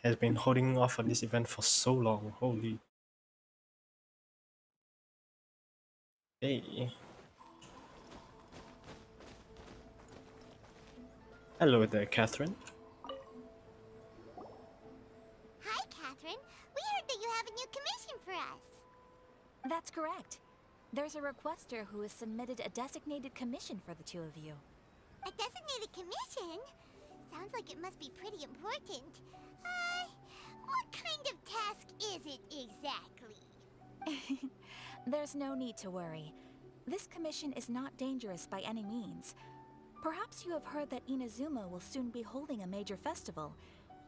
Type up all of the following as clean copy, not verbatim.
has been holding off on this event for so long. Holy. Hey. Hello there, Catherine. Hi, Catherine. We heard that you have a new commission for us. That's correct. There's a requester who has submitted a designated commission for the two of you. A designated commission? Sounds like it must be pretty important. What kind of task is it exactly? There's no need to worry. This commission is not dangerous by any means. Perhaps you have heard that Inazuma will soon be holding a major festival,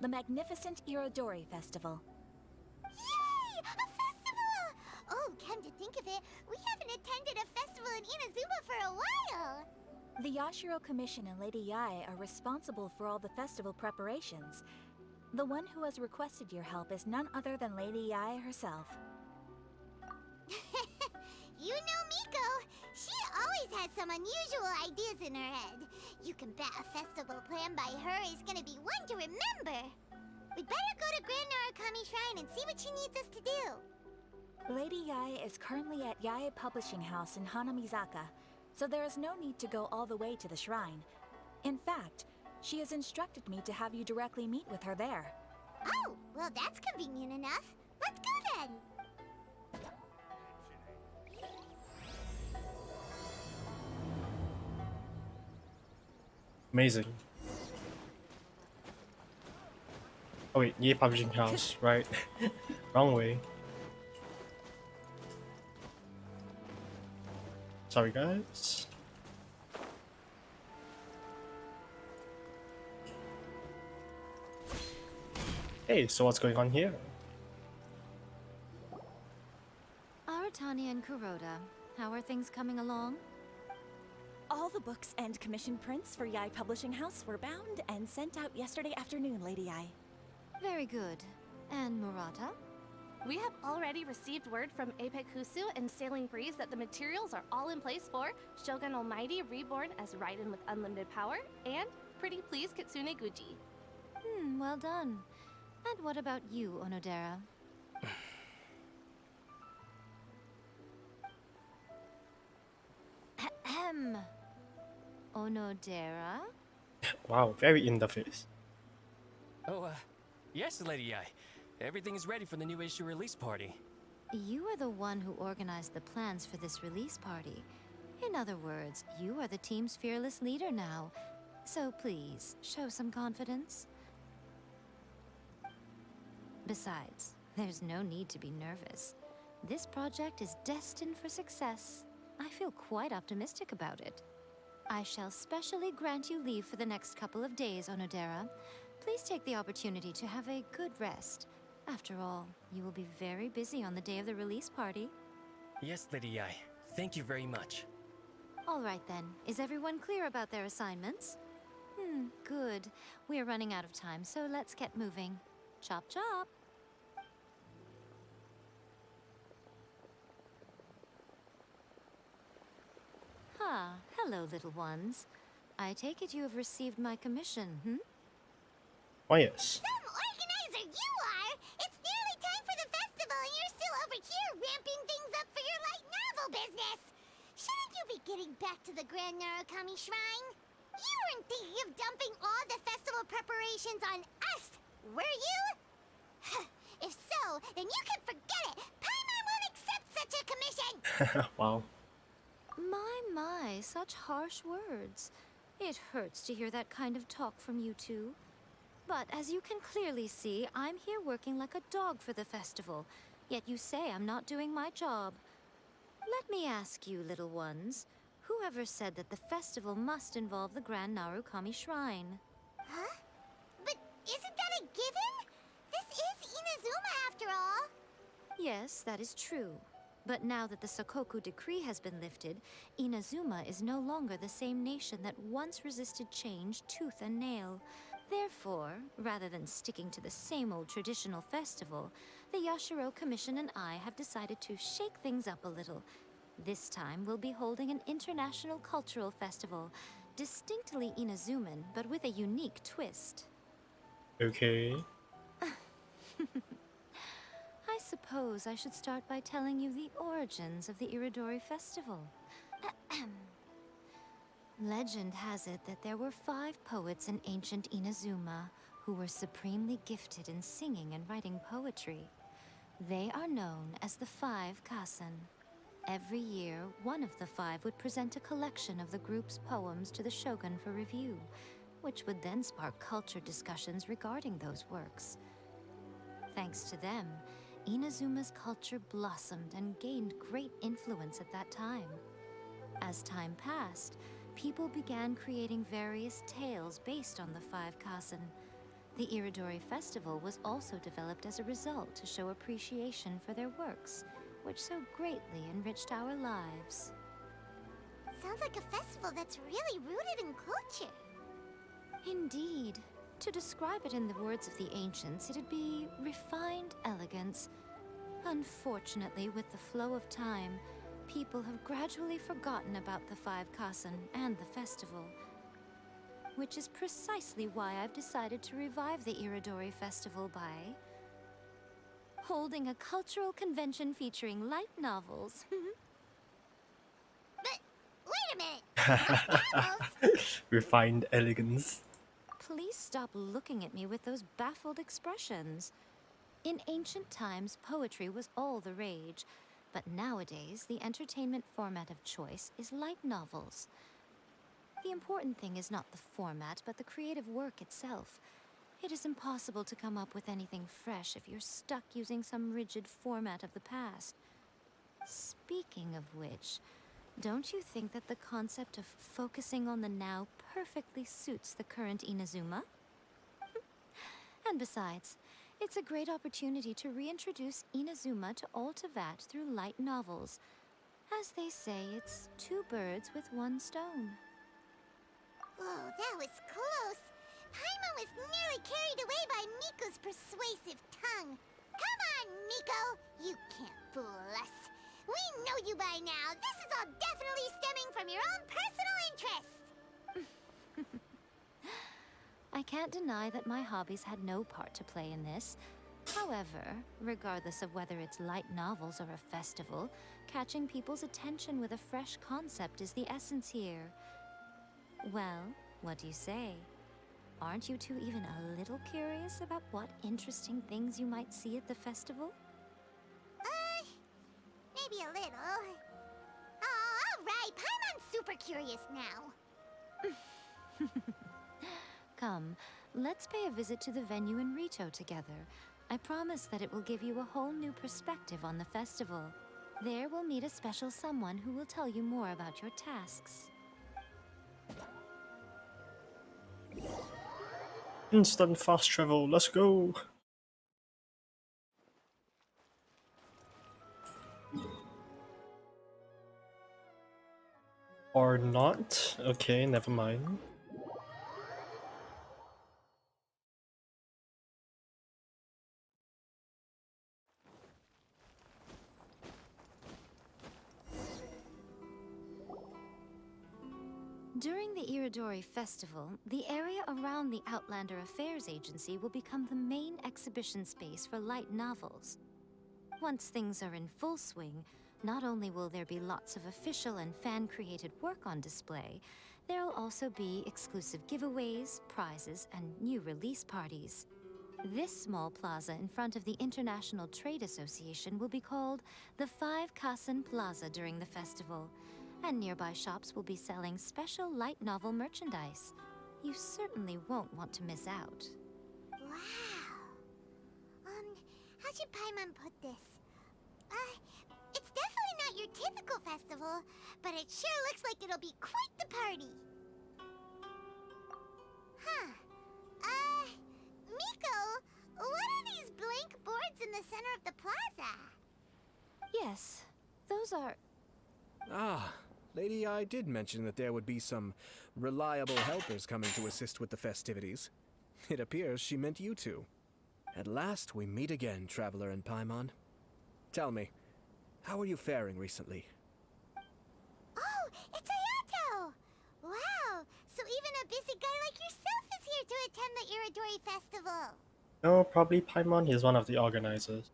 the magnificent Iridory Festival. Yay! A festival! Oh, come to think of it, we haven't attended a festival in Inazuma for a while. The Yashiro Commission and Lady Yae are responsible for all the festival preparations. The one who has requested your help is none other than Lady Yae herself. You know Miko. She always has some unusual ideas in her head. You can bet a festival planned by her is gonna be one to remember. We'd better go to Grand Narukami Shrine and see what she needs us to do. Lady Yae is currently at Yae Publishing House in Hanamizaka, so there is no need to go all the way to the shrine. In fact, she has instructed me to have you directly meet with her there. Oh, well that's convenient enough. Let's go then. Amazing. Oh wait, Yae Publishing House, right? Wrong way. Sorry guys. Hey, so what's going on here? Aratani and Kuroda, how are things coming along? All the books and commission prints for Yae Publishing House were bound and sent out yesterday afternoon, Lady Yae. Very good. And Murata? We have already received word from Apex Husu and Sailing Breeze that the materials are all in place for Shogun Almighty reborn as Raiden with unlimited power and Pretty Please Kitsune Guji. Well done. And what about you, Onodera? Ahem. Onodera? Wow, very in the face. Oh, yes, Lady I. Everything is ready for the new issue release party. You are the one who organized the plans for this release party. In other words, you are the team's fearless leader now. So please, show some confidence. Besides, there's no need to be nervous. This project is destined for success. I feel quite optimistic about it. I shall specially grant you leave for the next couple of days, Onodera. Please take the opportunity to have a good rest. After all, you will be very busy on the day of the release party. Yes, Lady I. Thank you very much. All right then, is everyone clear about their assignments? Good. We are running out of time, so let's get moving. Chop chop! Hello, little ones. I take it you have received my commission, Oh yes. Some organizer you are! It's nearly time for the festival and you're still over here ramping things up for your light novel business! Shouldn't you be getting back to the Grand Narukami Shrine? You weren't thinking of dumping all the festival preparations on us, were you? If so, then you can forget it! Paimon won't accept such a commission! Wow. My, such harsh words. It hurts to hear that kind of talk from you two. But as you can clearly see, I'm here working like a dog for the festival. Yet you say I'm not doing my job. Let me ask you, little ones. Whoever said that the festival must involve the Grand Narukami Shrine? Huh? But isn't that a given? This is Inazuma after all. Yes, that is true. But now that the Sokoku decree has been lifted, Inazuma is no longer the same nation that once resisted change tooth and nail. Therefore, rather than sticking to the same old traditional festival, the Yashiro Commission and I have decided to shake things up a little. This time, we'll be holding an international cultural festival, distinctly Inazuman, but with a unique twist. Okay. I suppose I should start by telling you the origins of the Iridory Festival. Legend has it that there were 5 poets in ancient Inazuma who were supremely gifted in singing and writing poetry. They are known as the 5 Kasen. Every year, one of the 5 would present a collection of the group's poems to the shogun for review, which would then spark culture discussions regarding those works. Thanks to them, Inazuma's culture blossomed and gained great influence at that time. As time passed, people began creating various tales based on the 5 Kasen. The Iridory Festival was also developed as a result to show appreciation for their works, which so greatly enriched our lives. Sounds like a festival that's really rooted in culture. Indeed. To describe it in the words of the ancients, it'd be refined elegance. Unfortunately, with the flow of time, people have gradually forgotten about the 5 Kasen and the festival. Which is precisely why I've decided to revive the Iridory Festival by holding a cultural convention featuring light novels. But wait a minute! Novels? Refined elegance. Please stop looking at me with those baffled expressions. In ancient times, poetry was all the rage, but nowadays, the entertainment format of choice is light novels. The important thing is not the format, but the creative work itself. It is impossible to come up with anything fresh if you're stuck using some rigid format of the past. Speaking of which, don't you think that the concept of focusing on the now perfectly suits the current Inazuma? And besides, it's a great opportunity to reintroduce Inazuma to Ultivat through light novels. As they say, it's 2 birds with 1 stone. Whoa, that was close. Paimon was nearly carried away by Miko's persuasive tongue. Come on, Miko! You can't fool us. We know you by now. This is all definitely stemming from your own personal interest. I can't deny that my hobbies had no part to play in this. However, regardless of whether it's light novels or a festival, catching people's attention with a fresh concept is the essence here. Well, what do you say? Aren't you two even a little curious about what interesting things you might see at the festival? Maybe a little. Oh, all right. Paimon's super curious now. Come, let's pay a visit to the venue in Rito together. I promise that it will give you a whole new perspective on the festival. There we'll meet a special someone who will tell you more about your tasks. Instant fast travel, let's go! Or not? Okay, never mind. During the Iridory Festival, the area around the Outlander Affairs Agency will become the main exhibition space for light novels. Once things are in full swing, not only will there be lots of official and fan-created work on display, there'll also be exclusive giveaways, prizes, and new release parties. This small plaza in front of the International Trade Association will be called the 5 Kasen Plaza during the festival, and nearby shops will be selling special light novel merchandise. You certainly won't want to miss out. Wow. How should Paimon put this? It's definitely not your typical festival, but it sure looks like it'll be quite the party. Huh. Miko, what are these blank boards in the center of the plaza? Yes, those are... Ah, Lady I did mention that there would be some reliable helpers coming to assist with the festivities. It appears she meant you two. At last we meet again, Traveler and Paimon. Tell me, how are you faring recently? Oh, it's Ayato! Wow, so even a busy guy like yourself is here to attend the Iridory Festival. No, probably Paimon. He's one of the organizers.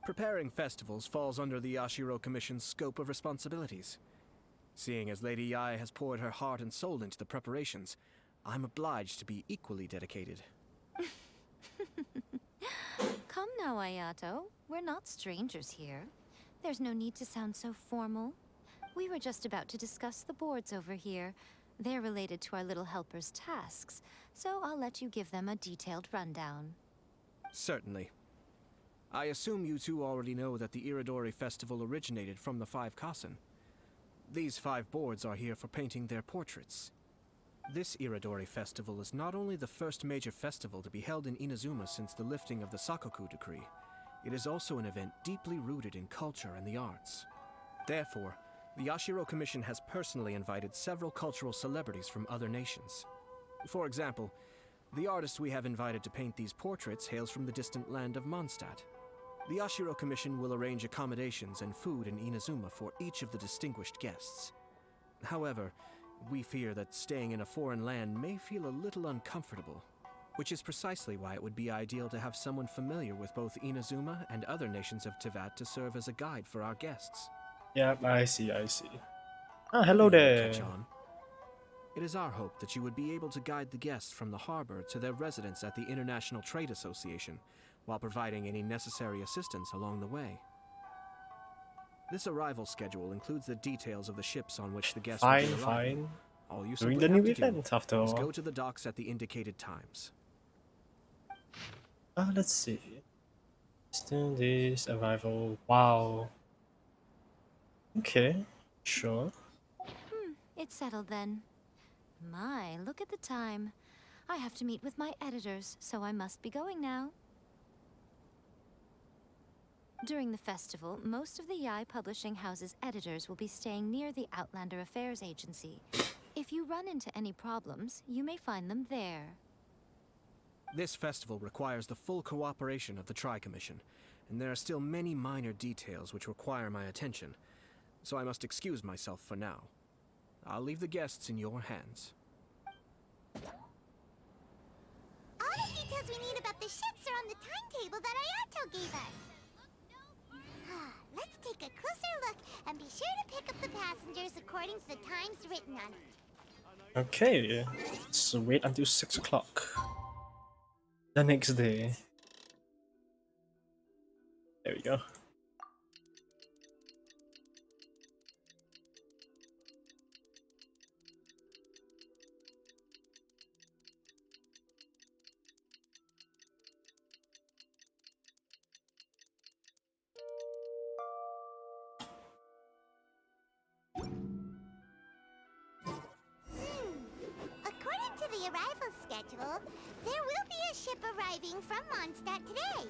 Preparing festivals falls under the Yashiro Commission's scope of responsibilities. Seeing as Lady Yai has poured her heart and soul into the preparations, I'm obliged to be equally dedicated. Come now, Ayato. We're not strangers here. There's no need to sound so formal. We were just about to discuss the boards over here. They're related to our little helper's tasks, so I'll let you give them a detailed rundown. Certainly. I assume you two already know that the Iridory Festival originated from the 5 Kasen. These 5 boards are here for painting their portraits. This Iridory Festival is not only the first major festival to be held in Inazuma since the lifting of the Sakoku decree, it is also an event deeply rooted in culture and the arts. Therefore, the Yashiro Commission has personally invited several cultural celebrities from other nations. For example, the artist we have invited to paint these portraits hails from the distant land of Mondstadt. The Yashiro Commission will arrange accommodations and food in Inazuma for each of the distinguished guests. However, we fear that staying in a foreign land may feel a little uncomfortable, which is precisely why it would be ideal to have someone familiar with both Inazuma and other nations of Teyvat to serve as a guide for our guests. Yep, I see, I see. Ah, hello You will there. catch on. It is our hope that you would be able to guide the guests from the harbor to their residence at the International Trade Association, while providing any necessary assistance along the way. This arrival schedule includes the details of the ships on which the guests will Fine, be arriving. fine. All you Doing simply the have new to do event after is all. go to the docks at the indicated times. Let's see. Still this arrival. Wow. Okay, sure. It's settled then. My, look at the time. I have to meet with my editors, so I must be going now. During the festival, most of the Yai Publishing House's editors will be staying near the Outlander Affairs Agency. If you run into any problems, you may find them there. This festival requires the full cooperation of the Tri-Commission, and there are still many minor details which require my attention, so I must excuse myself for now. I'll leave the guests in your hands. All the details we need about the ships are on the timetable that Ayato gave us. Let's take a closer look and be sure to pick up the passengers according to the times written on it. Okay, so wait until 6 o'clock. The next day. There we go. According to the arrival schedule, there will be a ship arriving from Mondstadt today.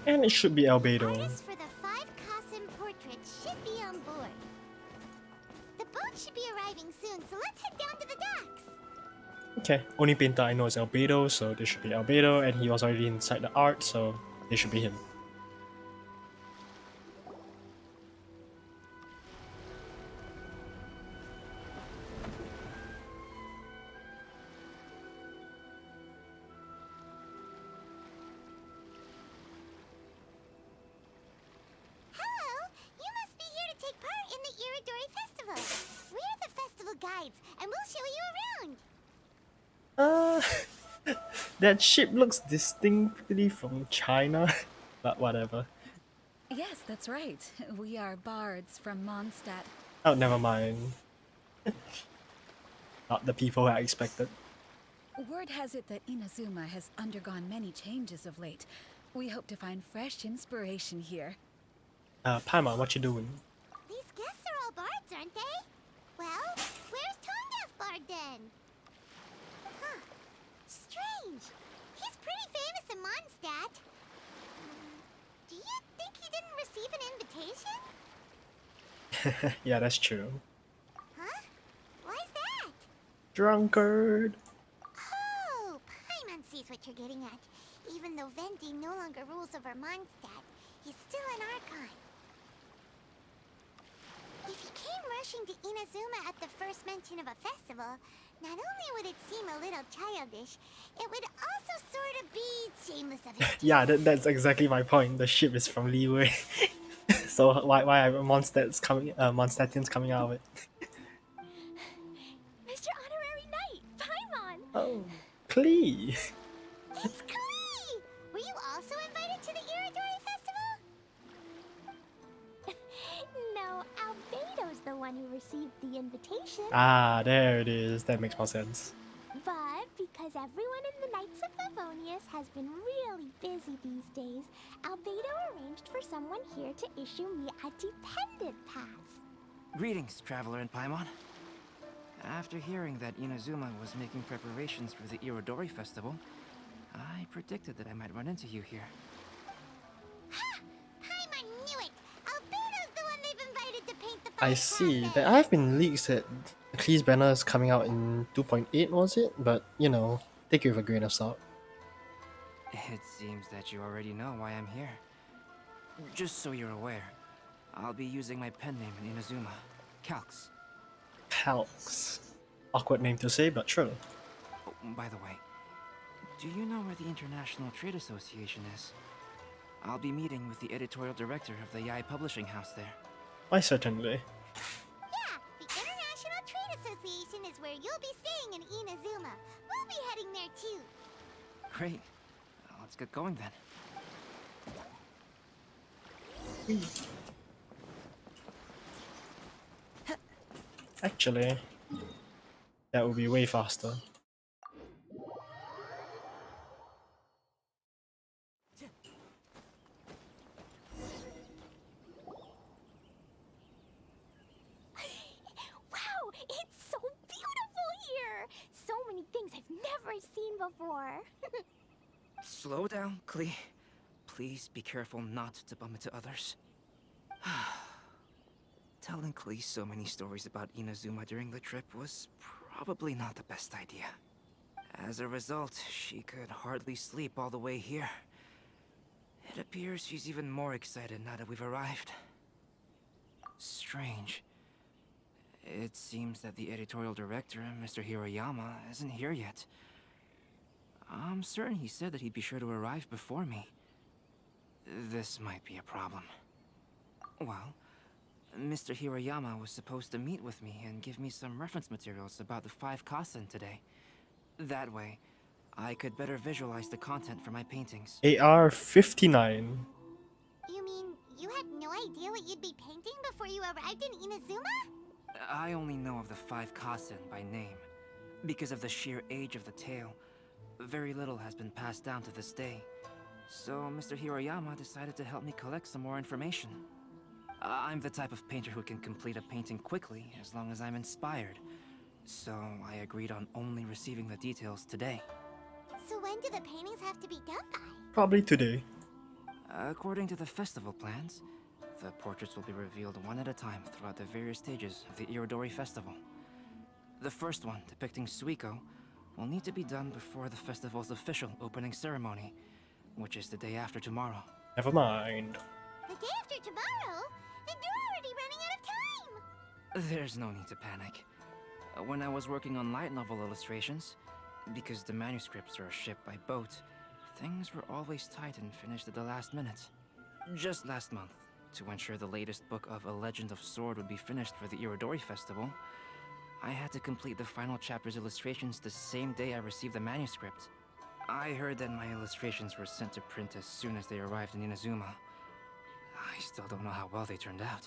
And it should be Albedo. Artists for the 5 Kasen portraits should be on board. The boat should be arriving soon, so let's head down to the docks. Okay, only painter I know is Albedo, so this should be Albedo, and he was already inside the art, so this should be him. Hello, you must be here to take part in the Iridory Festival. We're the festival guides, and we'll show you around. That ship looks distinctly from China, but whatever. Yes, that's right. We are bards from Mondstadt. Oh, never mind. Not the people I expected. Word has it that Inazuma has undergone many changes of late. We hope to find fresh inspiration here. Paimon, what you doing? These guests are all bards, aren't they? Well, where's Tondef Bard then? Huh. Strange. He's pretty famous in Mondstadt. Do you think he didn't receive an invitation? Yeah, that's true. Huh? Why's that? Drunkard. Oh, Paimon sees what you're getting at. Even though Venti no longer rules over Mondstadt, he's still an Archon. If he came rushing to Inazuma at the first mention of a festival, not only would it seem a a little childish, it would also sort of be shameless of his Yeah, that's exactly my point. The ship is from Leeway. So why are Mondstadtians coming out of it? Mr. Honorary Knight, Paimon! Oh, Klee! It's Klee! Were you also invited to the Iridory Festival? No, Albedo's the one who received the invitation. Ah, there it is. That makes more sense. But because everyone in the Knights of Favonius has been really busy these days, Albedo arranged for someone here to issue me a dependent pass. Greetings, Traveler in Paimon. After hearing that Inazuma was making preparations for the Iridory Festival, I predicted that I might run into you here. Ha! Paimon knew it! Albedo's the one they've invited to paint the I five see. classes. There have been leaks that Klee's banner is coming out in 2.8, was it? But, you know, take it with a grain of salt. It seems that you already know why I'm here. Just so you're aware, I'll be using my pen name in Inazuma, Calx. Calx. Awkward name to say, but sure. Oh, by the way, do you know where the International Trade Association is? I'll be meeting with the editorial director of the Yai Publishing House there. Why certainly. Yeah, the International Trade Association is where you'll be staying in Inazuma. We'll be heading there too. Great. Let's get going then. Actually, that would be way faster. Wow, it's so beautiful here! So many things I've never seen before. Slow down, Klee. Please be careful not to bump into others. Telling Klee so many stories about Inazuma during the trip was probably not the best idea. As a result, she could hardly sleep all the way here. It appears she's even more excited now that we've arrived. Strange. It seems that the editorial director, Mr. Hiroyama, isn't here yet. I'm certain he said that he'd be sure to arrive before me. This might be a problem. Well, Mr. Hiroyama was supposed to meet with me and give me some reference materials about the 5 Kasen today. That way, I could better visualize the content for my paintings. AR 59. You mean you had no idea what you'd be painting before you arrived in Inazuma? I only know of the 5 Kasen by name. Because of the sheer age of the tale, very little has been passed down to this day. So Mr. Hiroyama decided to help me collect some more information. I'm the type of painter who can complete a painting quickly as long as I'm inspired. So I agreed on only receiving the details today. So when do the paintings have to be done by? Probably today. According to the festival plans, the portraits will be revealed one at a time throughout the various stages of the Iridory Festival. The first one, depicting Suiko, will need to be done before the festival's official opening ceremony, which is the day after tomorrow. Never mind. The day after tomorrow? Then you're already running out of time! There's no need to panic. When I was working on light novel illustrations, because the manuscripts are shipped by boat, things were always tight and finished at the last minute. Just last month, to ensure the latest book of A Legend of Sword would be finished for the Iridory Festival, I had to complete the final chapter's illustrations the same day I received the manuscript. I heard that my illustrations were sent to print as soon as they arrived in Inazuma. I still don't know how well they turned out.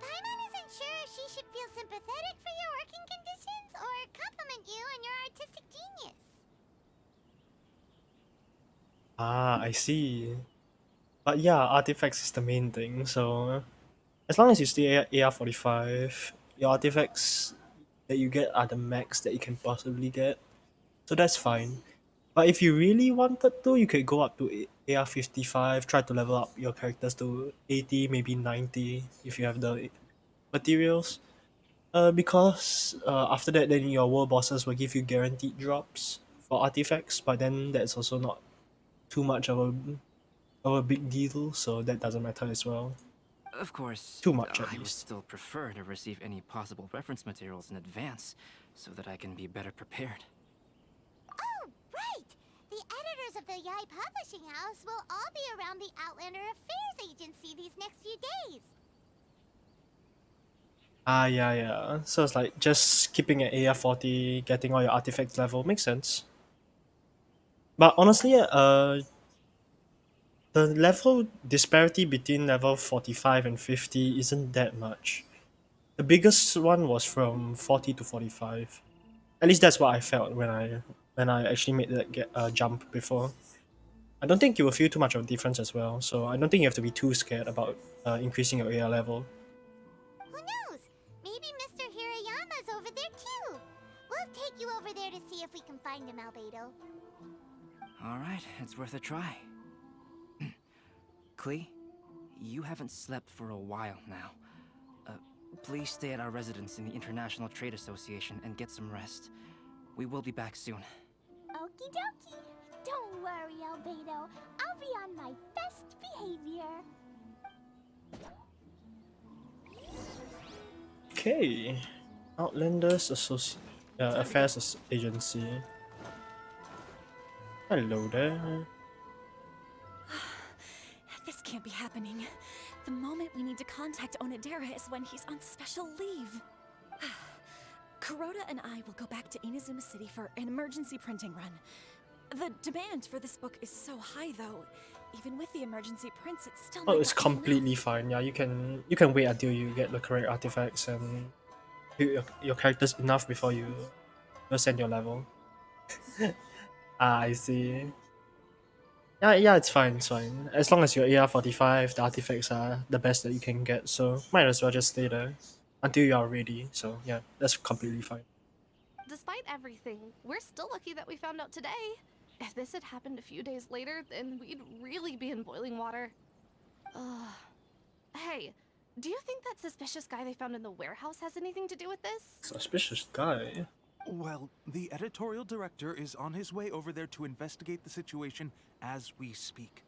Paimon isn't sure if she should feel sympathetic for your working conditions or compliment you on your artistic genius. Ah, I see. But yeah, artifacts is the main thing, so as long as you stay at AR 45, your artifacts that you get are the max that you can possibly get. So that's fine. But if you really wanted to, you could go up to AR 55, try to level up your characters to 80, maybe 90 if you have the materials. Because after that, then your world bosses will give you guaranteed drops for artifacts, but then that's also not too much of a big deal, so that doesn't matter as well. Of course, Too much, at I would least. still prefer to receive any possible reference materials in advance, so that I can be better prepared. Oh, right! The editors of the Yai Publishing House will all be around the Outlander Affairs Agency these next few days. Ah, yeah. So it's like just keeping an AR 40, getting all your artifacts level makes sense. But honestly, the level disparity between level 45 and 50 isn't that much. The biggest one was from 40 to 45. At least that's what I felt when I actually made that jump before. I don't think you will feel too much of a difference as well, so I don't think you have to be too scared about increasing your AR level. Who knows? Maybe Mr. Hirayama's over there too. We'll take you over there to see if we can find him, Albedo. Alright, it's worth a try. Klee, you haven't slept for a while now. Please stay at our residence in the International Trade Association and get some rest. We will be back soon. Okie dokie. Don't worry, Albedo. I'll be on my best behavior. Okay. Outlanders Affairs Agency. Hello there. This can't be happening. The moment we need to contact Onodera is when he's on special leave. Kuroda and I will go back to Inazuma City for an emergency printing run. The demand for this book is so high, though. Even with the emergency prints, it's still Oh, not it's quite completely enough. fine. Yeah, you can wait until you get the correct artifacts and build your characters enough before you ascend your level. Ah, I see. Yeah, it's fine, it's fine. As long as you're AR 45, the artifacts are the best that you can get, so might as well just stay there until you are ready. So yeah, that's completely fine. Despite everything, we're still lucky that we found out today. If this had happened a few days later, then we'd really be in boiling water. Ugh. Hey, do you think that suspicious guy they found in the warehouse has anything to do with this? Suspicious guy. Well, the editorial director is on his way over there to investigate the situation as we speak.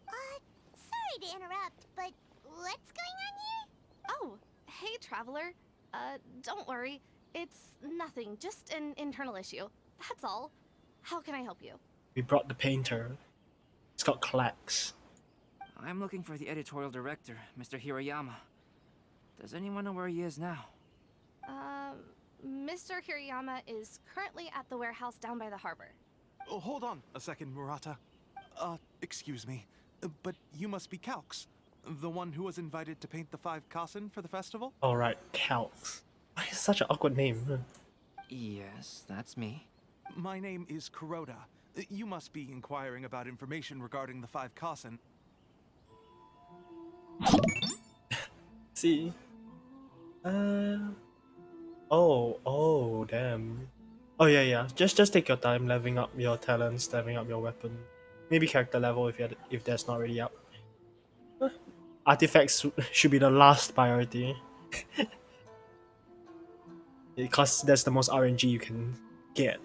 Sorry to interrupt, but what's going on here? Oh, hey, Traveler. Don't worry. It's nothing, just an internal issue. That's all. How can I help you? We brought the painter. It's got clacks. I'm looking for the editorial director, Mr. Hirayama. Does anyone know where he is now? Mr. Hirayama is currently at the warehouse down by the harbor. Oh, hold on a second, Murata. Excuse me, but you must be Calx, the one who was invited to paint the 5 Kasen for the festival? Alright, Calx. Why is such an awkward name? Yes, that's me. My name is Kuroda. You must be inquiring about information regarding the 5 Kasen. See? Damn. Oh yeah. Just take your time leveling up your talents, leveling up your weapon. Maybe character level if that's not already up. Artifacts should be the last priority. Because that's the most RNG you can get.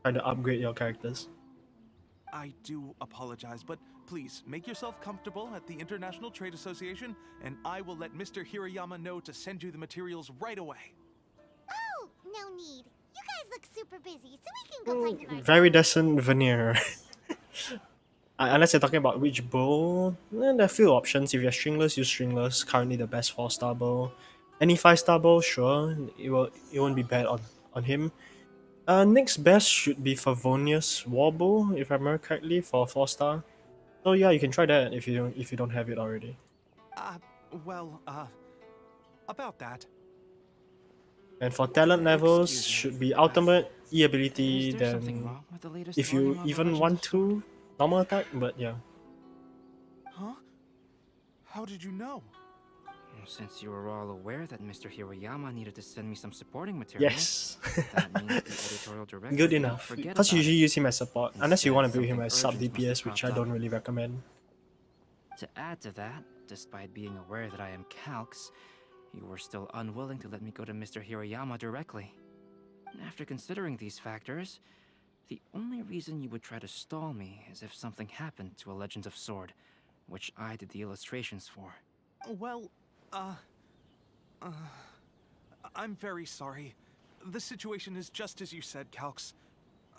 Trying to upgrade your characters. I do apologize, but please make yourself comfortable at the International Trade Association, and I will let Mr. Hirayama know to send you the materials right away. Oh, no need. You guys look super busy, so we can go find him ourselves. Very decent veneer. Unless you're talking about which bow, there are a few options. If you're stringless, use stringless. Currently the best 4-star bow. Any 5-star bow, sure, it won't be bad on him. Next best should be Favonius Warbow, if I remember correctly, for 4-star. So yeah, you can try that if you don't have it already. About that. And for talent levels, Excuse me. should be ultimate, E ability, Is there something then wrong with the latest if you volume of the even Legend want of Sword? to, normal attack, but yeah. Huh? How did you know? Well, since you were all aware that Mr. Hirayama needed to send me some supporting materials, Yes. that means the editorial director Good didn't enough. forget Plus you about usually it. use him as support, unless you Instead, want to build him something as sub urgent must have DPS, which I cropped don't up. really recommend. To add to that, despite being aware that I am Calx, you were still unwilling to let me go to Mr. Hirayama directly. After considering these factors, the only reason you would try to stall me is if something happened to a Legend of Sword, which I did the illustrations for. Well, I'm very sorry. the situation is just as you said, Calx.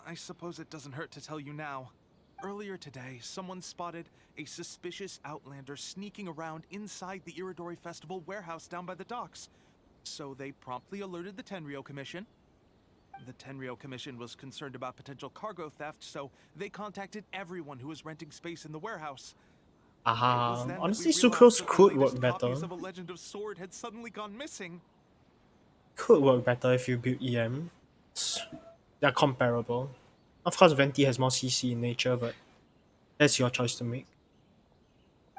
I suppose it doesn't hurt to tell you now. Earlier today, someone spotted a suspicious outlander sneaking around inside the Iridory Festival warehouse down by the docks. So they promptly alerted the Tenryou Commission. The Tenryou Commission was concerned about potential cargo theft, so they contacted everyone who was renting space in the warehouse. It was then that Honestly, we realized Sucrose that the could work latest better. copies of A Legend of Sword had suddenly gone missing. Could work better if you build EM. They're comparable. Of course, Venti has more CC in nature, but that's your choice to make.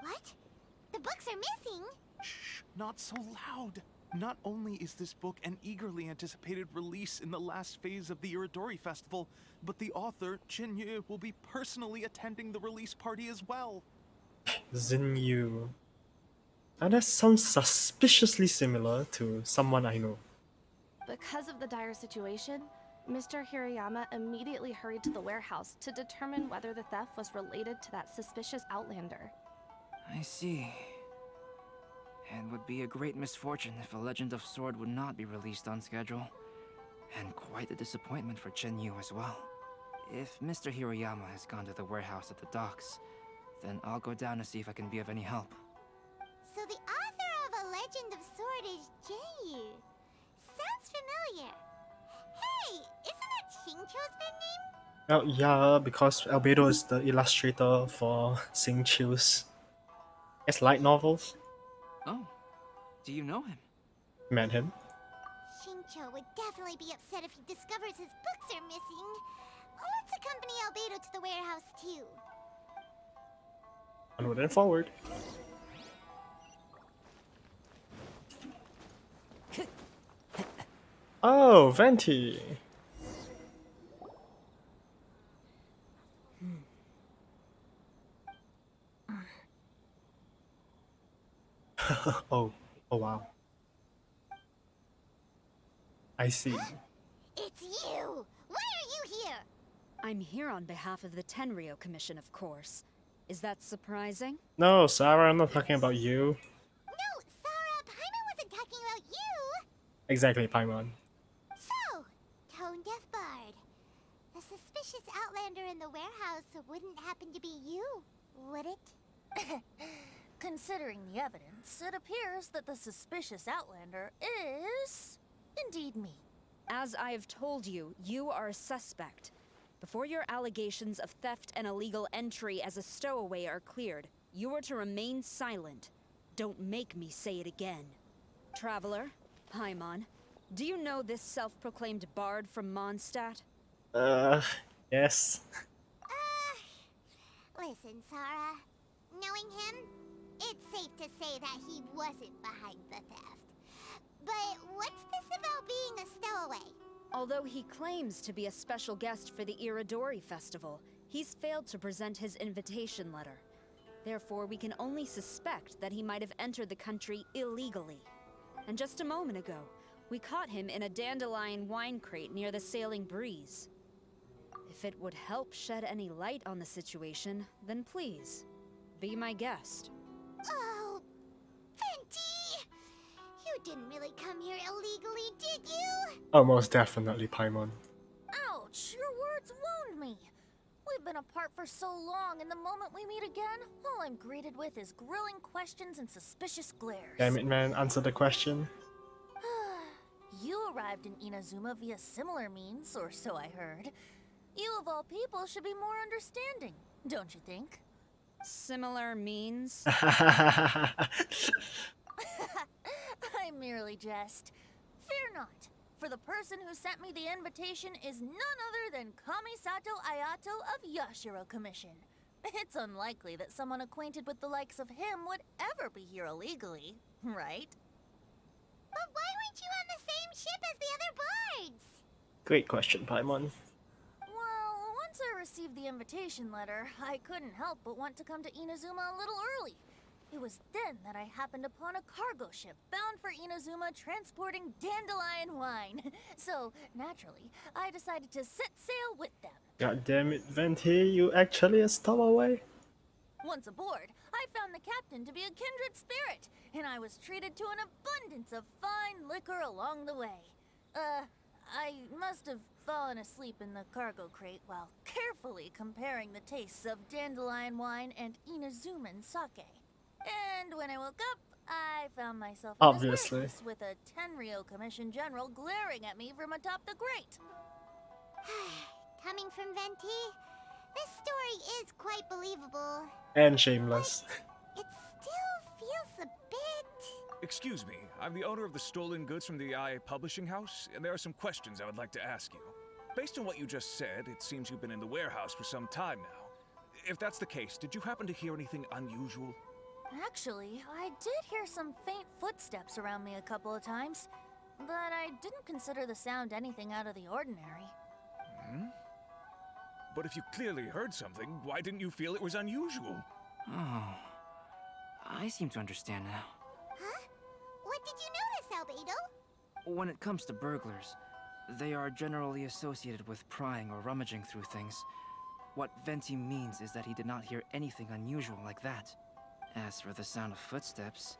What? The books are missing? Shh, not so loud. Not only is this book an eagerly anticipated release in the last phase of the Iridory Festival, but the author, Jinyu, will be personally attending the release party as well. Zinyu. Now that sounds suspiciously similar to someone I know. Because of the dire situation, Mr. Hirayama immediately hurried to the warehouse to determine whether the theft was related to that suspicious outlander. I see. It would be a great misfortune if A Legend of Sword would not be released on schedule. And quite a disappointment for Jinyu as well. If Mr. Hirayama has gone to the warehouse at the docks, then I'll go down to see if I can be of any help. So the author of A Legend of Sword is Jinyu. Sounds familiar. Hey, isn't that Xingqiu's pen name? Oh yeah, because Albedo is the illustrator for Xingqiu's light novels. Oh, do you know him? Met him. Xingqiu would definitely be upset if he discovers his books are missing. Let's accompany Albedo to the warehouse too. Onward and forward. Oh, Venti. Oh wow. I see. It's you! Why are you here? I'm here on behalf of the Tenryou Commission, of course. Is that surprising? No, Sarah, I'm not talking about you. No, Sarah, Paimon wasn't talking about you! Exactly, Paimon. So, Tone Deaf Bard. The suspicious outlander in the warehouse wouldn't happen to be you, would it? Considering the evidence, it appears that the suspicious outlander is indeed me. As I have told you, you are a suspect. Before your allegations of theft and illegal entry as a stowaway are cleared, you are to remain silent. Don't make me say it again. Traveler, Paimon, do you know this self-proclaimed bard from Mondstadt? Yes. Listen, Sarah. Knowing him, it's safe to say that he wasn't behind the theft. But what's this about being a stowaway? Although he claims to be a special guest for the Iridory Festival, he's failed to present his invitation letter. Therefore, we can only suspect that he might have entered the country illegally. And just a moment ago, we caught him in a dandelion wine crate near the Sailing Breeze. If it would help shed any light on the situation, then please, be my guest. Oh, Venti! You didn't really come here illegally, did you? Oh, most definitely, Paimon. Ouch, your words wound me. We've been apart for so long, and the moment we meet again, all I'm greeted with is grilling questions and suspicious glares. Damn it, man, answer the question. You arrived in Inazuma via similar means, or so I heard. You of all people should be more understanding, don't you think? Similar means? I merely jest. Fear not, for the person who sent me the invitation is none other than Kamisato Ayato of Yashiro Commission. It's unlikely that someone acquainted with the likes of him would ever be here illegally, right? But why weren't you on the same ship as the other bards? Great question, Paimon. Well, once I received the invitation letter, I couldn't help but want to come to Inazuma a little early. It was then that I happened upon a cargo ship bound for Inazuma transporting dandelion wine. So, naturally, I decided to set sail with them. God damn it, Venti, you actually a stowaway? Once aboard, I found the captain to be a kindred spirit, and I was treated to an abundance of fine liquor along the way. I must have fallen asleep in the cargo crate while carefully comparing the tastes of dandelion wine and Inazuman sake. And when I woke up, I found myself in this Obviously. warehouse with a Tenryou Commission General glaring at me from atop the grate. Coming from Venti, this story is quite believable. And shameless. It still feels a bit... Excuse me, I'm the owner of the stolen goods from the IA publishing house, and there are some questions I would like to ask you. Based on what you just said, it seems you've been in the warehouse for some time now. If that's the case, did you happen to hear anything unusual? Actually, I did hear some faint footsteps around me a couple of times, but I didn't consider the sound anything out of the ordinary. Hmm? But if you clearly heard something, why didn't you feel it was unusual? Oh, I seem to understand now. Huh? What did you notice, Albedo? When it comes to burglars, they are generally associated with prying or rummaging through things. What Venti means is that he did not hear anything unusual like that. As for the sound of footsteps,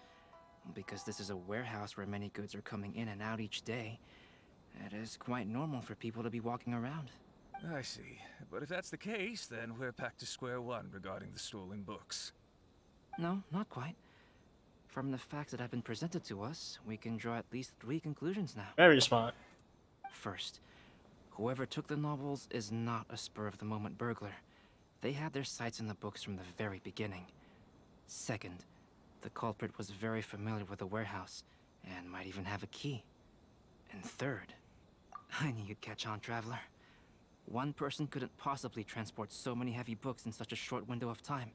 because this is a warehouse where many goods are coming in and out each day, it is quite normal for people to be walking around. I see. But if that's the case, then we're back to square one regarding the stolen books. No, not quite. From the facts that have been presented to us, we can draw at least 3 conclusions now. Very smart. First, whoever took the novels is not a spur-of-the-moment burglar. They had their sights on the books from the very beginning. Second, the culprit was very familiar with the warehouse, and might even have a key. And third, I knew you'd catch on, Traveler. One person couldn't possibly transport so many heavy books in such a short window of time.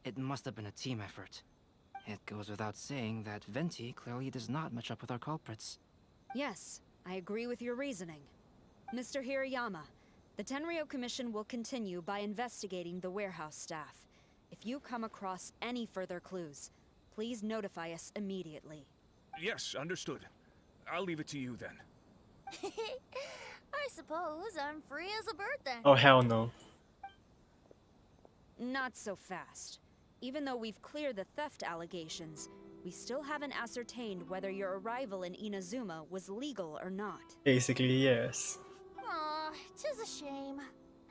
It must have been a team effort. It goes without saying that Venti clearly does not match up with our culprits. Yes, I agree with your reasoning. Mr. Hirayama, the Tenryou Commission will continue by investigating the warehouse staff. If you come across any further clues, please notify us immediately. Yes, understood. I'll leave it to you then. I suppose I'm free as a bird then. Oh, hell no. Not so fast. Even though we've cleared the theft allegations, we still haven't ascertained whether your arrival in Inazuma was legal or not. Basically, yes. Aw, 'tis a shame.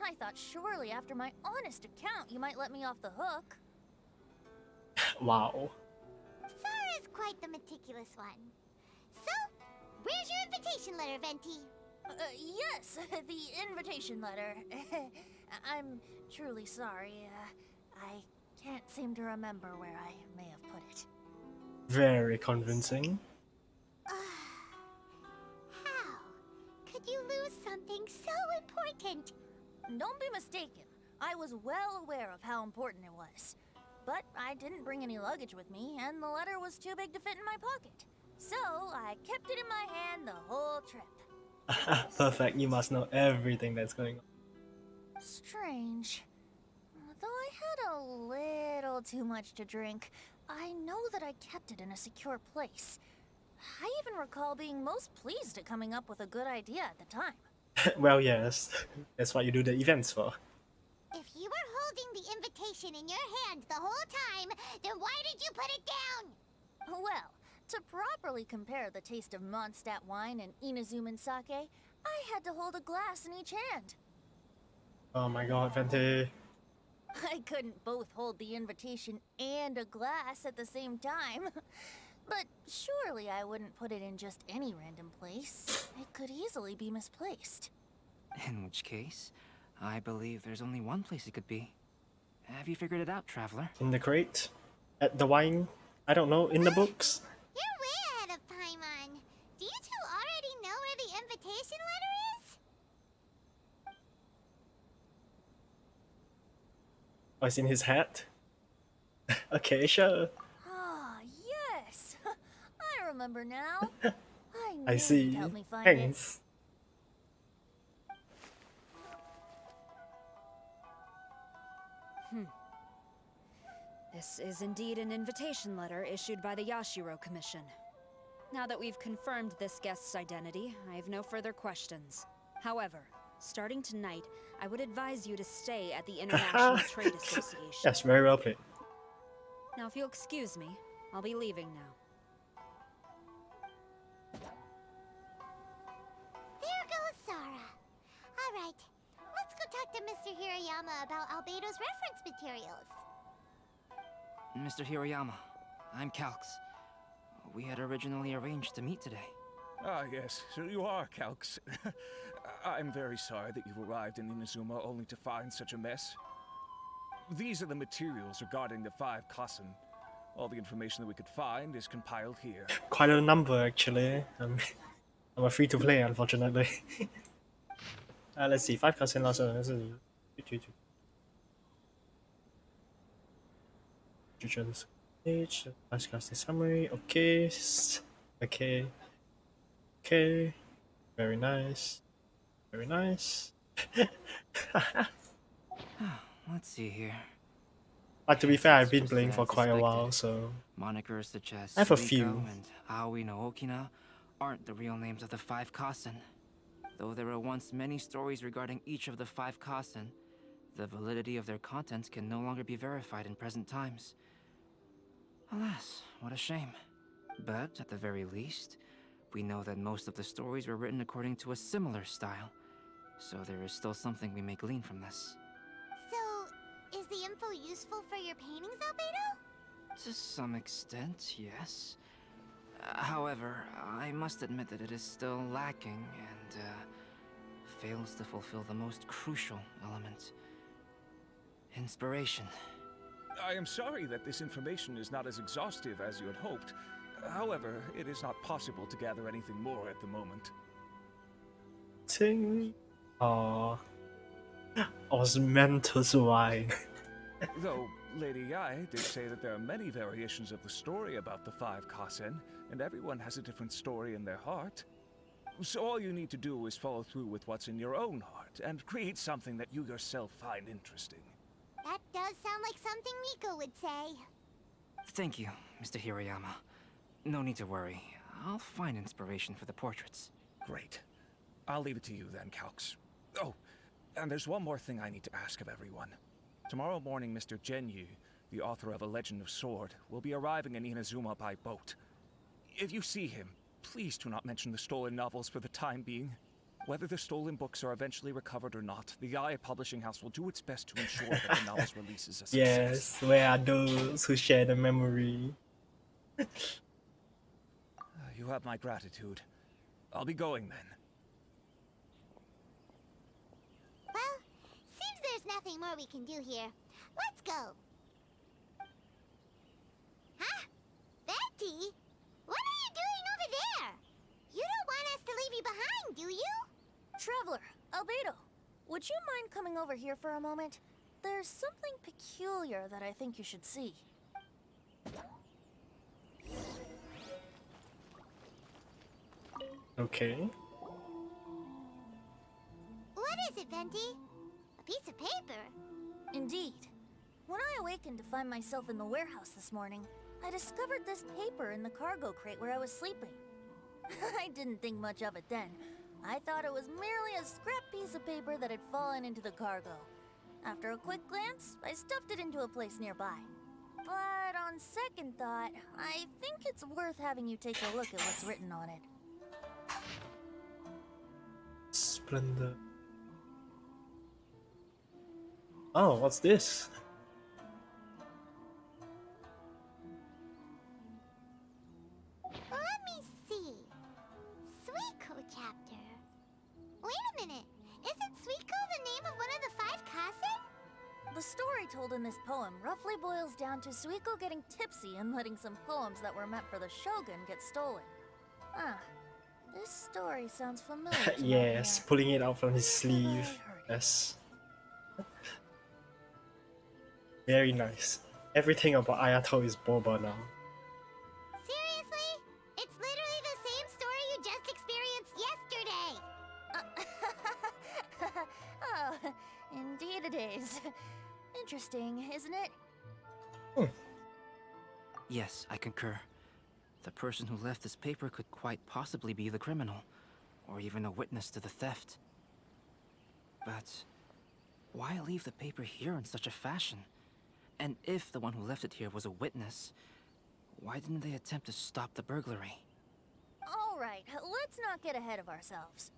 I thought surely after my honest account you might let me off the hook. Wow. Sara's quite the meticulous one. So, where's your invitation letter, Venti? Yes, the invitation letter. I'm truly sorry. I can't seem to remember where I may have put it. Very convincing. How could you lose something so important? Don't be mistaken. I was well aware of how important it was. But I didn't bring any luggage with me, and the letter was too big to fit in my pocket. So I kept it in my hand the whole trip. Perfect, you must know everything that's going on. Strange. Though I had a little too much to drink, I know that I kept it in a secure place. I even recall being most pleased at coming up with a good idea at the time. Well, yes. That's what you do the events for. If you were holding the invitation in your hand the whole time, then why did you put it down? Well, to properly compare the taste of Mondstadt wine and Inazuman sake, I had to hold a glass in each hand. Oh my god, Venti. I couldn't both hold the invitation and a glass at the same time. But surely I wouldn't put it in just any random place. It could easily be misplaced. In which case, I believe there's only one place it could be. Have you figured it out, Traveler? In the crate? At the wine? I don't know, in the books? You're way ahead of Paimon. Do you two already know where the invitation letter is? Oh, it's in his hat? Okay, sure. Ah, yes! I remember now. I knew I see. you'd help me find Thanks. This is indeed an invitation letter issued by the Yashiro Commission. Now that we've confirmed this guest's identity, I have no further questions. However, starting tonight, I would advise you to stay at the International Trade Association. Yes, very well played. Now, if you'll excuse me, I'll be leaving now. There to Mr. Hirayama about Albedo's reference materials. Mr. Hirayama, I'm Calx. We had originally arranged to meet today. Ah, yes, so you are Calx. I'm very sorry that you've arrived in Inazuma only to find such a mess. These are the materials regarding the 5 Kassen. All the information that we could find is compiled here. Quite a number, actually. I'm a free-to-play, unfortunately. Let's see, 5% loss. Page, fast casting summary. Okay, okay, okay. Very nice. Very nice. Let's see here. But to be fair, I've been Was playing as for quite a suspected. while, so Monikers such as I have a Suiko few. and Aoi no Okina aren't the real names of the 5 Kassen. Though there were once many stories regarding each of the 5 Kassen, the validity of their contents can no longer be verified in present times. Alas, what a shame. But at the very least, we know that most of the stories were written according to a similar style, so there is still something we may glean from this. So, is the info useful for your paintings, Albedo? To some extent, yes. However, I must admit that it is still lacking and fails to fulfill the most crucial element. Inspiration. I am sorry that this information is not as exhaustive as you had hoped. However, it is not possible to gather anything more at the moment. Ting. I was meant to survive. Though Lady Yai did say that there are many variations of the story about the 5 Kassen, and everyone has a different story in their heart. So all you need to do is follow through with what's in your own heart, and create something that you yourself find interesting. That does sound like something Miko would say. Thank you, Mr. Hirayama. No need to worry. I'll find inspiration for the portraits. Great. I'll leave it to you then, Calx. Oh, and there's one more thing I need to ask of everyone. Tomorrow morning, Mr. Genyu, the author of A Legend of Sword, will be arriving in Inazuma by boat. If you see him, please do not mention the stolen novels for the time being. Whether the stolen books are eventually recovered or not, the Yae Publishing House will do its best to ensure that the novel's release is a success. Yes, where are those who share the memory? You have my gratitude. I'll be going then. Well, seems there's nothing more we can do here. Let's go. Huh? Betty? What are you doing over there? You don't want us to leave you behind, do you? Traveler, Albedo, would you mind coming over here for a moment? There's something peculiar that I think you should see. Okay. What is it, Venti? A piece of paper? Indeed. When I awakened to find myself in the warehouse this morning, I discovered this paper in the cargo crate where I was sleeping. I didn't think much of it then. I thought it was merely a scrap piece of paper that had fallen into the cargo. After a quick glance, I stuffed it into a place nearby. But on second thought, I think it's worth having you take a look at what's written on it. Splendor. Oh, what's this? Let me see. Suiko chapter. Wait a minute. Isn't Suiko the name of one of the 5 Kassen? The story told in this poem roughly boils down to Suiko getting tipsy and letting some poems that were meant for the shogun get stolen. Ah, this story sounds familiar to me. Yes, pulling it out from his sleeve. Yes. Very nice. Everything about Ayato is boba now. Seriously? It's literally the same story you just experienced yesterday. Oh, indeed it is. Interesting, isn't it? Yes, I concur. The person who left this paper could quite possibly be the criminal, or even a witness to the theft. But why leave the paper here in such a fashion? And if the one who left it here was a witness, why didn't they attempt to stop the burglary? All right, let's not get ahead of ourselves.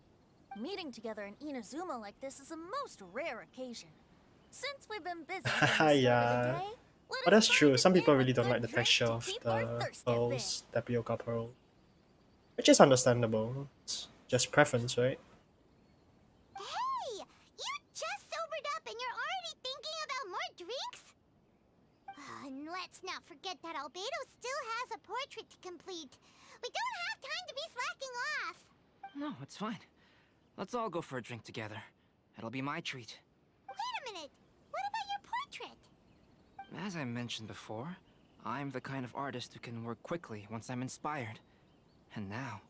Meeting together in Inazuma like this is a most rare occasion. Since we've been busy from the start of the Yeah. day, let But us that's try true. to Some people begin really with don't good like the drink texture to of keep our the thirst at bay. pearls, tapioca pearl. Which is understandable. It's just preference, right? Hey! You just sobered up and you're already thinking about more drinks? And let's not forget that Albedo still has a portrait to complete. We don't have time to be slacking off. No, it's fine. Let's all go for a drink together. It'll be my treat. Wait a minute. What about your portrait? As I mentioned before, I'm the kind of artist who can work quickly once I'm inspired. And now,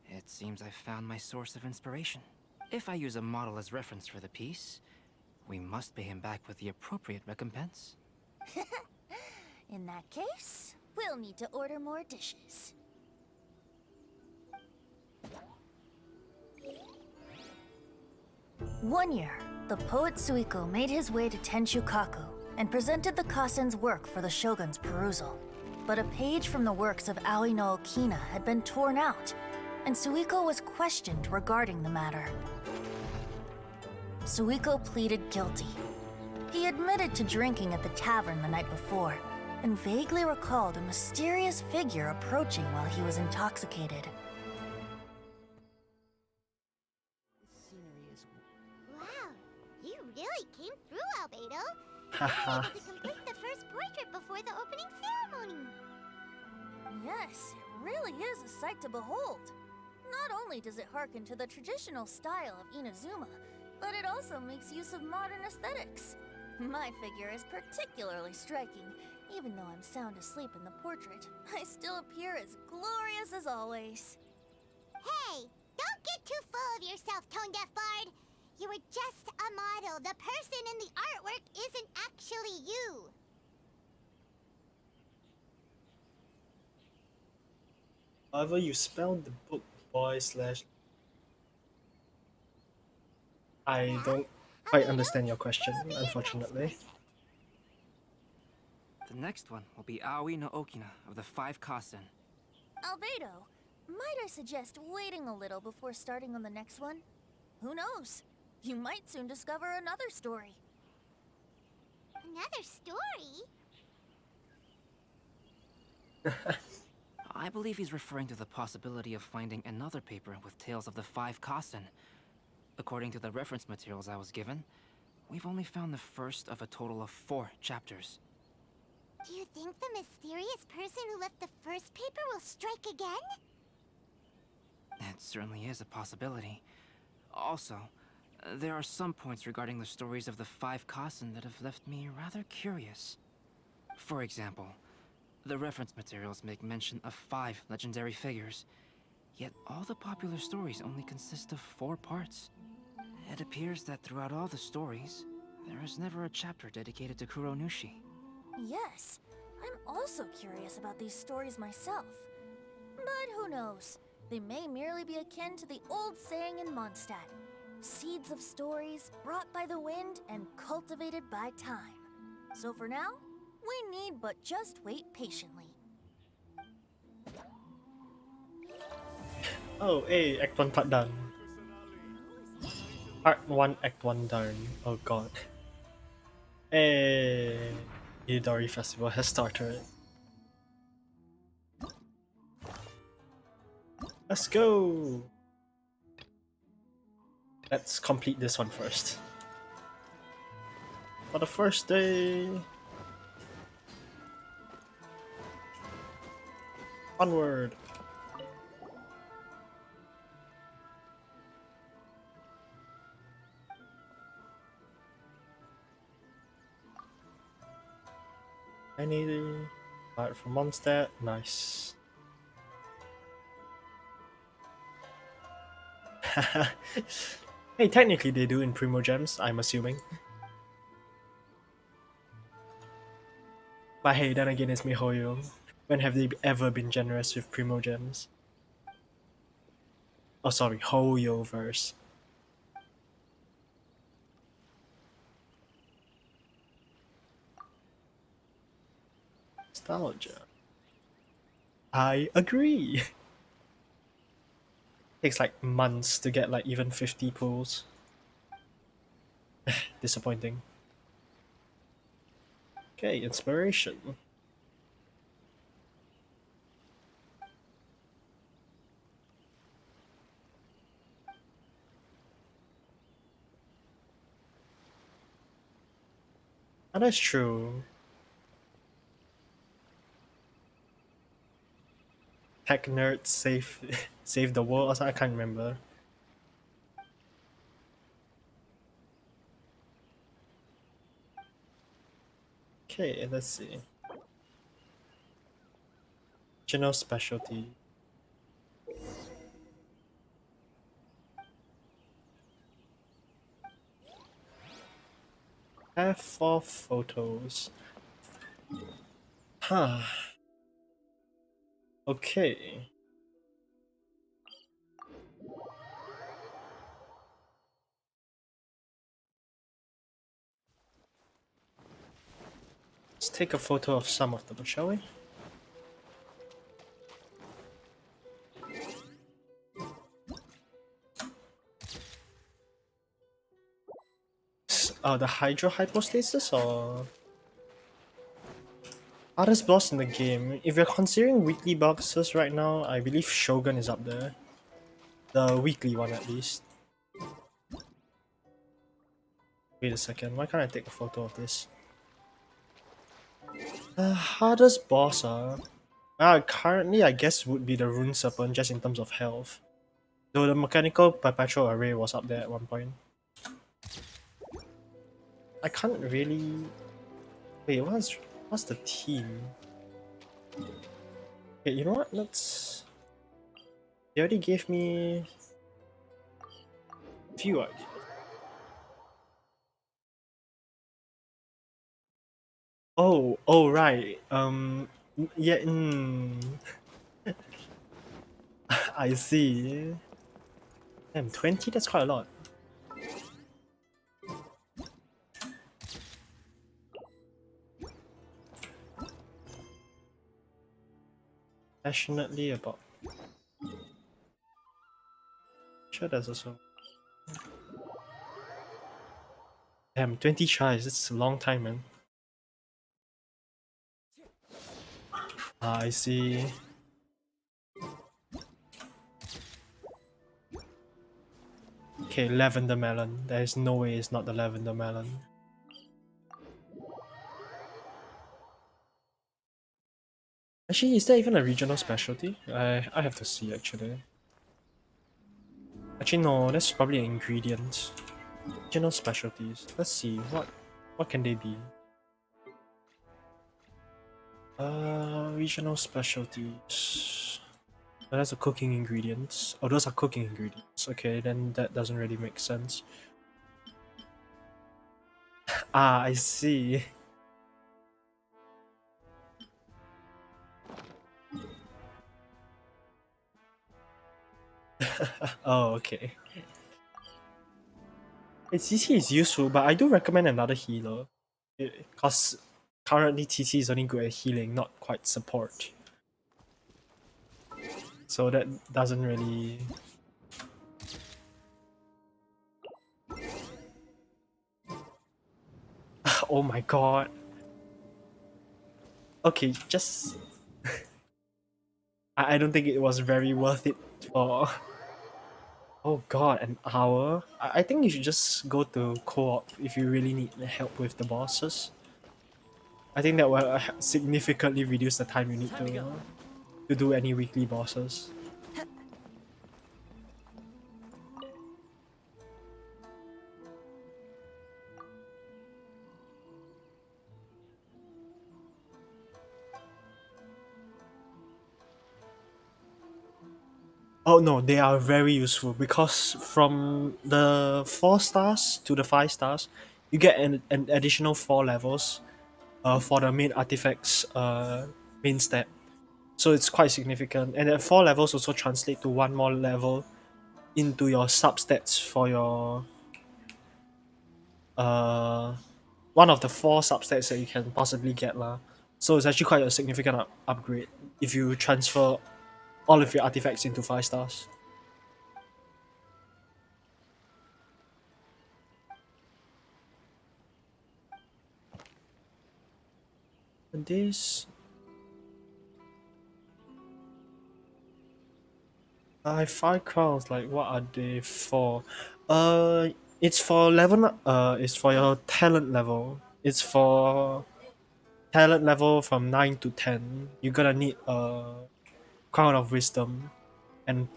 it seems I've found my source of inspiration. If I use a model as reference for the piece, we must pay him back with the appropriate recompense. In that case, we'll need to order more dishes. One year, the poet Suiko made his way to Tenshukaku and presented the Kasen's work for the shogun's perusal. But a page from the works of Aoi no Okina had been torn out, and Suiko was questioned regarding the matter. Suiko pleaded guilty. He admitted to drinking at the tavern the night before, and vaguely recalled a mysterious figure approaching while he was intoxicated. Wow, you really came through, Albedo. Haha. To complete the first portrait before the opening ceremony. Yes, it really is a sight to behold. Not only does it harken to the traditional style of Inazuma, but it also makes use of modern aesthetics. My figure is particularly striking. Even though I'm sound asleep in the portrait, I still appear as glorious as always. Hey, don't get too full of yourself, Tone Deaf Bard. You were just a model. The person in the artwork isn't actually you. However, you spelled the book boy slash. I don't quite understand your question, unfortunately. The next one will be Aoi no Okina of the 5 Kasen. Albedo, might I suggest waiting a little before starting on the next one? Who knows? You might soon discover another story. Another story? I believe he's referring to the possibility of finding another paper with tales of the 5 Kasen. According to the reference materials I was given, we've only found the first of a total of 4 chapters. Do you think the mysterious person who left the first paper will strike again? It certainly is a possibility. Also, there are some points regarding the stories of the 5 Kasen that have left me rather curious. For example, the reference materials make mention of 5 legendary figures, yet all the popular stories only consist of 4 parts. It appears that throughout all the stories, there is never a chapter dedicated to Kuronushi. Yes, I'm also curious about these stories myself. But who knows? They may merely be akin to the old saying in Mondstadt. Seeds of stories brought by the wind and cultivated by time. So for now, we need but just wait patiently. Oh, hey, Act 1 part done. Part 1, Act 1 done. Oh god. Hey, Iridory Festival has started. Let's go! Let's complete this one first. For the first day... Onward! Any part from Mondstadt, nice. Hey, technically they do in Primo Gems, I'm assuming. But hey, then again, it's MiHoYo. When have they ever been generous with Primo Gems? Oh, sorry, Hoyo verse. Nostalgia. I agree. Takes like months to get like even 50 pulls. Disappointing. Okay, inspiration. And that's true. Tech nerds save save the world or something, I can't remember. Okay, let's see. General specialty. Have 4 photos. Huh. Okay. Let's take a photo of some of them, shall we? The Hydro Hypostasis or hardest boss in the game? If you're considering weekly boxes right now, I believe Shogun is up there. The weekly one at least. Wait a second, why can't I take a photo of this? The hardest boss, currently I guess would be the Rune Serpent just in terms of health. Though the Mechanical Perpetual Array was up there at one point. I can't really... Wait, what's the team? Okay, you know what? Let's... They already gave me a few ideas. Oh, right. Yeah, I see. Damn, 20? That's quite a lot. Passionately about... Sure, there's also... Damn, 20 tries. That's a long time, man. I see. Okay, Lavender Melon. There's no way it's not the Lavender Melon. Actually, is there even a regional specialty? I have to see, actually. Actually, no, that's probably an ingredient. Regional specialties. Let's see, what can they be? Regional specialties. Oh, that's a cooking ingredients. Oh, those are cooking ingredients. Okay, then that doesn't really make sense. Ah, I see. Oh, okay. TC is useful, but I do recommend another healer. Because currently TC is only good at healing, not quite support. So that doesn't really... Oh my god. Okay, just... I don't think it was very worth it for... Oh god, an hour? I think you should just go to co-op if you really need help with the bosses. I think that will significantly reduce the time you need to do any weekly bosses. Oh no, they are very useful because from the 4 stars to the 5 stars, you get an additional 4 levels for the main artifacts main step. So it's quite significant. And that 4 levels also translate to 1 more level into your substats for your one of the 4 substats that you can possibly get lah. So it's actually quite a significant upgrade if you transfer all of your artifacts into 5 stars. This I have 5 crowns. Like, what are they for? It's for level. It's for your talent level. It's for talent level from 9 to 10. You're gonna need a crown of wisdom and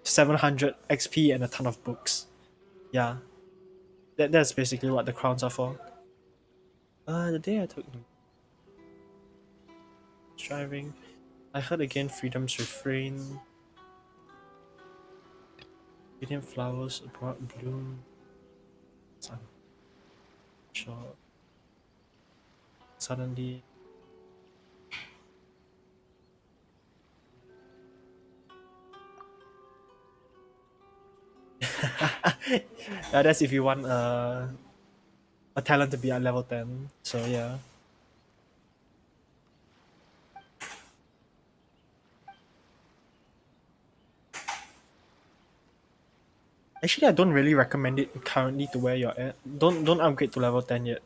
700 XP and a ton of books. Yeah, that's basically what the crowns are for. The day I took driving, I heard again freedom's refrain. Radiant flowers brought bloom. Sun shore. Suddenly, that's if you want a talent to be at level 10. So yeah. Actually, I don't really recommend it currently to where you're at. Don't upgrade to level 10 yet.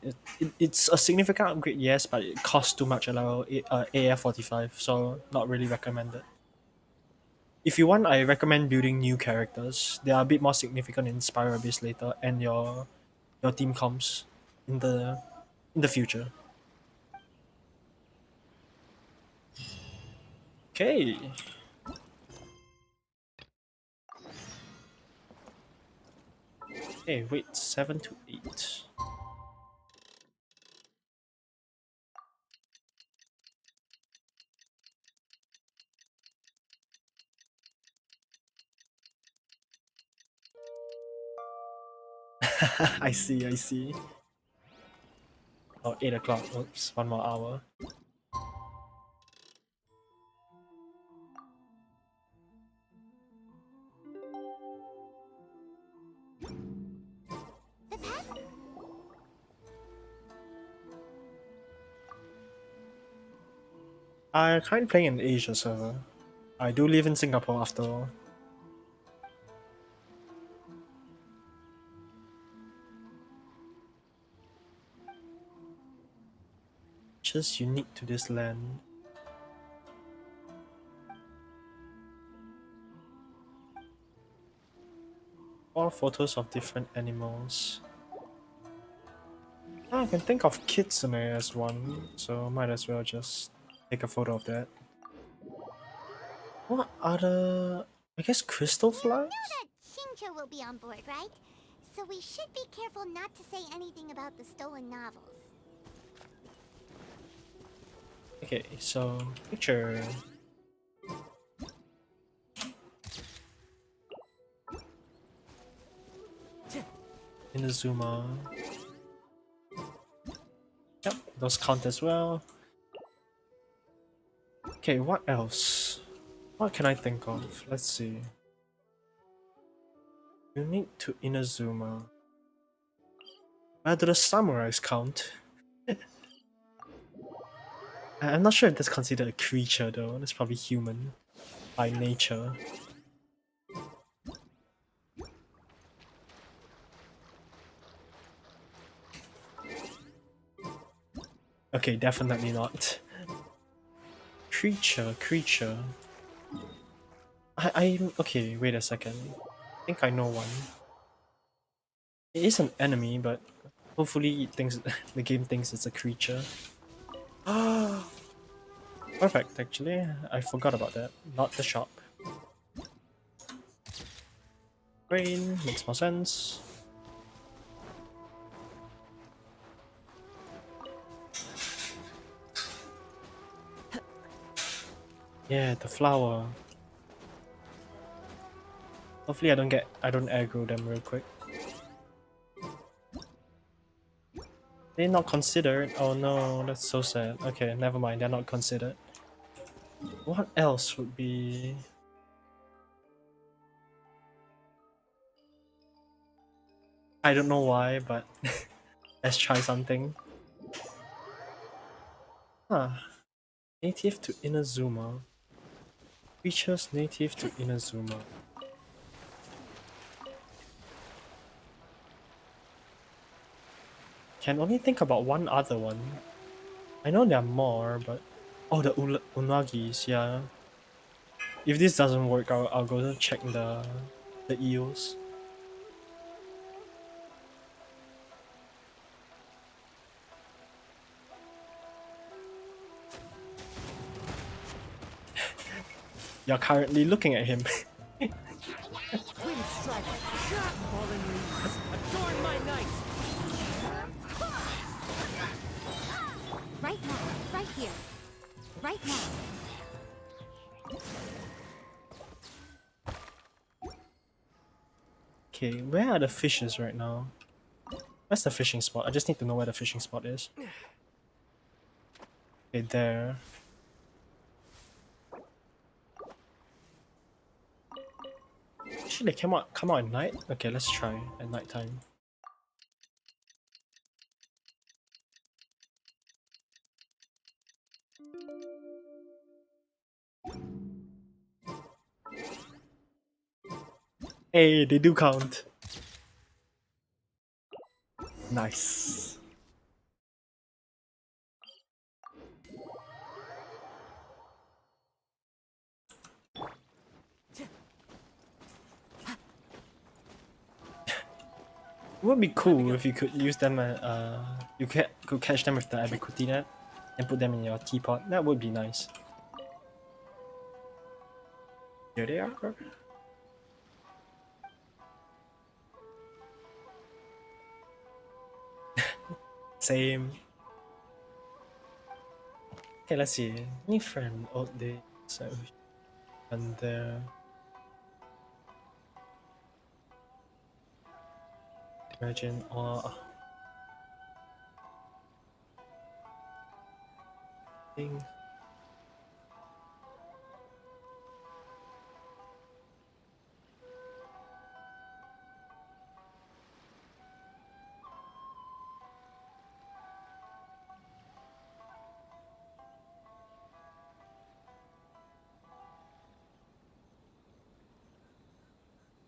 It's a significant upgrade, yes, but it costs too much at level AF 45, so not really recommended. If you want, I recommend building new characters. They are a bit more significant in Spyro Abyss later, and your team comps in the future. Okay. Okay, wait, 7 to 8. I see, I see. Oh, 8 o'clock. Oops, 1 more hour. I'm currently playing in Asia server. I do live in Singapore after all. Just unique to this land. All photos of different animals. I can think of kitsune as one, so might as well just take a photo of that. What other... I guess crystal flies? That Chincha will be on board, right? So we should be careful not to say anything about the stolen novels. Okay, so picture. Inazuma. Yep, those count as well. Okay, what else? What can I think of? Let's see. Unique to Inazuma. Do the samurais count? I'm not sure if that's considered a creature though. That's probably human by nature. Okay, definitely not. Creature. I'm okay. Wait a second. I think I know one. It is an enemy, but hopefully it thinks the game thinks it's a creature. Ah, perfect. Actually, I forgot about that. Not the shop. Brain makes more sense. Yeah, the flower. Hopefully I don't aggro them real quick. They're not considered. Oh no, that's so sad. Okay, never mind. They're not considered. What else would be? I don't know why, but let's try something. Huh. Native to Inazuma. Creatures native to Inazuma. Can only think about one other one. I know there are more, but oh, the unagis, yeah. If this doesn't work, I'll go to check the eels. You're currently looking at him. Wind strider, fallen leaves, adorn my night. Right now, right here. Right now. Okay, where are the fishes right now? Where's the fishing spot? I just need to know where the fishing spot is. Okay, there. Actually, they come out at night? Okay, let's try at night time. Hey, they do count. Nice. It would be cool if you could use them. You could catch them with the Abicuti net and put them in your teapot. That would be nice. Here they are. Same. Okay, let's see. Any friend old day. So and there. Imagine or thing.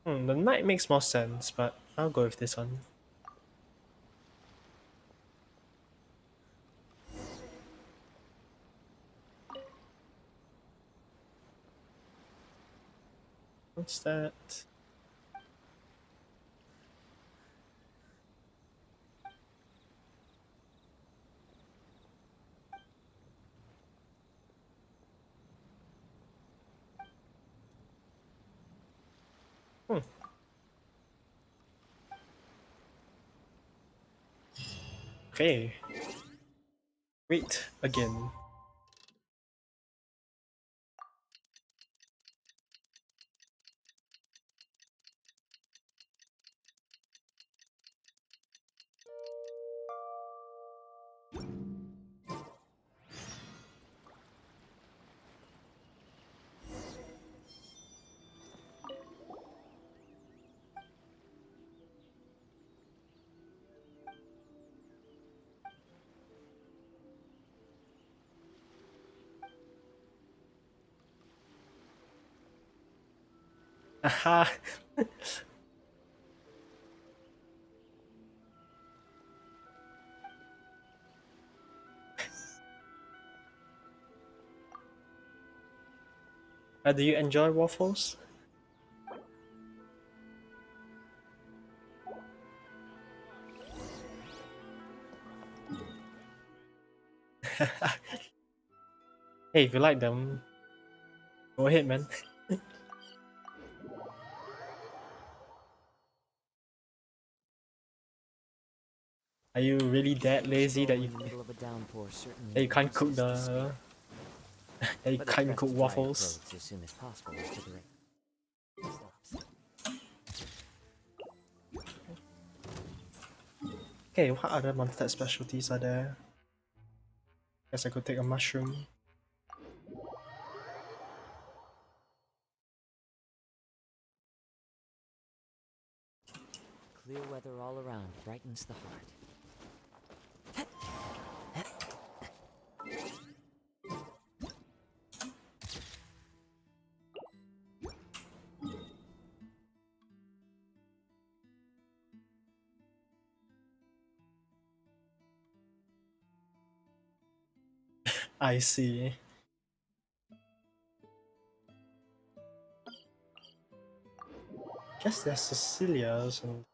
The night makes more sense, but I'll go with this one. What's that? Okay. Wait again. Aha! Do you enjoy waffles? Hey, if you like them, go ahead, man. Are you really that lazy that you In the middle of a downpour certainly that you can't cook increases the speed. the that you But it's can't best cook to dry your waffles? clothes as soon as possible after the rain stops. Okay, what other monster specialties are there? Guess I could take a mushroom. Clear weather all around brightens the heart. I see. Guess there's Cecilia's and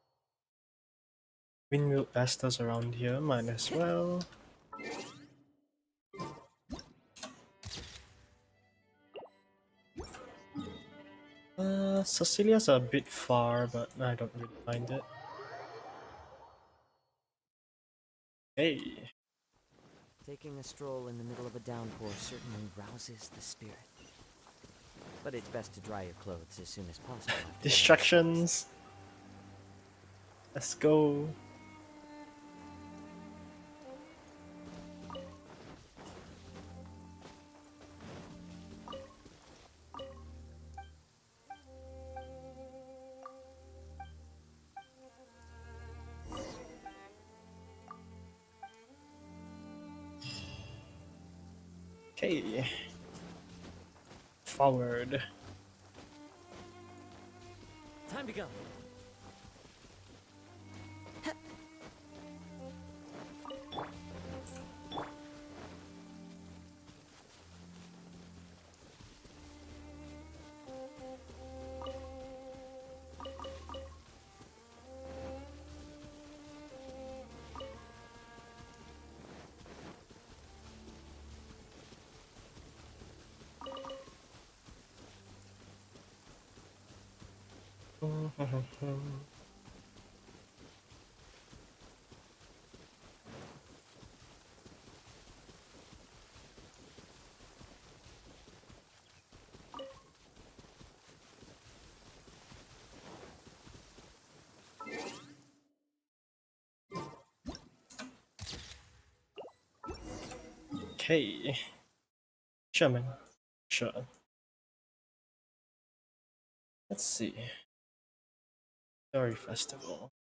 Windmill Estes around here, might as well. Cecilia's a bit far, but I don't really mind it. Hey. Taking a stroll in the middle of a downpour certainly rouses the spirit. But it's best to dry your clothes as soon as possible. Distractions. Let's go. Okay. Forward. Time to go. Okay. Sure, man. Sure. Let's see. Iridory Festival.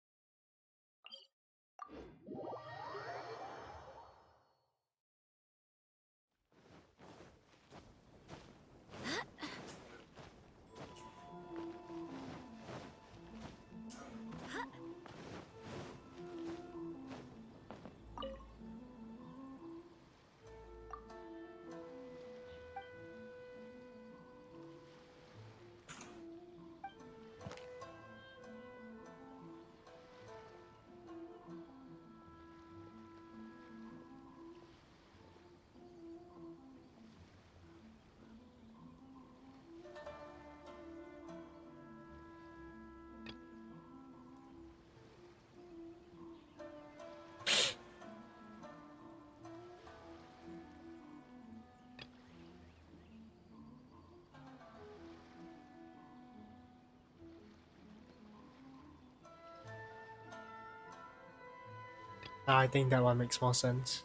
I think that one makes more sense.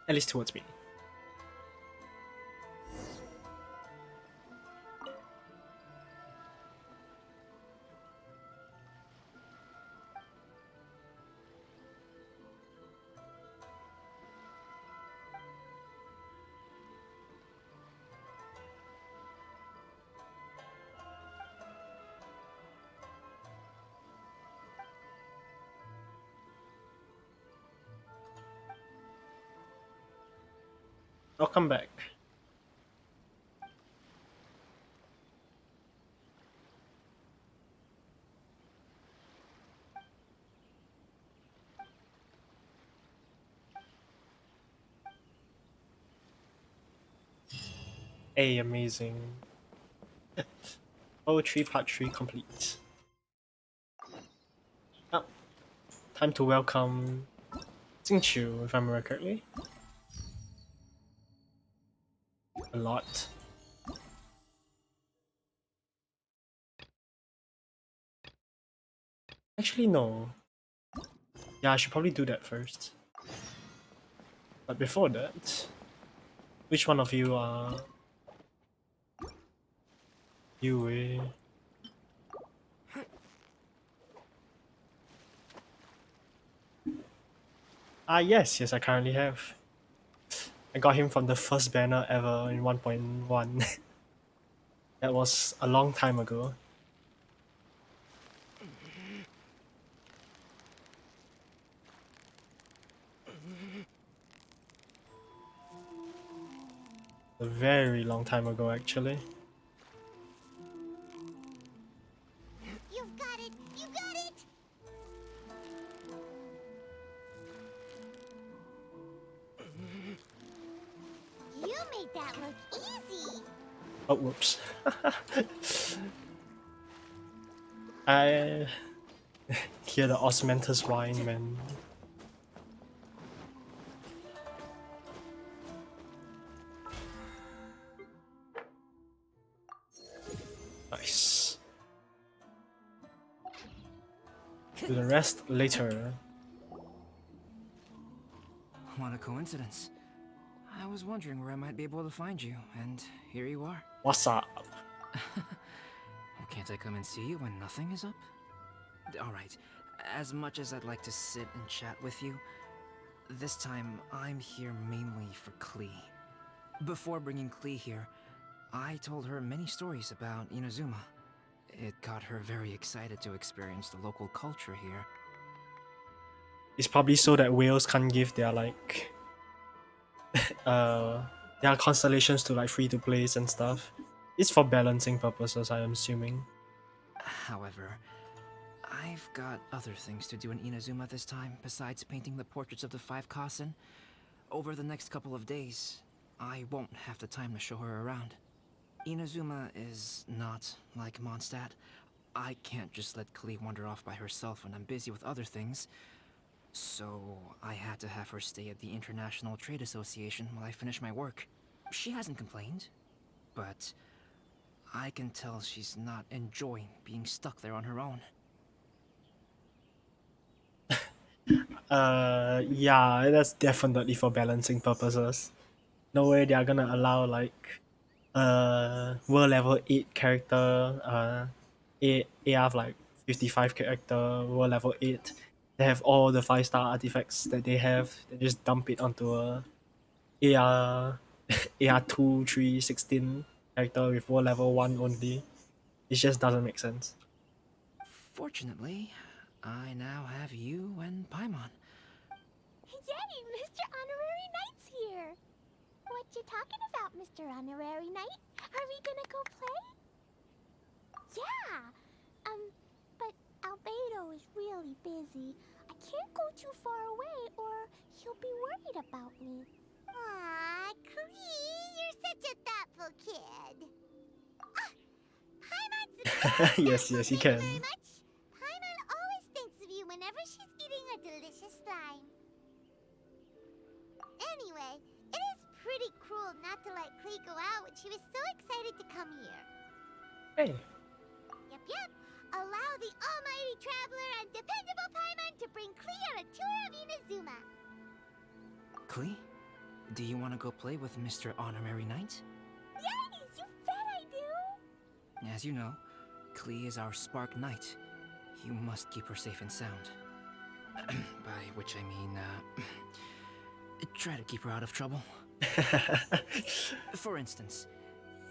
At least towards me. I'll come back. Hey, amazing. Poetry part 3 complete. Oh, time to welcome Xingqiu, if I remember correctly. A lot. Actually, no. Yeah, I should probably do that first. But before that, which one of you are Yue? Ah, yes, I currently have. I got him from the first banner ever in 1.1. That was a long time ago. A very long time ago, actually. You've got it! You got it! You made that look easy! Oh, whoops. I hear the osmanthus whine, man. Nice. Do the rest later. What a coincidence. I was wondering where I might be able to find you, and here you are. What's up? Well, can't I come and see you when nothing is up? Alright, as much as I'd like to sit and chat with you, this time I'm here mainly for Klee. Before bringing Klee here, I told her many stories about Inazuma. It got her very excited to experience the local culture here. It's probably so that whales can't give their like their constellations to like free to plays and stuff. It's for balancing purposes, I am assuming. However, I've got other things to do in Inazuma this time besides painting the portraits of the 5 Kasen. Over the next couple of days, I won't have the time to show her around. Inazuma is not like Mondstadt. I can't just let Klee wander off by herself when I'm busy with other things. So I had to have her stay at the International Trade Association while I finish my work. She hasn't complained, but I can tell she's not enjoying being stuck there on her own. Yeah, that's definitely for balancing purposes. No way they are gonna allow like world level 8 character, AF like 55 character, world level 8. They have all the 5-star artifacts that they have, they just dump it onto a AR AR 2, 3, 16 character with world level 1 only. It just doesn't make sense. Fortunately, I now have you and Paimon. Yay, Mr. Honorary Knight's here! What you talking about, Mr. Honorary Knight? Are we gonna go play? Yeah! But Albedo is really busy. I can't go too far away or he'll be worried about me. Aw, Klee, you're such a thoughtful kid. Ah, Paimon's the best! Yes, yes, you can. Very much. Paimon always thinks of you whenever she's eating a delicious slime. Anyway, it is pretty cruel not to let Klee go out when she was so excited to come here. Hey. Yep. Allow the almighty traveler and dependable Paimon to bring Klee on a tour of Inazuma. Klee, do you want to go play with Mr. Honorary Knight? Yay! You bet I do! As you know, Klee is our Spark Knight. You must keep her safe and sound. By which I mean, try to keep her out of trouble. For instance,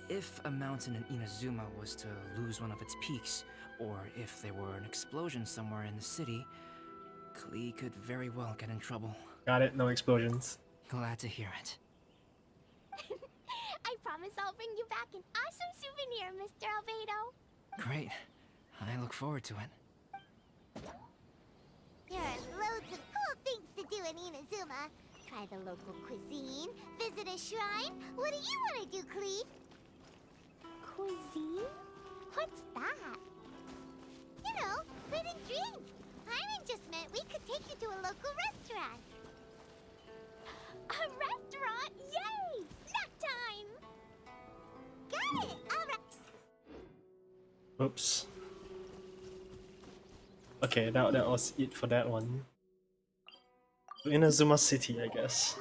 if a mountain in Inazuma was to lose one of its peaks, or if there were an explosion somewhere in the city, Klee could very well get in trouble. Got it, no explosions. Glad to hear it. I promise I'll bring you back an awesome souvenir, Mr. Albedo. Great. I look forward to it. There are loads of cool things to do in Inazuma. Try the local cuisine, visit a shrine. What do you want to do, Klee? Cuisine? What's that? You know, food and drink. Paimon just meant we could take you to a local restaurant. A restaurant? Yay! Snack time! Got it! Alright. Oops. Okay, that was it for that one. Inazuma City, I guess.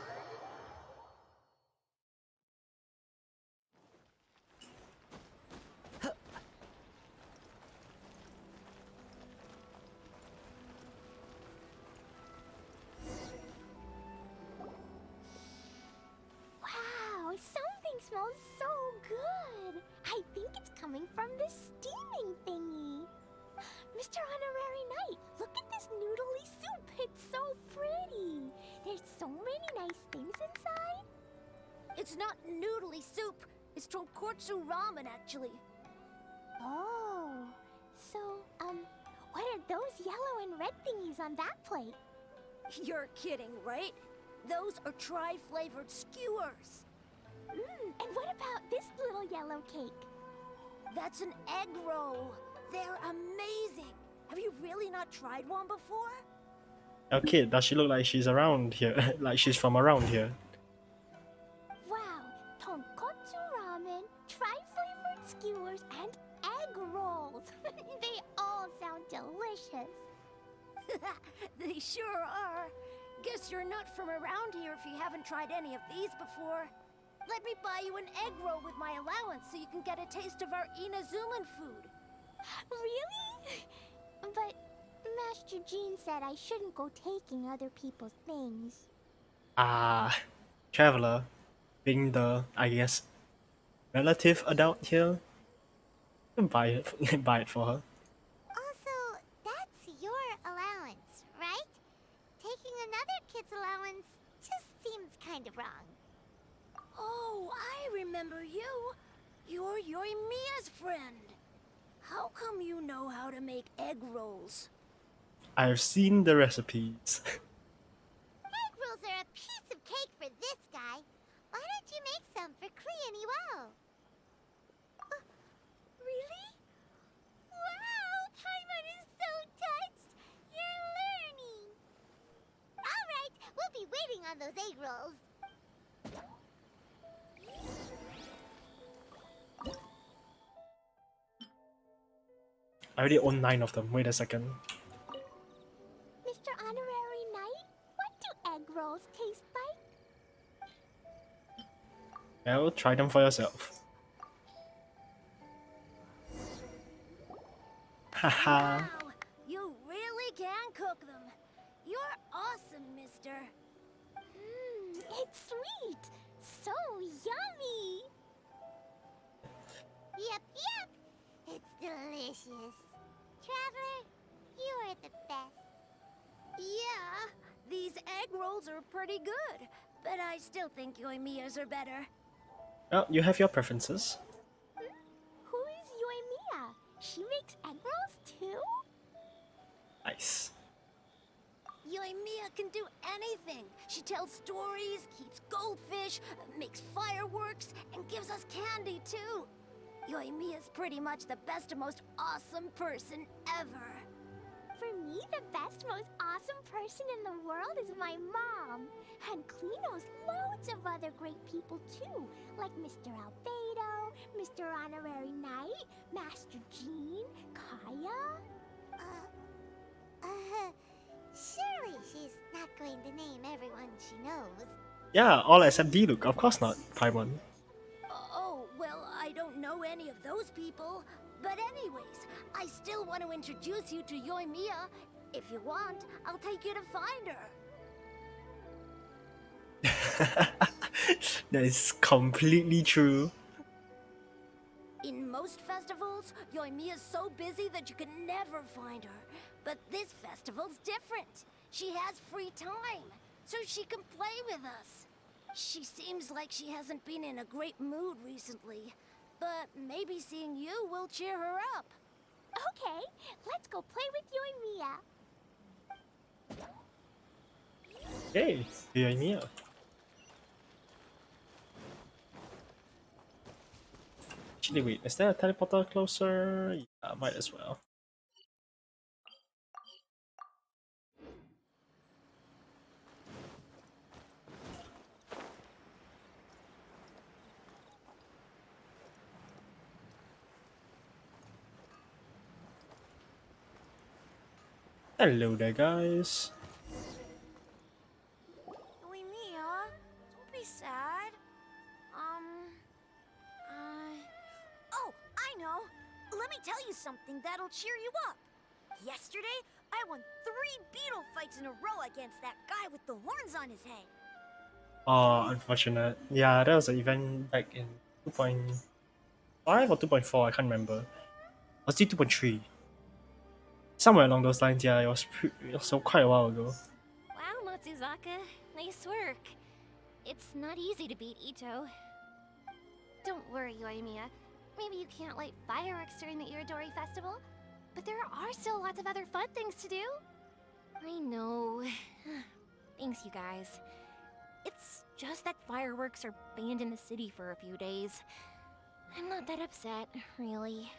Wow, something smells so good. I think it's coming from this steaming thingy. Mr. Honorary Knight, look at this noodly soup. It's so pretty. There's so many nice things inside. It's not noodly soup. It's tonkotsu ramen, actually. Oh, so, what are those yellow and red thingies on that plate? You're kidding, right? Those are tri-flavored skewers. And what about this little yellow cake? That's an egg roll. They're amazing. Have you really not tried one before? Okay, does she look like she's around here? Like she's from around here? Wow, tonkotsu ramen, tri-flavored skewers, and egg rolls. They all sound delicious. They sure are. Guess you're not from around here if you haven't tried any of these before. Let me buy you an egg roll with my allowance so you can get a taste of our Inazuman food. Really? But Master Jean said I shouldn't go taking other people's things. Traveler, being the, I guess, relative adult here, buy it, buy it for her. Also, that's your allowance, right? Taking another kid's allowance just seems kind of wrong. Oh, I remember you. You're Yoimiya's friend. How come you know how to make egg rolls? I've seen the recipes. Egg rolls are a piece of cake for this guy. Why don't you make some for Klee and Iwao? Really? Wow, Paimon is so touched. You're learning. All right, we'll be waiting on those egg rolls. I already own 9 of them. Wait a second. Mr. Honorary Knight, what do egg rolls taste like? Well, try them for yourself. Haha. Wow, you really can cook them. You're awesome, mister. It's sweet. So yummy. Yep, yep. It's delicious. Traveler, you are the best. Yeah, these egg rolls are pretty good, but I still think Yoimiya's are better. Well, you have your preferences. Who is Yoimiya? She makes egg rolls too? Nice. Yoimiya can do anything. She tells stories, keeps goldfish, makes fireworks, and gives us candy too. Yoimiya's pretty much the best and most awesome person ever. For me, the best, most awesome person in the world is my mom. And Klee knows loads of other great people too, like Mr. Albedo, Mr. Honorary Knight, Master Jean, Kaya. Surely she's not going to name everyone she knows. Yeah, all except D-Luke. Of course not, Paimon. Oh, well, I don't know any of those people. But anyways, I still want to introduce you to Yoimiya. If you want, I'll take you to find her. That is completely true. In most festivals, Yoimiya's so busy that you can never find her. But this festival's different. She has free time, so she can play with us. She seems like she hasn't been in a great mood recently. But maybe seeing you will cheer her up. Okay, let's go play with Yoimiya. Hey, Yoimiya. Actually, wait, is there a teleporter closer? Yeah, might as well. Hello there, guys. Yoimiya, don't be sad. Oh, I know. Let me tell you something that'll cheer you up. Yesterday, I won 3 beetle fights in a row against that guy with the horns on his head. Oh, unfortunate. Yeah, that was an event back in 2.5 or 2.4, I can't remember. Was it 2.3? Somewhere along those lines, yeah, it was, quite a while ago. Wow, Matsuzaka. Nice work. It's not easy to beat Ito. Don't worry, Yoimiya. Maybe you can't light fireworks during the Iridory Festival, but there are still lots of other fun things to do. I know. Thanks, you guys. It's just that fireworks are banned in the city for a few days. I'm not that upset, really.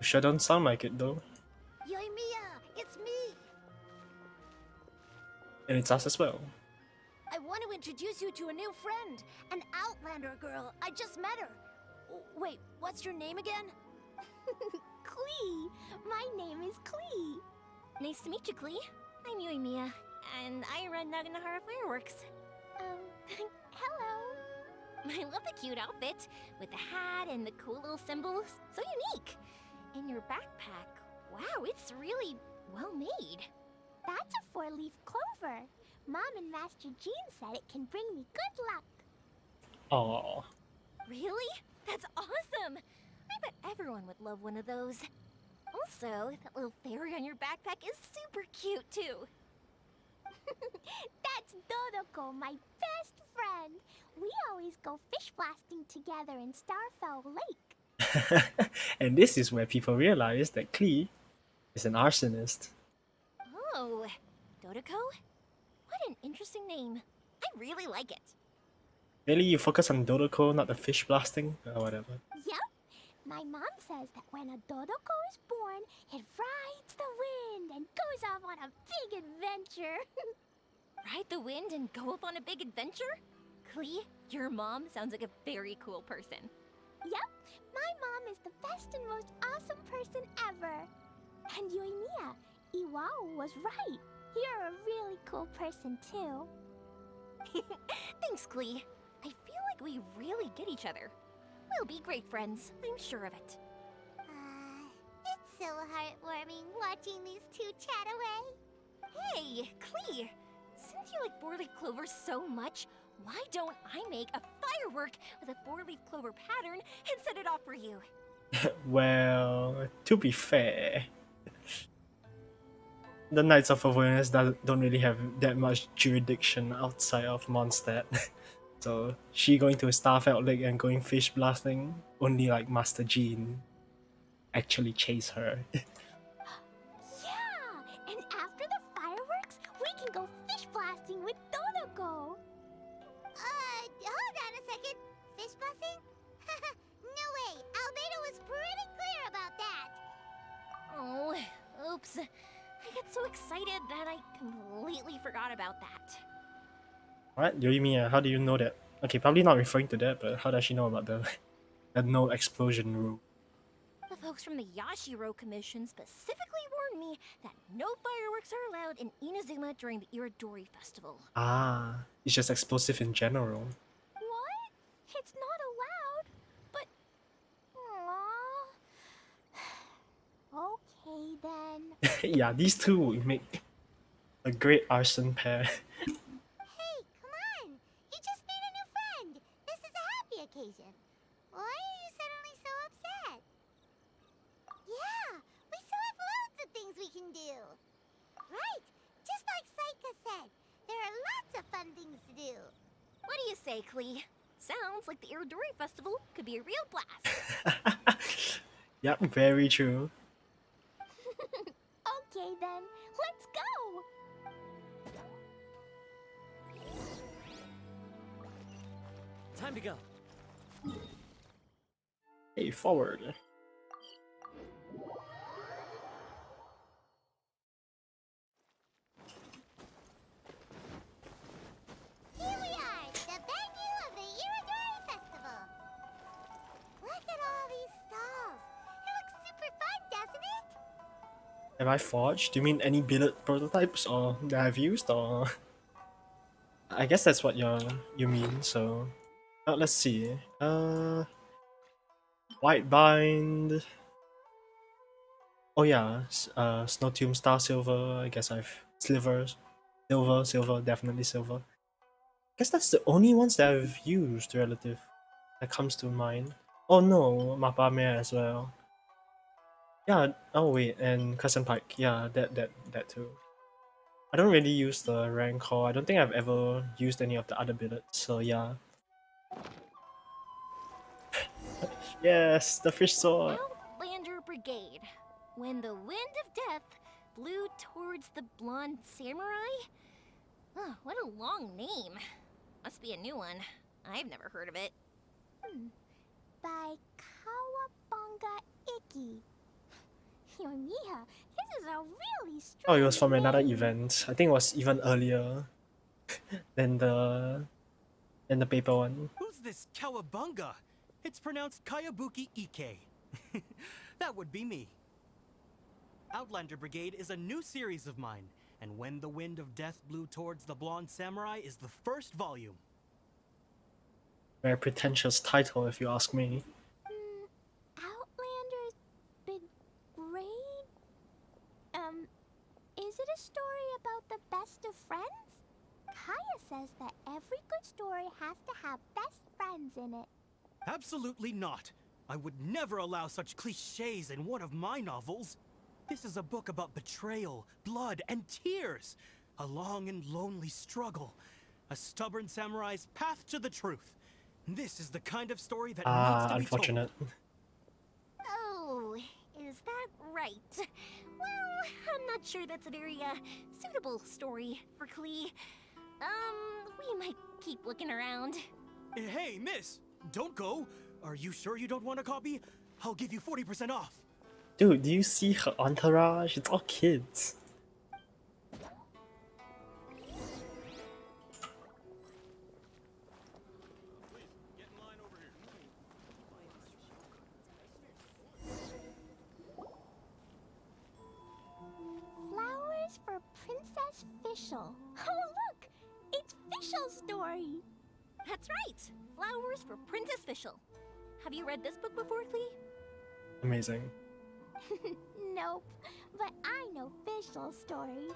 Sure don't sound like it though. Yoimiya, it's me! And it's us as well. I want to introduce you to a new friend, an Outlander girl. I just met her. Wait, what's your name again? Klee! My name is Klee. Nice to meet you, Klee. I'm Yoimiya, and I run Naganahara Fireworks. Hello. I love the cute outfit, with the hat and the cool little symbols. So unique. And your backpack, wow, it's really well made. That's a 4-leaf clover. Mom and Master Jean said it can bring me good luck. Aww. Really? That's awesome! I bet everyone would love one of those. Also, that little fairy on your backpack is super cute, too. That's Dodoko, my best friend. We always go fish blasting together in Starfell Lake. And this is where people realize that Klee is an arsonist. Oh, Dodoko? What an interesting name. I really like it. Really, you focus on Dodoko, not the fish blasting? Or whatever. Yep. My mom says that when a Dodoko is born, it rides the wind and goes off on a big adventure. Ride the wind and go off on a big adventure? Klee, your mom sounds like a very cool person. Yep. My mom is the best and most awesome person ever. And Yoimiya, Iwao was right. You're a really cool person, too. Thanks, Klee. I feel like we really get each other. We'll be great friends, I'm sure of it. It's so heartwarming watching these two chat away. Hey, Klee! Since you like 4-leaf clovers so much, why don't I make a firework with a 4-leaf clover pattern and set it off for you? Well, to be fair, the Knights of Awareness don't really have that much jurisdiction outside of Mondstadt. So she going to Starfell Lake and going fish blasting, only like Master Jean actually chase her. Yeah! And after the fireworks, we can go fish blasting with Dodoko. Hold on a second. Fish blasting? No way. Albedo was pretty clear about that. Oh, oops. I got so excited that I completely forgot about that. What? Yoimiya, how do you know that? Okay, probably not referring to that, but how does she know about the no explosion rule? The folks from the Yashiro Commission specifically warned me that no fireworks are allowed in Inazuma during the Iridory Festival. Ah, it's just explosive in general. What? It's not allowed? But... Aww. Okay, then. Yeah, these two would make a great arson pair. Hey, come on! You just made a new friend! This is a happy occasion. Why are you suddenly so upset? Yeah, we still have loads of things we can do. Right, just like Saika said, there are lots of fun things to do. What do you say, Klee? Sounds like the Iridory Festival could be a real blast. Yep, very true. Okay then, let's go! Time to go. Hey, forward. Here we are, the venue of the Iridory Festival. Look at all these stalls. It looks super fun, doesn't it? Have I forged? Do you mean any built prototypes or that I've used, or? I guess that's what you mean. So, let's see. White bind. Oh yeah, Snow Tomb Star Silver. I guess I've silver, definitely silver. I guess that's the only ones that I've used relative that comes to mind. Oh no, Mapame as well. Yeah. Oh wait, and Crescent Pike. Yeah, that too. I don't really use the Rancor. I don't think I've ever used any of the other billets, so yeah. Yes, the fish sword! Outlander Brigade. When the wind of death blew towards the blonde samurai? Oh, what a long name. Must be a new one. I've never heard of it. By Kawabunga Iki. Yoimiya, this is a really strange Oh, it was from another name. event. I think it was even earlier than the paper one. Who's this Kawabunga? It's pronounced Kayabuki Ike. That would be me. Outlander Brigade is a new series of mine, and When the Wind of Death Blew Towards the Blonde Samurai is the first volume. Very pretentious title, if you ask me. Outlander's Brigade? Is it a story about the best of friends? Kaya says that every good story has to have best friends in it. Absolutely not. I would never allow such cliches in one of my novels. This is a book about betrayal, blood, and tears. A long and lonely struggle. A stubborn samurai's path to the truth. This is the kind of story that needs to be Unfortunate. told. Oh, is that right? Well, I'm not sure that's a very, suitable story for Klee. We might keep looking around. Hey, miss! Don't go! Are you sure you don't want a copy? I'll give you 40% off. Dude, do you see her entourage? It's all kids. Flowers for Princess Fischl. Oh, look! It's Fischl's story! That's right! Flowers for Princess Fischl. Have you read this book before, Klee? Amazing. Nope, but I know Fischl's story.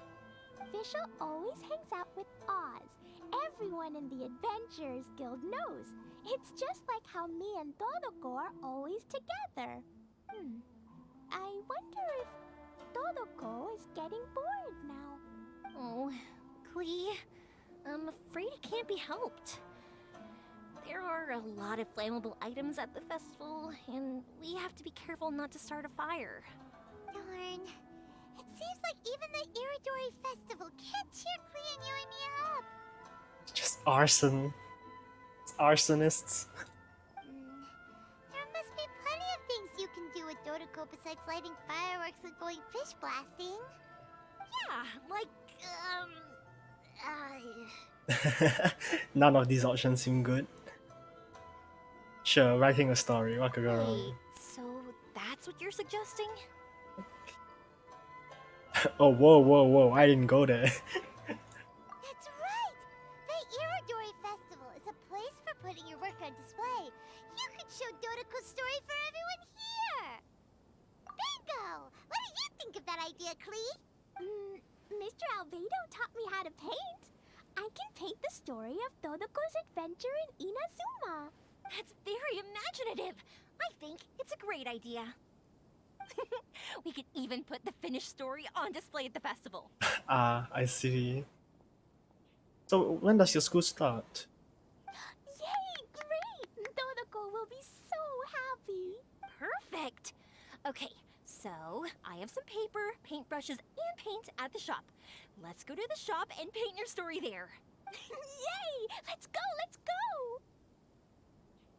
Fischl always hangs out with Oz. Everyone in the Adventurers Guild knows. It's just like how me and Todoko are always together. I wonder if Todoko is getting bored now. Oh, Klee, I'm afraid it can't be helped. There are a lot of flammable items at the festival, and we have to be careful not to start a fire. Darn. It seems like even the Iridory Festival can't cheer Klee and Yoimiya up. It's just arson. It's arsonists. There must be plenty of things you can do with Dodoko besides lighting fireworks and going fish blasting. Yeah, like, None of these options seem good. Sure, writing a story, what could go wrong? Wait, so that's what you're suggesting? Oh, whoa, I didn't go there. That's right! The Iridory Festival is a place for putting your work on display. You could show Dodoko's story for everyone here! Bingo! What do you think of that idea, Klee? Mr. Albedo taught me how to paint. I can paint the story of Dodoko's adventure in Inazuma. That's very imaginative. I think it's a great idea. We could even put the finished story on display at the festival. I see. So, when does your school start? Yay, great! Dodoko will be so happy. Perfect. Okay, so I have some paper, paintbrushes, and paint at the shop. Let's go to the shop and paint your story there. Yay! Let's go, let's go!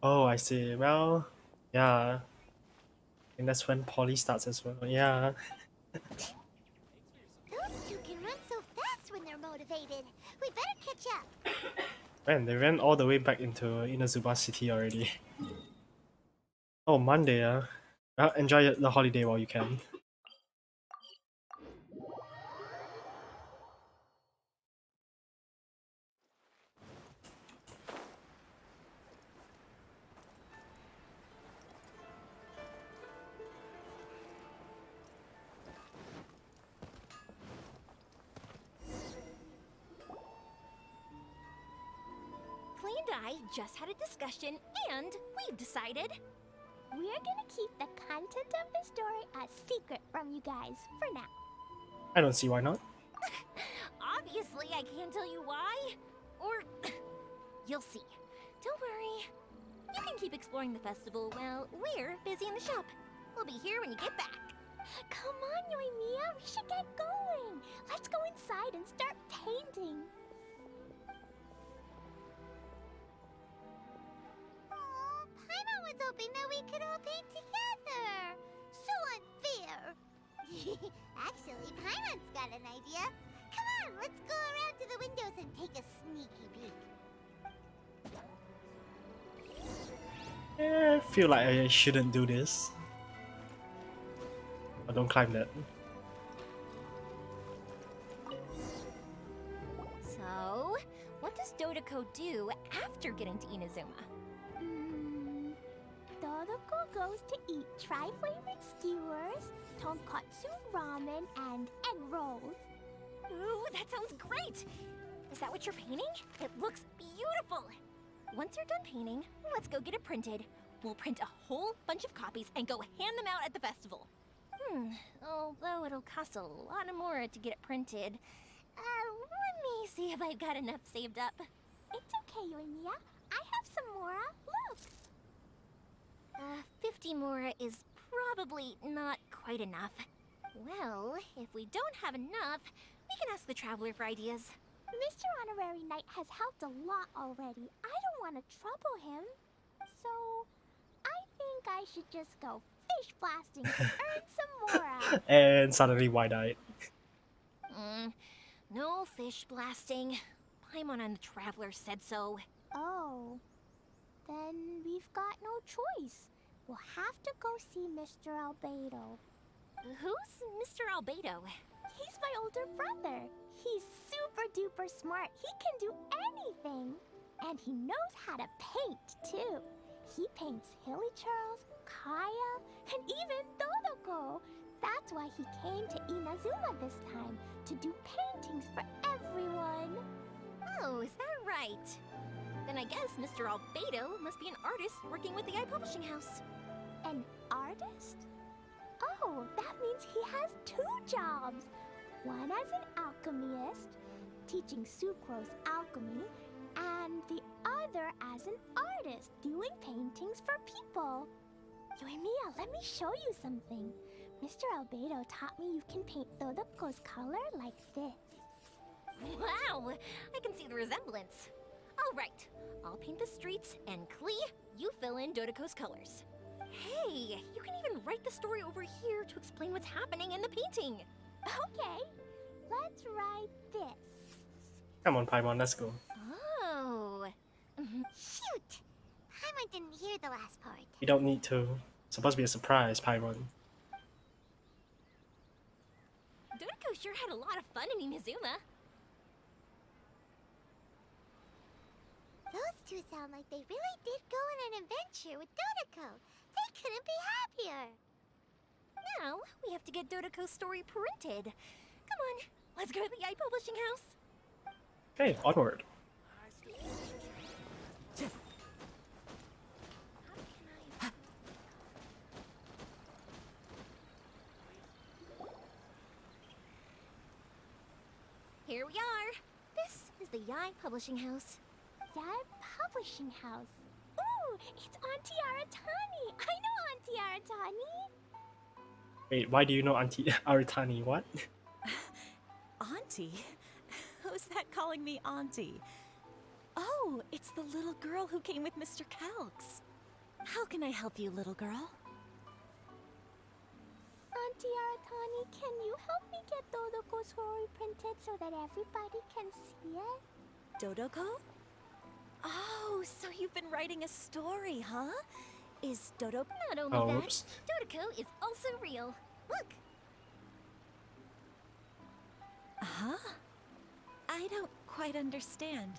Oh, I see. Well, yeah. I think that's when poly starts as well. Yeah. Those two can run so fast when they're motivated. We better catch up. Man, they ran all the way back into Inazuma City already. Oh, Monday, well, enjoy the holiday while you can. Klee and I just had a discussion, and we've decided we're gonna keep the content of the story a secret from you guys for now. I don't see why not. Obviously, I can't tell you why. Or you'll see. Don't worry. You can keep exploring the festival while we're busy in the shop. We'll be here when you get back. Come on, Yoimiya, we should get going. Let's go inside and start painting. Oh, Paimon was hoping that we could all paint together. So unfair. Actually, Paimon's got an idea. Come on, let's go around to the windows and take a sneaky peek. I feel like I shouldn't do this. Oh, don't climb that. So, what does Dodoko do after getting to Inazuma? Dodoko goes to eat tri-flavored skewers, tonkatsu ramen, and egg rolls. Ooh, that sounds great! Is that what you're painting? It looks beautiful! Once you're done painting, let's go get it printed. We'll print a whole bunch of copies and go hand them out at the festival. Although it'll cost a lot more to get it printed. Let me see if I've got enough saved up. It's okay, Yoimiya. I have some more. Look. 50 more is probably not quite enough. Well, if we don't have enough, we can ask the Traveler for ideas. Mr. Honorary Knight has helped a lot already. I don't want to trouble him. So, I think I should just go fish blasting to earn some more. And suddenly wide-eyed. No fish blasting. Paimon and the Traveler said so. Oh. Then we've got no choice. We'll have to go see Mr. Albedo. Who's Mr. Albedo? He's my older brother. He's super duper smart. He can do anything. And he knows how to paint, too. He paints Hilichurls, Kaya, and even Dodoko. That's why he came to Inazuma this time, to do paintings for everyone. Oh, is that right? Then I guess Mr. Albedo must be an artist working with the iPublishing House. An artist? Oh, that means he has 2 jobs. One as an alchemist, teaching sucrose alchemy, and the other as an artist, doing paintings for people. Yoimiya, let me show you something. Mr. Albedo taught me you can paint Dodoko's color like this. Wow, I can see the resemblance. All right, I'll paint the streets, and Klee, you fill in Dodoko's colors. Hey, you can even write the story over here to explain what's happening in the painting. Okay, let's write this. Come on, Paimon, let's go. Oh. Shoot! Paimon didn't hear the last part. You don't need to. It's supposed to be a surprise, Paimon. Dodoko sure had a lot of fun in Inazuma. Those two sound like they really did go on an adventure with Dodoko. They couldn't be happier. Now, we have to get Dodoko's story printed. Come on, let's go to the iPublishing House. Okay, onward. Here we are. This is the Yai Publishing House. Yai Publishing House. Ooh, it's Auntie Aratani. I know Auntie Aratani. Wait, why do you know Auntie Aratani? What? Auntie? Who's that calling me Auntie? Oh, it's the little girl who came with Mr. Calx. How can I help you, little girl? Auntie Aratani, can you help me get Dodoko's story printed so that everybody can see it? Dodoko? Oh, so you've been writing a story, huh? Is Dodo... Not only that, Dodoko is also real. Look! Huh? I don't quite understand.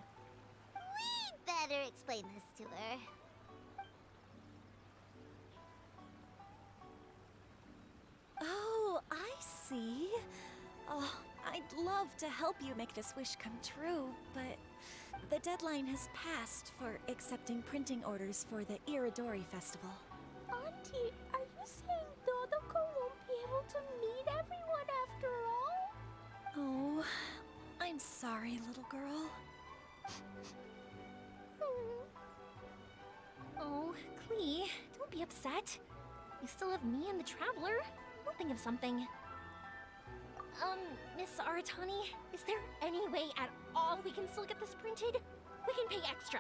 We'd better explain this to her. Oh, I see. Oh, I'd love to help you make this wish come true, but the deadline has passed for accepting printing orders for the Iridory Festival. Auntie, are you saying Dodoko won't be able to meet everyone after all? Oh, I'm sorry, little girl. Oh, Klee, don't be upset. You still have me and the Traveler. We'll think of something. Miss Aratani, is there any way at all we can still get this printed? We can pay extra.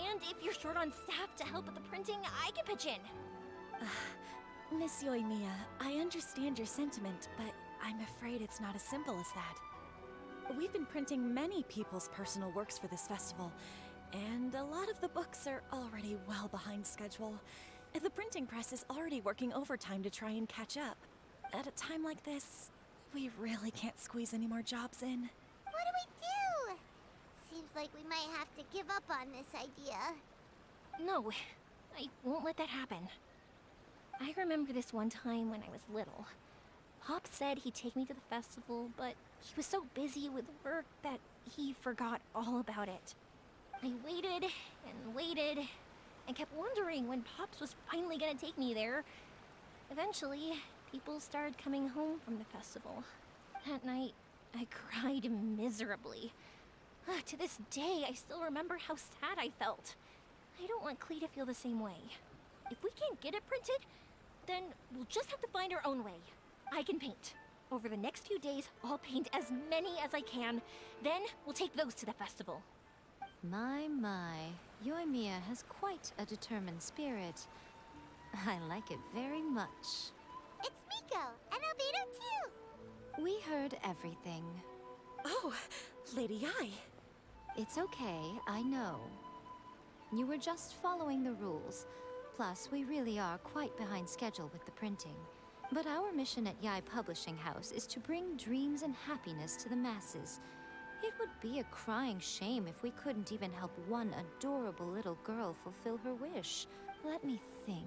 And if you're short on staff to help with the printing, I can pitch in. Miss Yoimiya, I understand your sentiment, but I'm afraid it's not as simple as that. We've been printing many people's personal works for this festival, and a lot of the books are already well behind schedule. The printing press is already working overtime to try and catch up. At a time like this, we really can't squeeze any more jobs in. What do we do? Seems like we might have to give up on this idea. No, I won't let that happen. I remember this one time when I was little. Pop said he'd take me to the festival, but he was so busy with work that he forgot all about it. I waited and waited and kept wondering when Pops was finally gonna take me there. Eventually, people started coming home from the festival. That night, I cried miserably. To this day, I still remember how sad I felt. I don't want Klee to feel the same way. If we can't get it printed, then we'll just have to find our own way. I can paint. Over the next few days, I'll paint as many as I can. Then we'll take those to the festival. My, Yoimiya has quite a determined spirit. I like it very much. It's Miko and Albedo too. We heard everything. Oh, Lady Ai. It's okay, I know. You were just following the rules. Plus, we really are quite behind schedule with the printing. But our mission at Yae Publishing House is to bring dreams and happiness to the masses. It would be a crying shame if we couldn't even help one adorable little girl fulfill her wish. Let me think.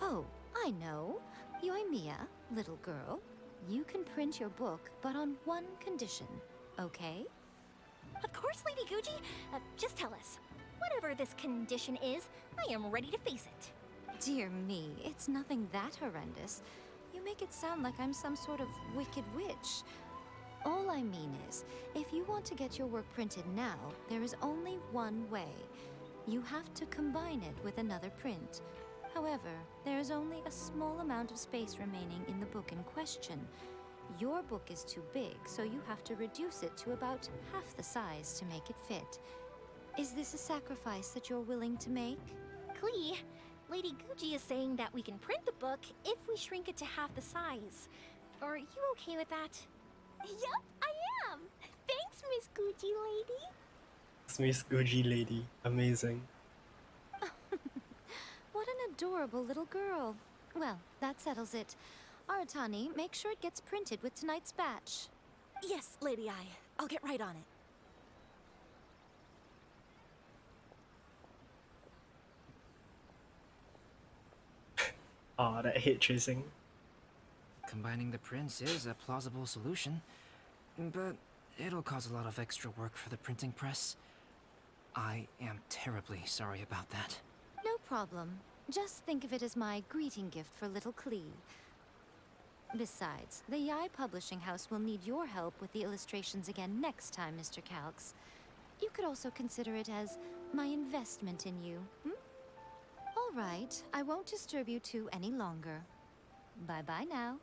Oh, I know. Yoimiya, little girl, you can print your book, but on one condition, okay? Of course, Lady Guji. Just tell us. Whatever this condition is, I am ready to face it. Dear me, it's nothing that horrendous. You make it sound like I'm some sort of wicked witch. All I mean is, if you want to get your work printed now, there is only one way. You have to combine it with another print. However, there is only a small amount of space remaining in the book in question. Your book is too big, so you have to reduce it to about half the size to make it fit. Is this a sacrifice that you're willing to make? Klee, Lady Guji is saying that we can print the book if we shrink it to half the size. Are you okay with that? Yup, I am. Thanks, Miss Guji Lady. It's Miss Guji Lady. Amazing. What an adorable little girl. Well, that settles it. Aratani, make sure it gets printed with tonight's batch. Yes, Lady Ai. I'll get right on it. Ah, that hate tracing. Combining the prints is a plausible solution, but it'll cause a lot of extra work for the printing press. I am terribly sorry about that. No problem. Just think of it as my greeting gift for little Klee. Besides, the Yae Publishing House will need your help with the illustrations again next time, Mr. Calx. You could also consider it as my investment in you, All right, I won't disturb you two any longer. Bye-bye now.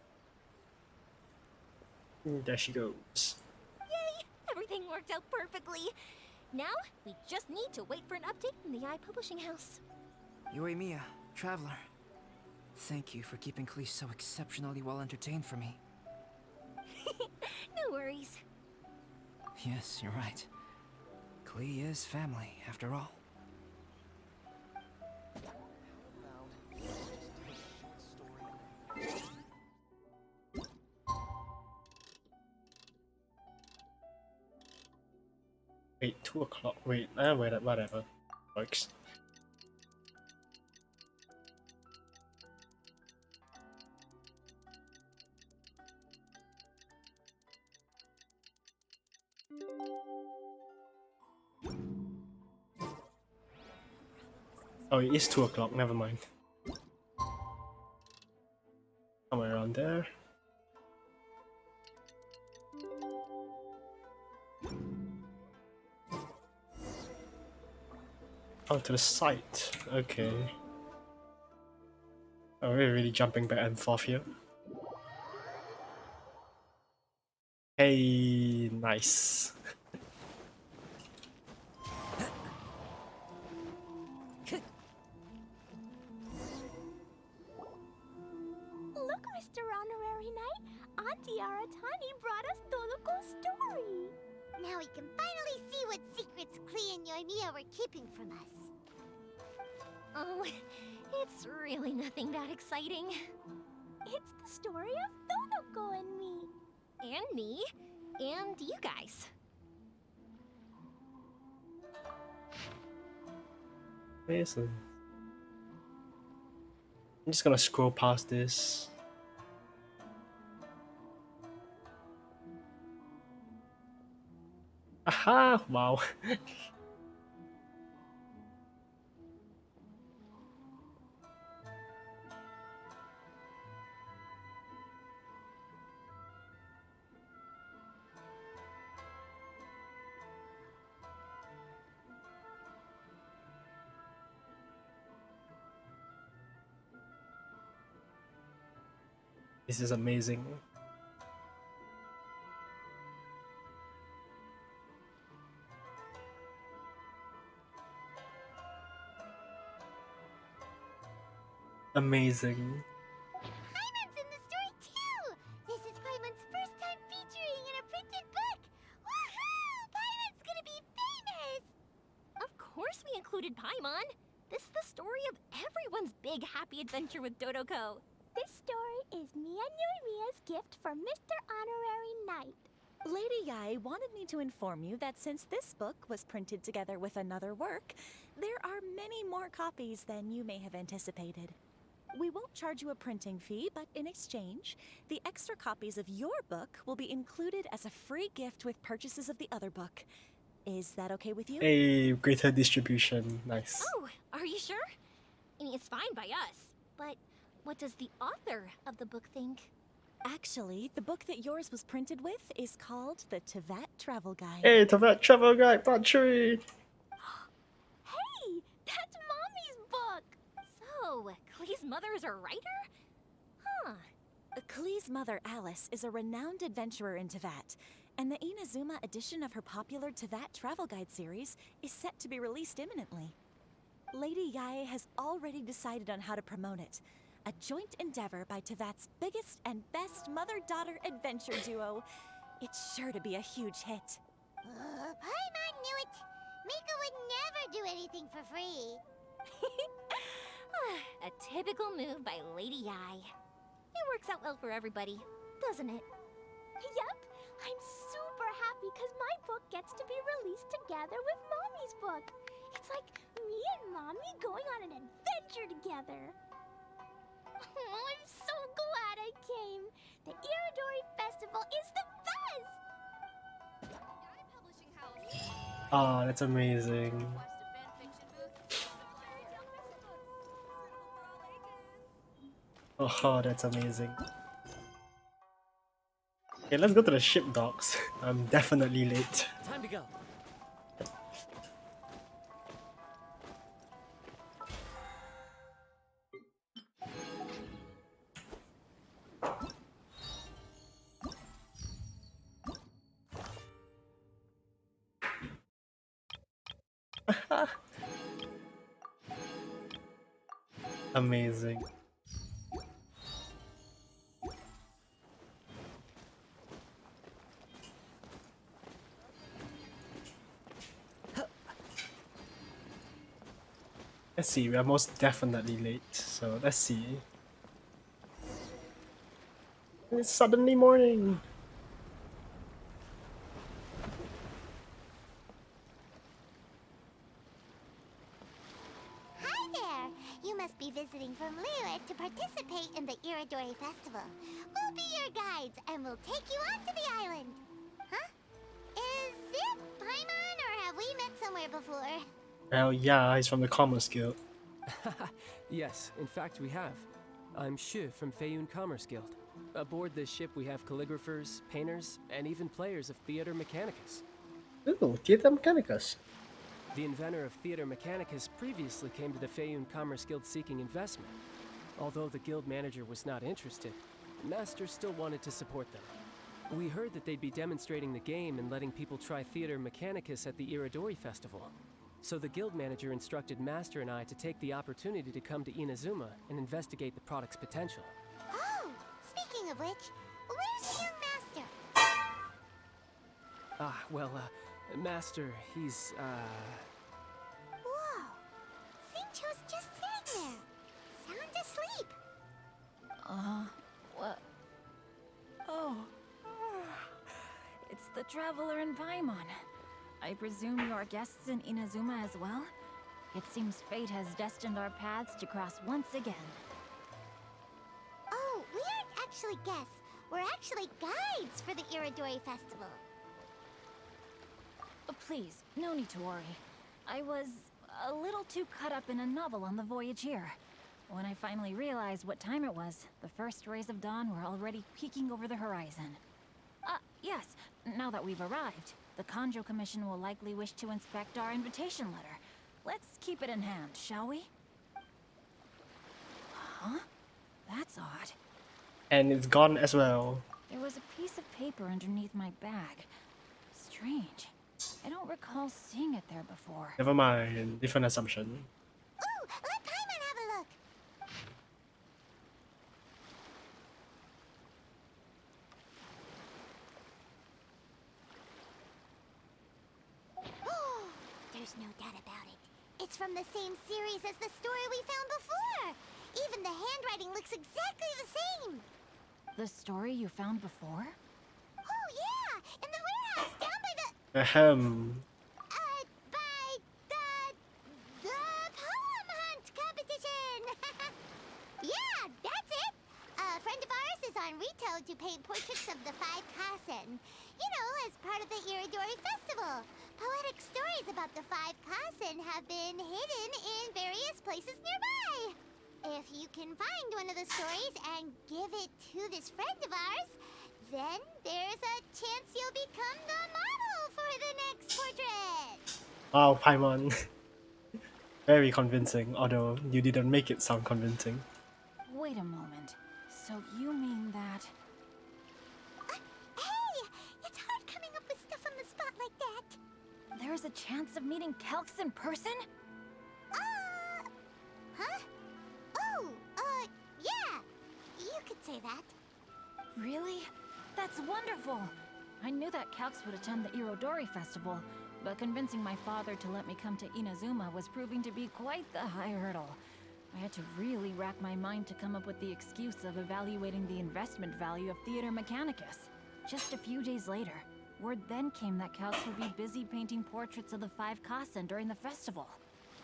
There she goes. Yay! Everything worked out perfectly. Now, we just need to wait for an update from the Yae Publishing House. Yoimiya, Traveler. Thank you for keeping Klee so exceptionally well entertained for me. No worries. Yes, you're right. Klee is family, after all. Wait, 2 o'clock. Wait, wait, whatever. Works. Oh, it is 2 o'clock, never mind. Somewhere around there. Oh, to the site. Okay. Oh, we're really jumping back and forth here. Hey, nice. Look, Mr. Honorary Knight, Auntie Aratani brought us Toloko's story. Now we can finally see what secrets Klee and Yoimiya were keeping from us. Oh, it's really nothing that exciting. It's the story of Toloko and me. And me. And you guys. Listen. I'm just gonna scroll past this. Aha! Wow. This is amazing. Amazing. Paimon's in the story too! This is Paimon's first time featuring in a printed book! Woohoo! Paimon's gonna be famous! Of course we included Paimon. This is the story of everyone's big happy adventure with Dodoko. This story is me and Yoimiya's gift for Mr. Honorary Knight. Lady Yai wanted me to inform you that since this book was printed together with another work, there are many more copies than you may have anticipated. We won't charge you a printing fee, but in exchange, the extra copies of your book will be included as a free gift with purchases of the other book. Is that okay with you? A greater distribution. Nice. Oh, are you sure? I mean, it's fine by us. But what does the author of the book think? Actually, the book that yours was printed with is called the Teyvat Travel Guide. Hey, Teyvat Travel Guide Part 3! Hey! That's Mommy's book! So, Klee's mother is a writer? Huh. Klee's mother, Alice, is a renowned adventurer in Teyvat, and the Inazuma edition of her popular Teyvat Travel Guide series is set to be released imminently. Lady Yae has already decided on how to promote it, a joint endeavor by Teyvat's biggest and best mother-daughter adventure duo. It's sure to be a huge hit. Paimon knew it! Mika would never do anything for free. A typical move by Lady Yai. It works out well for everybody, doesn't it? Yep! I'm super happy because my book gets to be released together with Mommy's book. It's like me and Mommy going on an adventure together. Oh, I'm so glad I came. The Iridory Festival is the best! Ah, that's amazing. Oh, that's amazing. Okay, let's go to the ship docks. I'm definitely late. Time to go. Amazing. Let's see, we are most definitely late, so let's see. It's suddenly morning! Hi there! You must be visiting from Liyue to participate in the Iridory Festival. We'll be your guides and we'll take you onto the island. Huh? Is it Paimon or have we met somewhere before? Well, yeah, he's from the Commerce Guild. Yes, in fact we have. I'm Shu from Feiyun Commerce Guild. Aboard this ship we have calligraphers, painters, and even players of Theater Mechanicus. Ooh, Theater Mechanicus. The inventor of Theater Mechanicus previously came to the Feiyun Commerce Guild seeking investment. Although the guild manager was not interested, Master still wanted to support them. We heard that they'd be demonstrating the game and letting people try Theater Mechanicus at the Iridory Festival. So the guild manager instructed Master and I to take the opportunity to come to Inazuma and investigate the product's potential. Oh, speaking of which, where's the young master? Master, he's, Whoa, Xingqiu's just sitting there, sound asleep. What? Oh. It's the Traveler in Paimon. I presume you are guests in Inazuma as well? It seems fate has destined our paths to cross once again. Oh, we aren't actually guests. We're actually guides for the Iridory Festival. Please, no need to worry. I was a little too caught up in a novel on the voyage here. When I finally realized what time it was, the first rays of dawn were already peeking over the horizon. Yes, now that we've arrived, the Kanjo Commission will likely wish to inspect our invitation letter. Let's keep it in hand, shall we? Huh? That's odd. And it's gone as well. There was a piece of paper underneath my bag. Strange. I don't recall seeing it there before. Never mind, different assumption. Ooh, let Paimon have a look. There's no doubt about it. It's from the same series as the story we found before. Even the handwriting looks exactly the same. The story you found before? Oh yeah, in the warehouse down by the Ahem. the poem hunt competition. Yeah, that's it. A friend of ours is on Rito to paint portraits of the 5 Kasen. You know, as part of the Iridory Festival. Poetic stories about the 5 Kasen have been hidden in various places nearby. If you can find one of the stories and give it to this friend of ours, then there's a chance you'll become the model for the next portrait. Wow, Paimon. Very convincing, although you didn't make it sound convincing. Wait a moment. So you mean that... Hey! It's hard coming up with stuff on the spot like that. There's a chance of meeting Calx in person? Huh? Oh, yeah. You could say that. Really? That's wonderful! I knew that Calx would attend the Iridory Festival, but convincing my father to let me come to Inazuma was proving to be quite the high hurdle. I had to really rack my mind to come up with the excuse of evaluating the investment value of Theater Mechanicus. Just a few days later, word then came that Calx would be busy painting portraits of the 5 Kasen during the festival.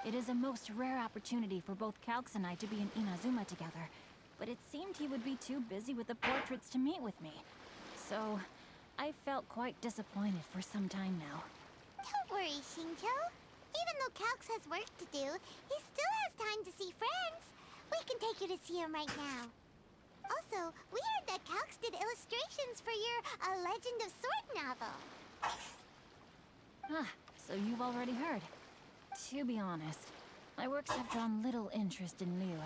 It is a most rare opportunity for both Calx and I to be in Inazuma together, but it seemed he would be too busy with the portraits to meet with me. So, I felt quite disappointed for some time now. Don't worry, Xingqiu. Even though Calx has work to do, he still has time to see friends. We can take you to see him right now. Also, we heard that Calx did illustrations for your A Legend of Sword novel. So you've already heard. To be honest, my works have drawn little interest in Liyue.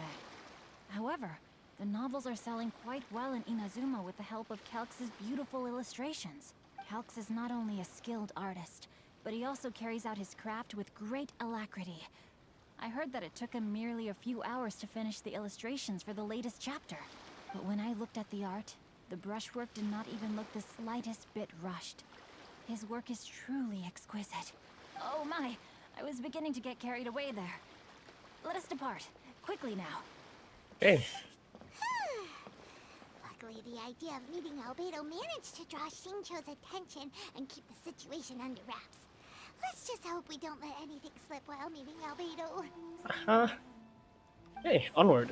However, the novels are selling quite well in Inazuma with the help of Calx's beautiful illustrations. Calx is not only a skilled artist, but he also carries out his craft with great alacrity. I heard that it took him merely a few hours to finish the illustrations for the latest chapter. But when I looked at the art, the brushwork did not even look the slightest bit rushed. His work is truly exquisite. Oh my, I was beginning to get carried away there. Let us depart, quickly now. Okay. Luckily, the idea of meeting Albedo managed to draw Xingqiu's attention and keep the situation under wraps. Let's just hope we don't let anything slip while meeting Albedo. Hey, onward.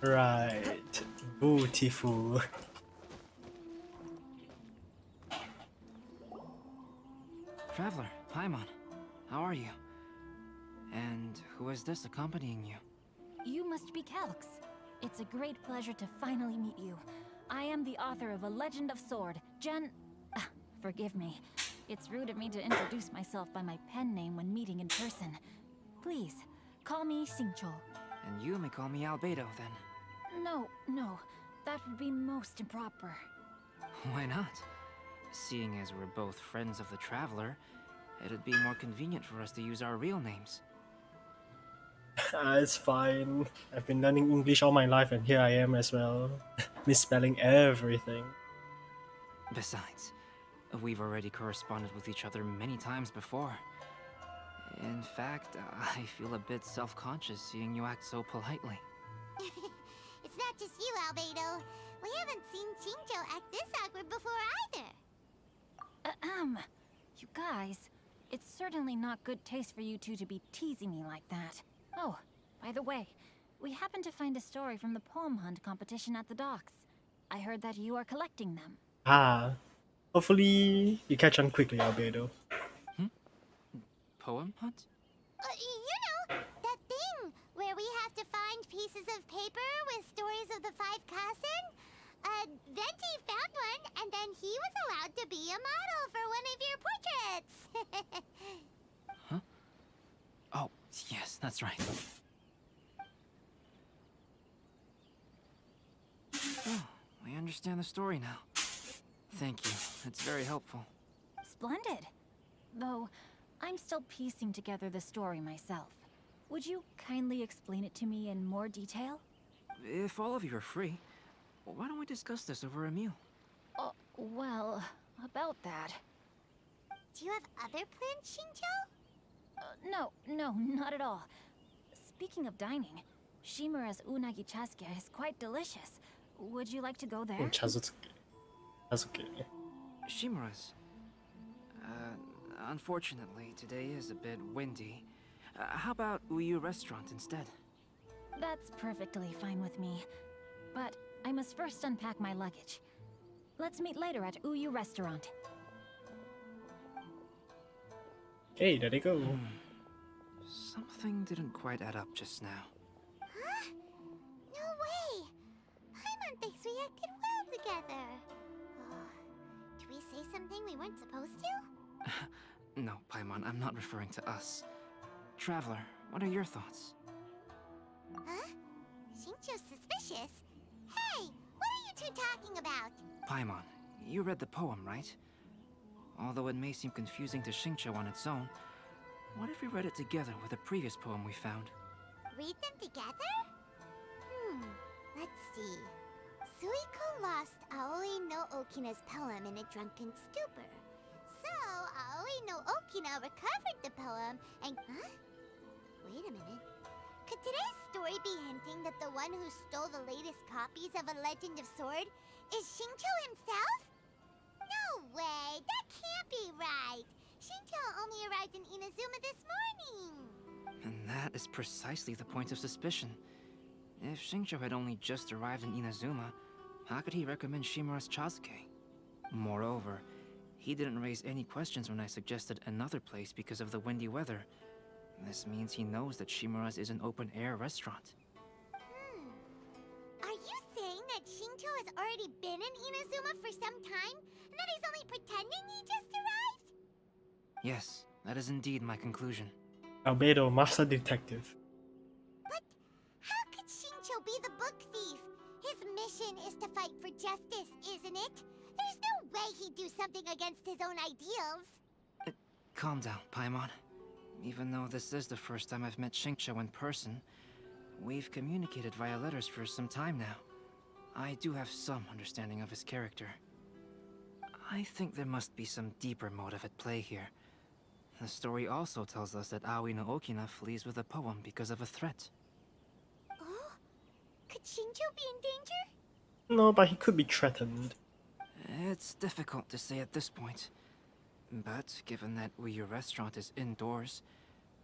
Right. Beautiful. Traveler, Paimon, how are you? And who is this accompanying you? You must be Calx. It's a great pleasure to finally meet you. I am the author of A Legend of Sword, forgive me. It's rude of me to introduce myself by my pen name when meeting in person. Please, call me Xingqiu. And you may call me Albedo, then. No, that would be most improper. Why not? Seeing as we're both friends of the Traveler, it'd be more convenient for us to use our real names. It's fine. I've been learning English all my life and here I am as well. Misspelling everything. Besides, we've already corresponded with each other many times before. In fact, I feel a bit self-conscious seeing you act so politely. It's not just you, Albedo. We haven't seen Xingqiu act this awkward before either. You guys, it's certainly not good taste for you two to be teasing me like that. Oh, by the way, we happened to find a story from the poem hunt competition at the docks. I heard that you are collecting them. Ah, hopefully you catch on quickly, Albedo. Poem hunt? You know, that thing where we have to find pieces of paper with stories of the five Kassen? Venti found one, and then he was allowed to be a model for one of your portraits. Huh? Oh, yes, that's right. Oh, I understand the story now. Thank you. It's very helpful. Splendid. Though, I'm still piecing together the story myself. Would you kindly explain it to me in more detail? If all of you are free, why don't we discuss this over a meal? Well, about that. Do you have other plans, Xingqiu? No, not at all. Speaking of dining, Shimura's unagi chasuke is quite delicious. Would you like to go there? Oh, chasuke. Chasuke. Shimura's. Unfortunately, today is a bit windy. How about Uyu Restaurant instead? That's perfectly fine with me. But I must first unpack my luggage. Let's meet later at Uyu Restaurant. Hey, there they go. Something didn't quite add up just now. Huh? No way! Paimon thinks we acted well together. Did we say something we weren't supposed to? No, Paimon, I'm not referring to us. Traveler, what are your thoughts? Huh? Xingqiu's suspicious? Hey, what are you two talking about? Paimon, you read the poem, right? Although it may seem confusing to Xingqiu on its own, what if we read it together with a previous poem we found? Read them together? Let's see. Suiko lost Aoi no Okina's poem in a drunken stupor. So, Aoi no Okina recovered the poem and... Huh? Wait a minute. Could today's story be hinting that the one who stole the latest copies of A Legend of Sword is Xingqiu himself? No way! That can't be right! Xingqiu only arrived in Inazuma this morning! And that is precisely the point of suspicion. If Xingqiu had only just arrived in Inazuma, how could he recommend Shimura's chasuke? Moreover, he didn't raise any questions when I suggested another place because of the windy weather. This means he knows that Shimura's is an open-air restaurant. Are you saying that Xingqiu has already been in Inazuma for some time? And that he's only pretending he just arrived? Yes, that is indeed my conclusion. Albedo, master detective. But how could Xingqiu be the book thief? His mission is to fight for justice, isn't it? There's no way he'd do something against his own ideals. Calm down, Paimon. Even though this is the first time I've met Xingqiu in person, we've communicated via letters for some time now. I do have some understanding of his character. I think there must be some deeper motive at play here. The story also tells us that Aoi no Okina flees with a poem because of a threat. Oh? Could Xingqiu be in danger? No, but he could be threatened. It's difficult to say at this point. But given that Uyu Restaurant is indoors,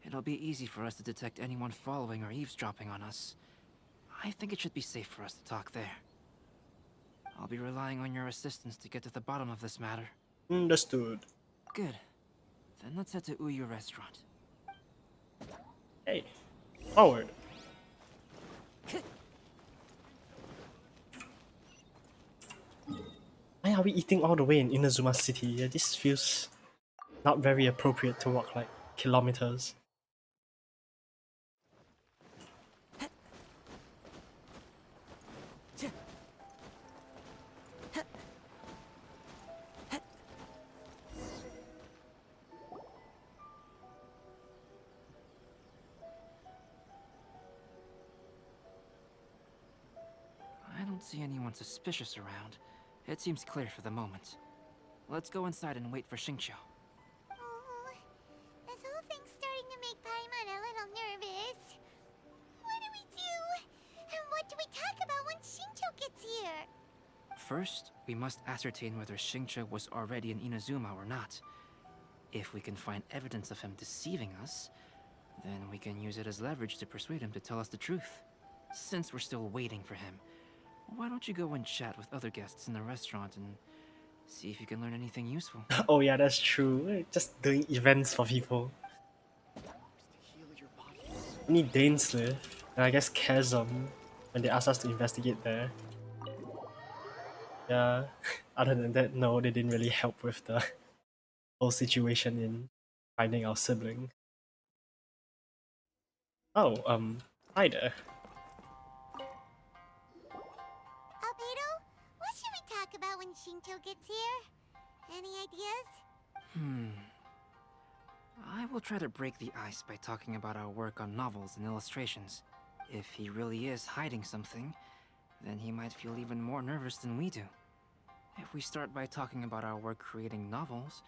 it'll be easy for us to detect anyone following or eavesdropping on us. I think it should be safe for us to talk there. I'll be relying on your assistance to get to the bottom of this matter. Understood. Good. Then let's head to Uyu Restaurant. Hey, forward. Why are we eating all the way in Inazuma City? Yeah, this feels not very appropriate to walk like kilometers. I don't see anyone suspicious around. It seems clear for the moment. Let's go inside and wait for Xingqiu. Oh, this whole thing's starting to make Paimon a little nervous. What do we do? And what do we talk about when Shincho gets here? First, we must ascertain whether Xingqiu was already in Inazuma or not. If we can find evidence of him deceiving us, then we can use it as leverage to persuade him to tell us the truth. Since we're still waiting for him, why don't you go and chat with other guests in the restaurant and see if you can learn anything useful? Oh yeah, that's true. Just doing events for people. Only Dainsliff, and I guess Chasm, when they asked us to investigate there. Yeah, other than that, no, they didn't really help with the whole situation in finding our sibling. Oh, hi there. Albedo, what should we talk about when Shincho gets here? Any ideas? I will try to break the ice by talking about our work on novels and illustrations. If he really is hiding something, then he might feel even more nervous than we do. If we start by talking about our work creating novels,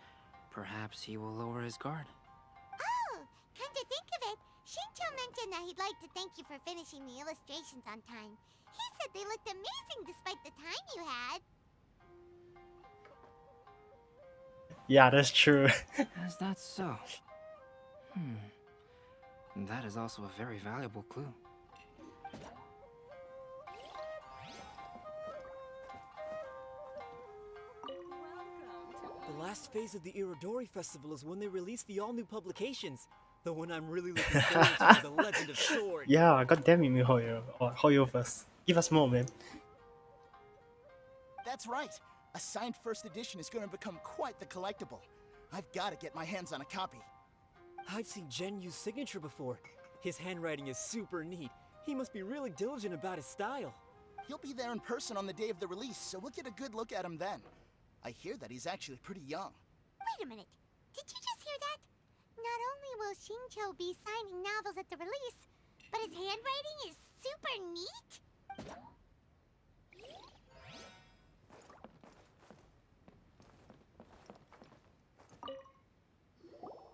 perhaps he will lower his guard. Oh, come to think of it, Shincho mentioned that he'd like to thank you for finishing the illustrations on time. He said they looked amazing despite the time you had. Yeah, that's true. Is that so? That is also a very valuable clue. The last phase of the Iridory Festival is when they release the all-new publications. The one I'm really looking forward to is The Legend of Sword. Yeah, goddamn it, MiHoYo. Or Hoyo first. Give us more, man. That's right. A signed first edition is going to become quite the collectible. I've got to get my hands on a copy. I've seen Genyu's signature before. His handwriting is super neat. He must be really diligent about his style. He'll be there in person on the day of the release, so we'll get a good look at him then. I hear that he's actually pretty young. Wait a minute, did you just hear that? Not only will Shincho be signing novels at the release, but his handwriting is super neat?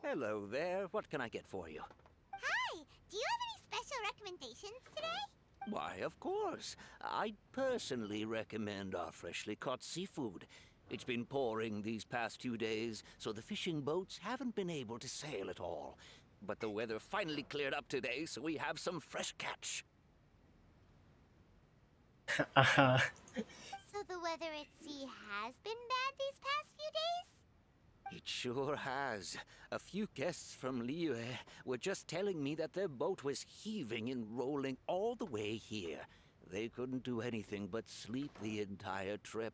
Hello there. What can I get for you? Hi, do you have any special recommendations today? Why, of course. I'd personally recommend our freshly caught seafood. It's been pouring these past 2 days, so the fishing boats haven't been able to sail at all. But the weather finally cleared up today, so we have some fresh catch. So the weather at sea has been bad these past few days? It sure has. A few guests from Liyue were just telling me that their boat was heaving and rolling all the way here. They couldn't do anything but sleep the entire trip.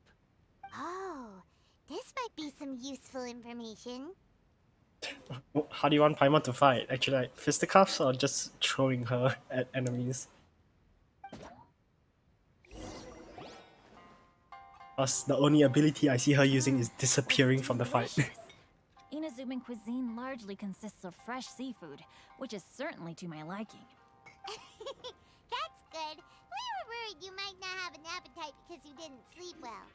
Oh, this might be some useful information. How do you want Paimon to fight? Actually, like fisticuffs or just throwing her at enemies? Plus, the only ability I see her using is disappearing from the fight. Inazuman cuisine largely consists of fresh seafood, which is certainly to my liking. That's good. We were worried you might not have an appetite because you didn't sleep well.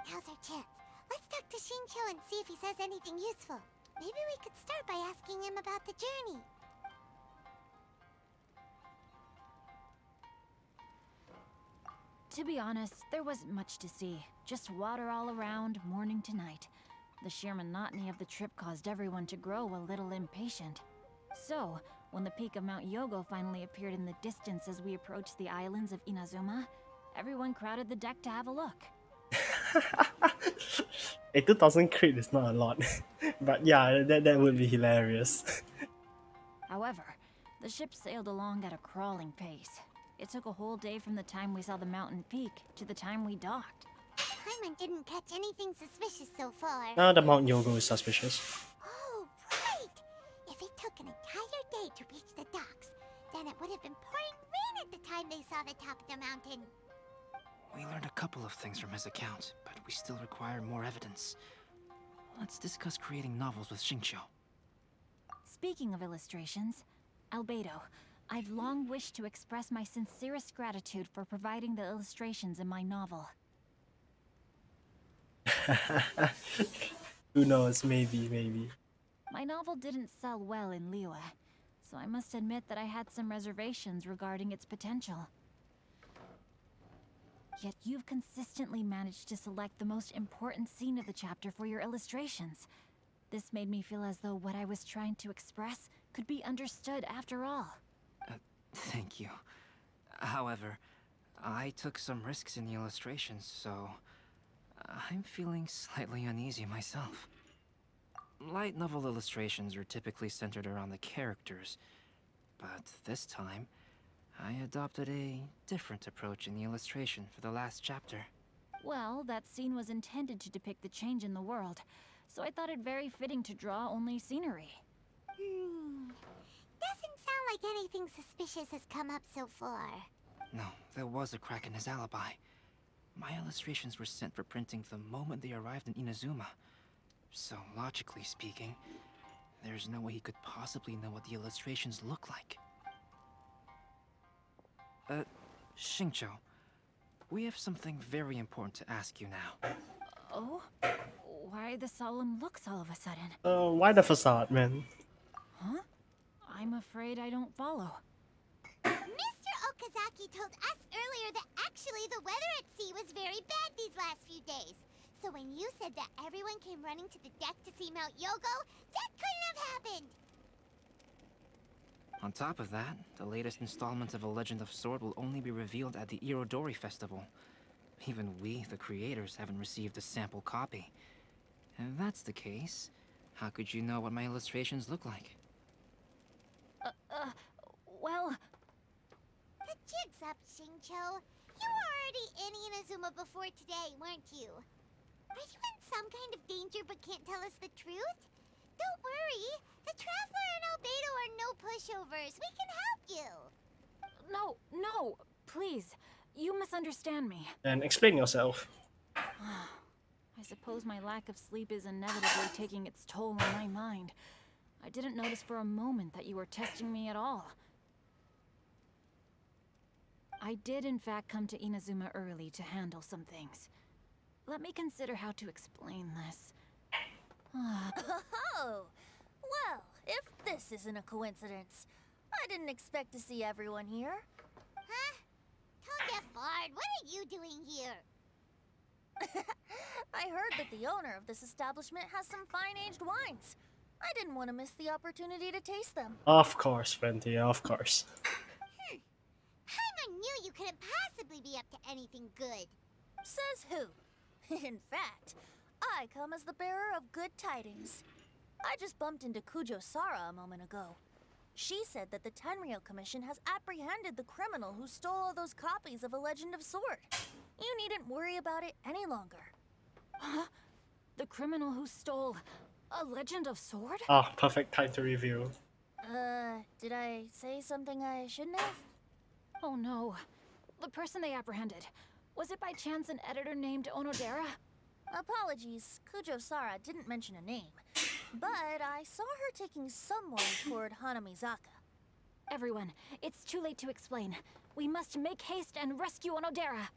Now's our chance. Let's talk to Shincho and see if he says anything useful. Maybe we could start by asking him about the journey. To be honest, there wasn't much to see. Just water all around, morning to night. The sheer monotony of the trip caused everyone to grow a little impatient. So, when the peak of Mount Yogo finally appeared in the distance as we approached the islands of Inazuma, everyone crowded the deck to have a look. A 2000 crit is not a lot, but yeah, that would be hilarious. However, the ship sailed along at a crawling pace. It took a whole day from the time we saw the mountain peak to the time we docked. Paimon didn't catch anything suspicious so far. Now the Mount Yogo is suspicious. Oh, right! If it took an entire day to reach the docks, then it would have been pouring rain at the time they saw the top of the mountain. We learned a couple of things from his account, but we still require more evidence. Let's discuss creating novels with Xingqiu. Speaking of illustrations, Albedo, I've long wished to express my sincerest gratitude for providing the illustrations in my novel. Who knows, maybe. My novel didn't sell well in Liyue, so I must admit that I had some reservations regarding its potential. Yet you've consistently managed to select the most important scene of the chapter for your illustrations. This made me feel as though what I was trying to express could be understood after all. Thank you. However, I took some risks in the illustrations, so I'm feeling slightly uneasy myself. Light novel illustrations are typically centered around the characters, but this time, I adopted a different approach in the illustration for the last chapter. Well, that scene was intended to depict the change in the world, so I thought it very fitting to draw only scenery. Doesn't sound like anything suspicious has come up so far. No, there was a crack in his alibi. My illustrations were sent for printing the moment they arrived in Inazuma. So, logically speaking, there's no way he could possibly know what the illustrations look like. Xingqiu, we have something very important to ask you now. Oh? Why the solemn looks all of a sudden? Why the facade, man? Huh? I'm afraid I don't follow. Mr. Okazaki told us earlier that actually the weather at sea was very bad these last few days. So when you said that everyone came running to the deck to see Mount Yogo, that couldn't have happened! On top of that, the latest installment of A Legend of Sword will only be revealed at the Iridory Festival. Even we, the creators, haven't received a sample copy. If that's the case, how could you know what my illustrations look like? Well... The jig's up, Xingqiu. You were already in Inazuma before today, weren't you? Are you in some kind of danger but can't tell us the truth? Don't worry. The Traveler and Albedo are no pushovers. We can help you. No, please. You misunderstand me. And explain yourself. I suppose my lack of sleep is inevitably taking its toll on my mind. I didn't notice for a moment that you were testing me at all. I did in fact come to Inazuma early to handle some things. Let me consider how to explain this. Oh! Well, if this isn't a coincidence, I didn't expect to see everyone here. Huh? Tone-deaf Bard, what are you doing here? I heard that the owner of this establishment has some fine-aged wines. I didn't want to miss the opportunity to taste them. Of course, Fenty, of course. Paimon knew you couldn't possibly be up to anything good. Says who? In fact, I come as the bearer of good tidings. I just bumped into Kujo Sara a moment ago. She said that the Tenryou Commission has apprehended the criminal who stole all those copies of A Legend of Sword. You needn't worry about it any longer. Huh? The criminal who stole A Legend of Sword? Ah, perfect time to review. Did I say something I shouldn't have? Oh no. The person they apprehended. Was it by chance an editor named Onodera? Apologies, Kujo Sara didn't mention a name. But I saw her taking someone toward Hanamizaka. Everyone, it's too late to explain. We must make haste and rescue Onodera.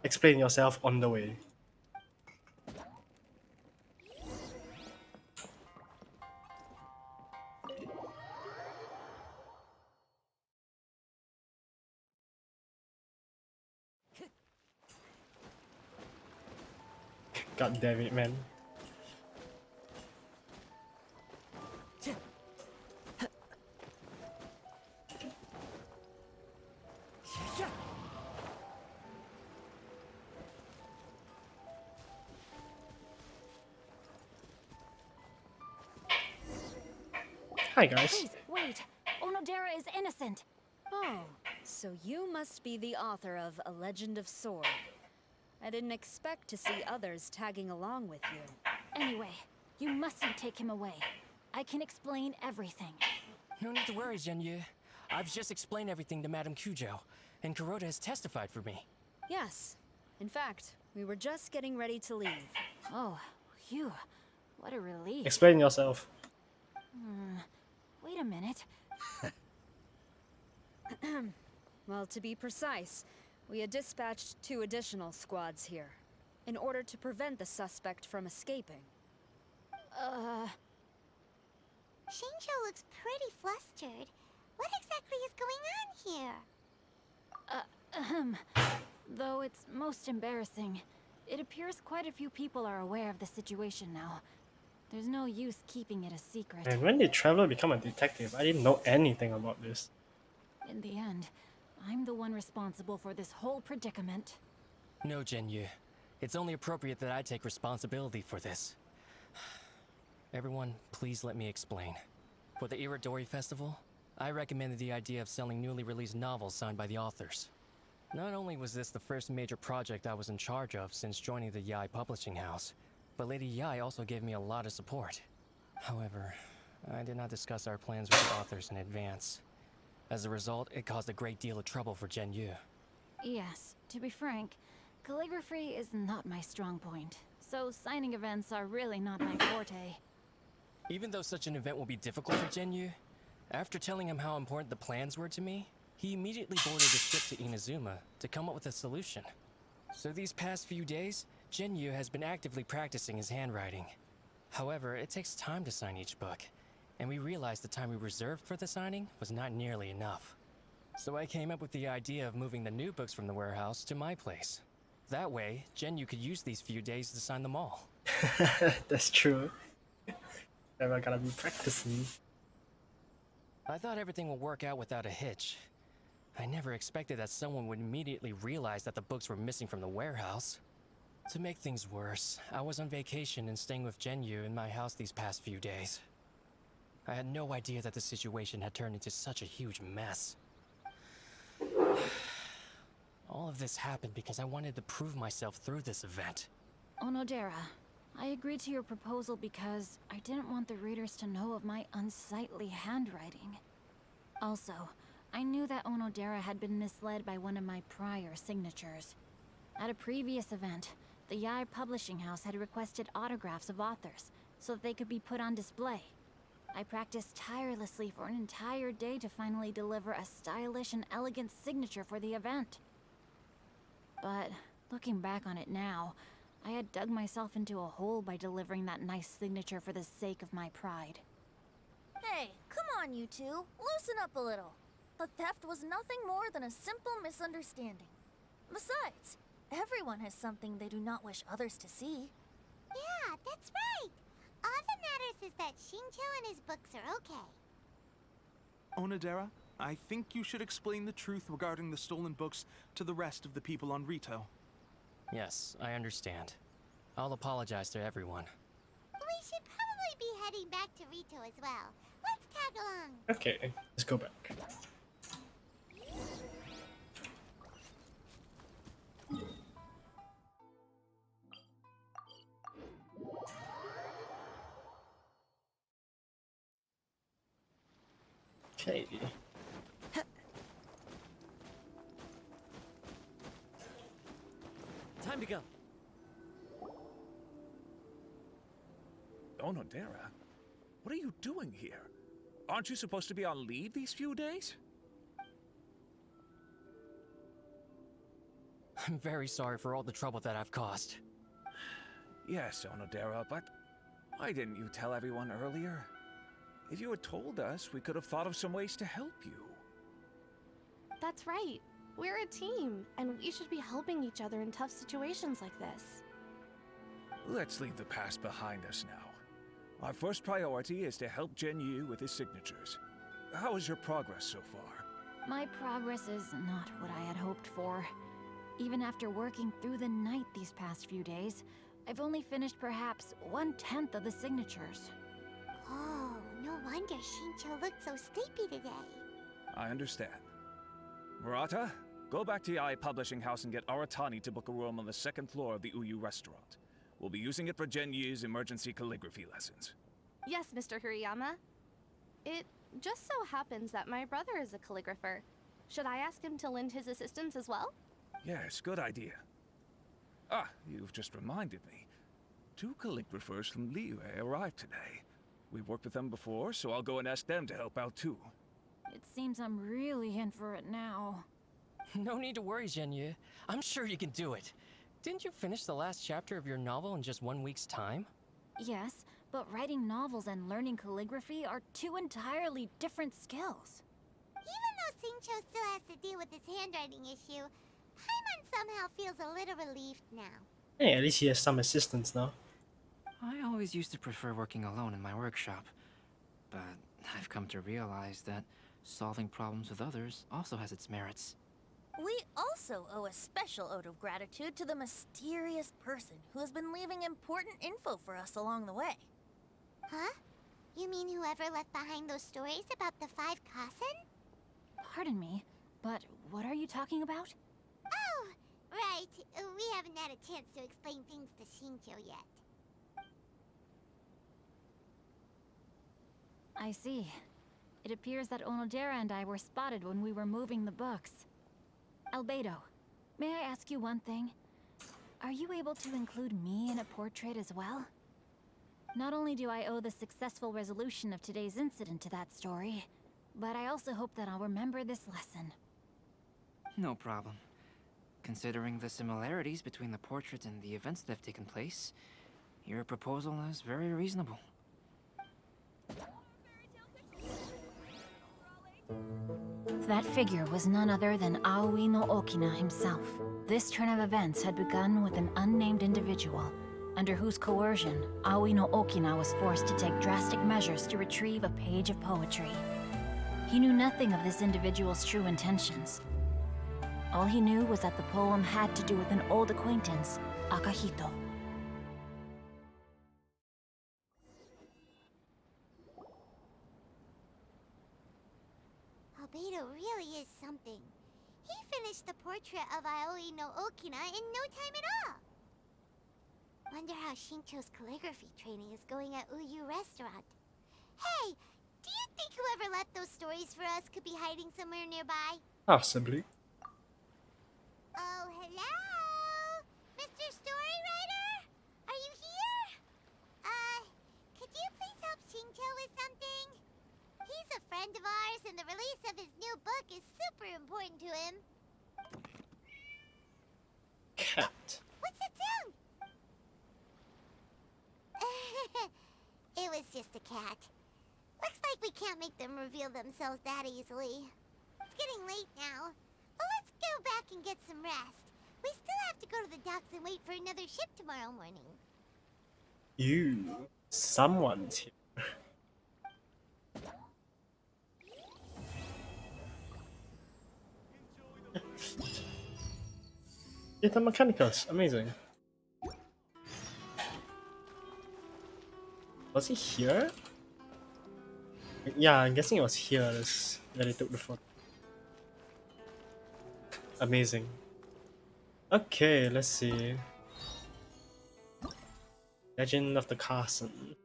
Explain yourself on the way. God damn it, man. Hi, guys. Please, wait. Onodera is innocent. Oh, so you must be the author of A Legend of Sword. I didn't expect to see others tagging along with you. Anyway, you mustn't take him away. I can explain everything. No need to worry, Zhenyu. I've just explained everything to Madame Kujo, and Kuroda has testified for me. Yes. In fact, we were just getting ready to leave. Oh, phew. What a relief. Explain yourself. Wait a minute. Well, to be precise, we had dispatched 2 additional squads here, in order to prevent the suspect from escaping. Shinjo looks pretty flustered. What exactly is going on here? Though it's most embarrassing, it appears quite a few people are aware of the situation now. There's no use keeping it a secret. And when did Traveler become a detective? I didn't know anything about this. In the end, I'm the one responsible for this whole predicament. No, Zhenyu. It's only appropriate that I take responsibility for this. Everyone, please let me explain. For the Iridory Festival, I recommended the idea of selling newly released novels signed by the authors. Not only was this the first major project I was in charge of since joining the Yae publishing house, but Lady Yae also gave me a lot of support. However, I did not discuss our plans with the authors in advance. As a result, it caused a great deal of trouble for Zhenyu. Yes, to be frank, calligraphy is not my strong point, so signing events are really not my forte. Even though such an event will be difficult for Zhenyu, after telling him how important the plans were to me, he immediately boarded a ship to Inazuma to come up with a solution. So these past few days, Zhenyu has been actively practicing his handwriting. However, it takes time to sign each book, and we realized the time we reserved for the signing was not nearly enough. So I came up with the idea of moving the new books from the warehouse to my place. That way, Zhenyu could use these few days to sign them all. That's true. Never gotta be practicing. I thought everything would work out without a hitch. I never expected that someone would immediately realize that the books were missing from the warehouse. To make things worse, I was on vacation and staying with Zhenyu in my house these past few days. I had no idea that the situation had turned into such a huge mess. All of this happened because I wanted to prove myself through this event. Onodera, I agreed to your proposal because I didn't want the readers to know of my unsightly handwriting. Also, I knew that Onodera had been misled by one of my prior signatures. At a previous event, the Yae publishing house had requested autographs of authors so that they could be put on display. I practiced tirelessly for an entire day to finally deliver a stylish and elegant signature for the event. But looking back on it now, I had dug myself into a hole by delivering that nice signature for the sake of my pride. Hey, come on, you two. Loosen up a little. The theft was nothing more than a simple misunderstanding. Besides, everyone has something they do not wish others to see. Yeah, that's right. All that matters is that Shinjo and his books are okay. Onodera, I think you should explain the truth regarding the stolen books to the rest of the people on Rito. Yes, I understand. I'll apologize to everyone. We should probably be heading back to Rito as well. Let's tag along. Okay, let's go back. Okay. Time to go. Onodera, what are you doing here? Aren't you supposed to be on leave these few days? I'm very sorry for all the trouble that I've caused. Yes, Onodera, but why didn't you tell everyone earlier? If you had told us, we could have thought of some ways to help you. That's right. We're a team, and we should be helping each other in tough situations like this. Let's leave the past behind us now. Our first priority is to help Zhenyu with his signatures. How is your progress so far? My progress is not what I had hoped for. Even after working through the night these past few days, I've only finished perhaps 1/10 of the signatures. Oh, no wonder wonder Shincho looked so sleepy today. I understand. Murata, go back to the IA Publishing House and get Aratani to book a room on the second floor of the Uyu restaurant. We'll be using it for Yu's emergency calligraphy lessons. Yes, Mr. Hirayama. It just so happens that my brother is a calligrapher. Should I ask him to lend his assistance as well? Yes, good idea. Ah, you've just reminded me. 2 calligraphers from Liyue arrived today. We've worked with them before, so I'll go and ask them to help out too. It seems I'm really in for it now. No need to worry, Yu. I'm sure you can do it. Didn't you finish the last chapter of your novel in just 1 week's time? Yes, but writing novels and learning calligraphy are 2 entirely different skills. Even though Shincho still has to deal with his handwriting issue, Paimon somehow feels a little relieved now. Hey, at least he has some assistance now. I always used to prefer working alone in my workshop, but I've come to realize that solving problems with others also has its merits. We also owe a special ode of gratitude to the mysterious person who has been leaving important info for us along the way. Huh? You mean whoever left behind those stories about the 5 Kasen? Pardon me, but what are you talking about? Oh, right. We haven't had a chance to explain things to Shincho yet. I see. It appears that Onodera and I were spotted when we were moving the books. Albedo, may I ask you one thing? Are you able to include me in a portrait as well? Not only do I owe the successful resolution of today's incident to that story, but I also hope that I'll remember this lesson. No problem. Considering the similarities between the portrait and the events that have taken place, your proposal is very reasonable. That figure was none other than Aoi no Okina himself. This turn of events had begun with an unnamed individual, under whose coercion, Aoi no Okina was forced to take drastic measures to retrieve a page of poetry. He knew nothing of this individual's true intentions. All he knew was that the poem had to do with an old acquaintance, Akahito. Albedo really is something. He finished the portrait of Aoi no Okina in no time at all. Wonder how Shincho's calligraphy training is going at Uyu Restaurant. Hey, do you think whoever left those stories for us could be hiding somewhere nearby? Possibly. Oh, hello? Mr. Storywriter? Are you here? Could you please help Shincho with something? He's a friend of ours, and the release of his new book is super important to him. Cat. What's that sound? It was just a cat. Looks like we can't make them reveal themselves that easily. It's getting late now, but let's go back and get some rest. We still have to go to the docks and wait for another ship tomorrow morning. Someone's here. Data Mechanicus, amazing. Was he here? Yeah, I'm guessing it was here that they took the photo. Amazing. Okay, let's see. Legend of the Carson.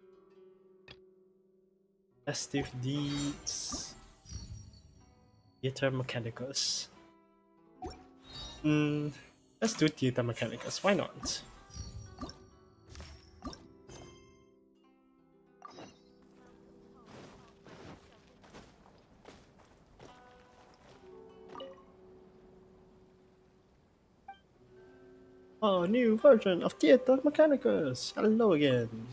Festive Deeds. Theater Mechanicus. Let's do Theater Mechanicus, why not? Oh, new version of Theater Mechanicus! Hello again!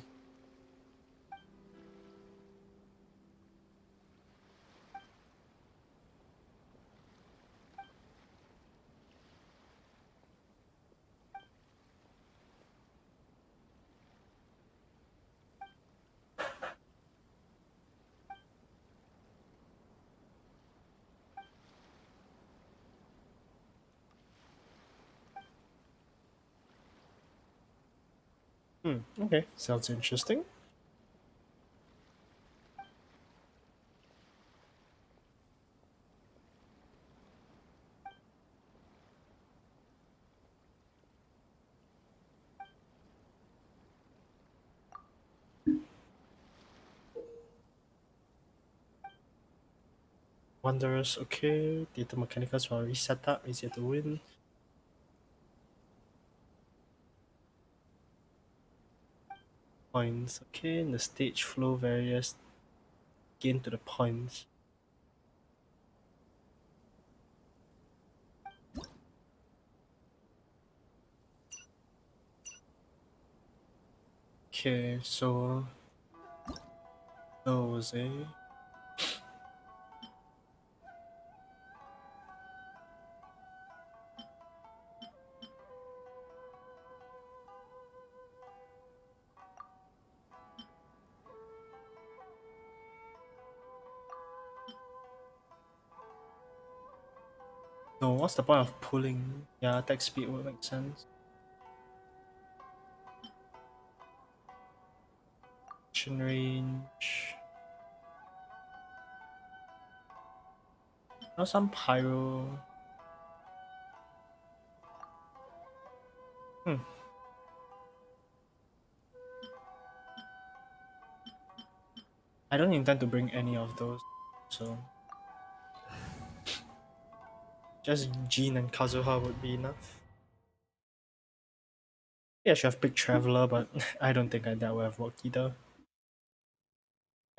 Okay, sounds interesting. Wanderers, okay. Data Mechanicals will reset that, easier to win. Points, okay. And the stage flow various gain to the points. Okay, so those, eh? No, what's the point of pulling? Yeah, attack speed would make sense. Action range. Now some pyro. I don't intend to bring any of those, so just Jean and Kazuha would be enough. Yeah, I should have picked Traveler, but I don't think that would have worked either.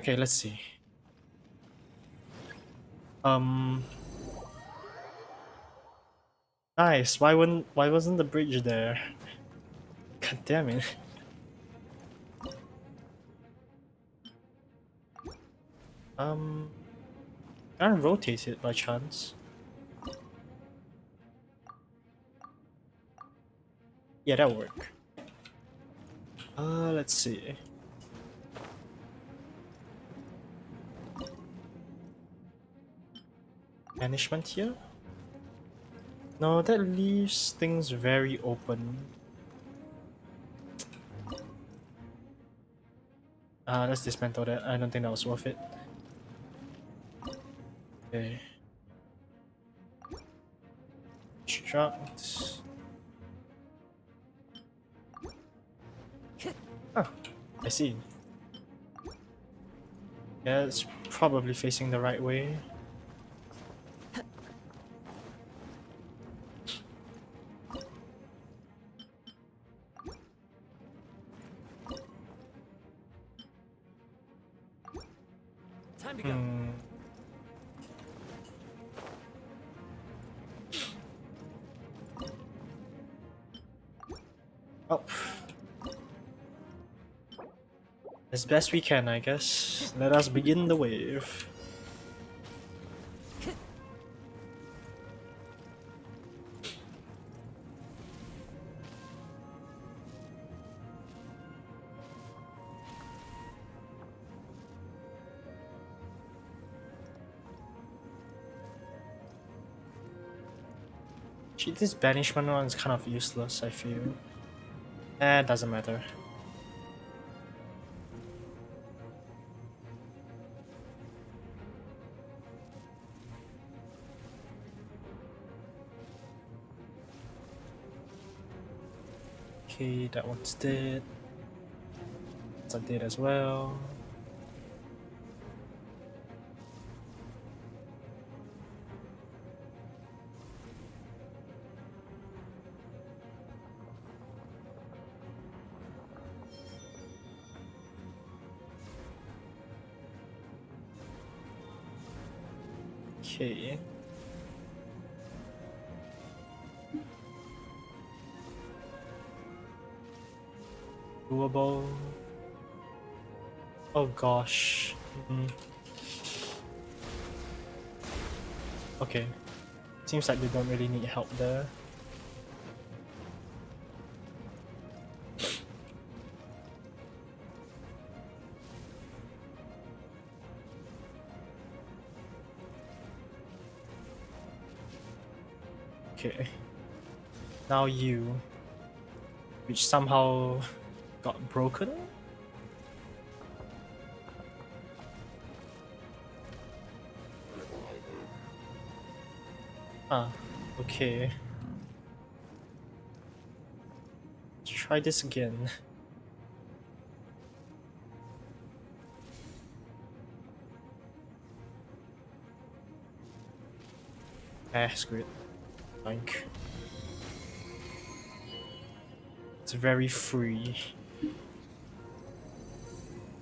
Okay, let's see. Nice. Why wasn't the bridge there? God damn it. Can I rotate it by chance? Yeah, that'll work. Let's see. Banishment here? No, that leaves things very open. Let's dismantle that. I don't think that was worth it. Okay. Construct. Oh, I see. Yeah, it's probably facing the right way. Time to go. Oh. As best we can, I guess. Let us begin the wave. Actually, this banishment one is kind of useless, I feel. Eh, doesn't matter. Okay, that one's dead. That's dead as well. Okay. Doable. Oh gosh. Okay. Seems like they don't really need help there. Okay. Now you. Which somehow got broken? Ah, okay. Let's try this again. Screw it. Like, it's very free.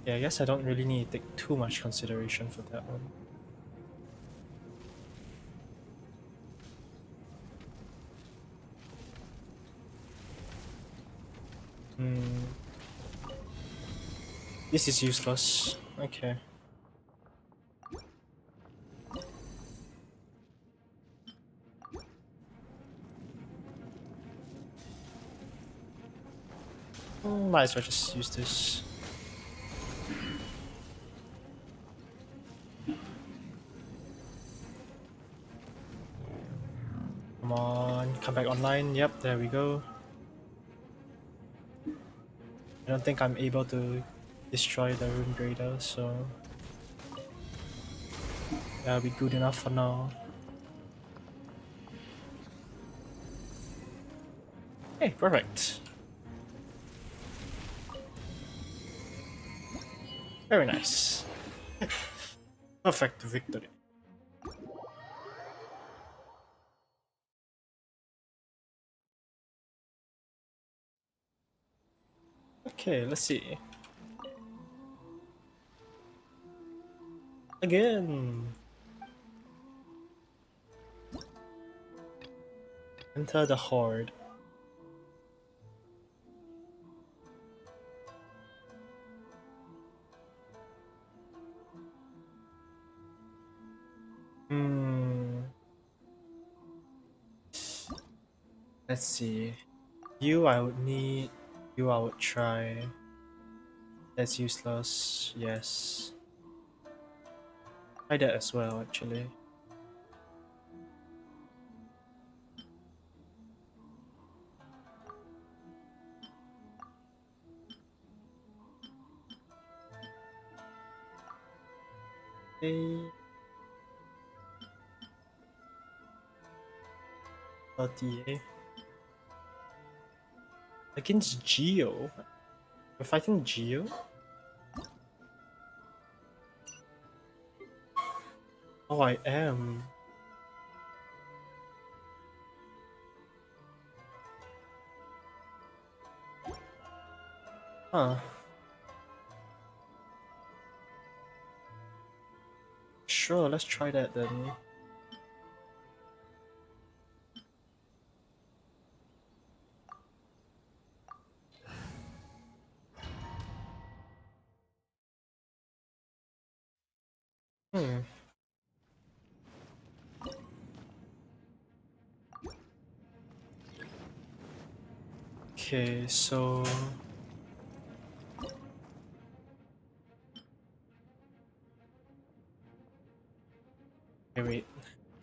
Yeah, I guess I don't really need to take too much consideration for that one. This is useless. Okay. Might as well just use this. Come on, come back online. Yep, there we go. I don't think I'm able to destroy the room grader, so that'll be good enough for now. Hey, perfect. Very nice. Perfect victory. Okay, let's see. Again. Enter the Horde. Let's see. You I would need. You I would try. That's useless. Yes. Try that as well, actually. Okay. 38. Against Geo? We're fighting Geo? Oh, I am. Huh. Sure, let's try that then. Hmm. Okay, so... Okay, wait.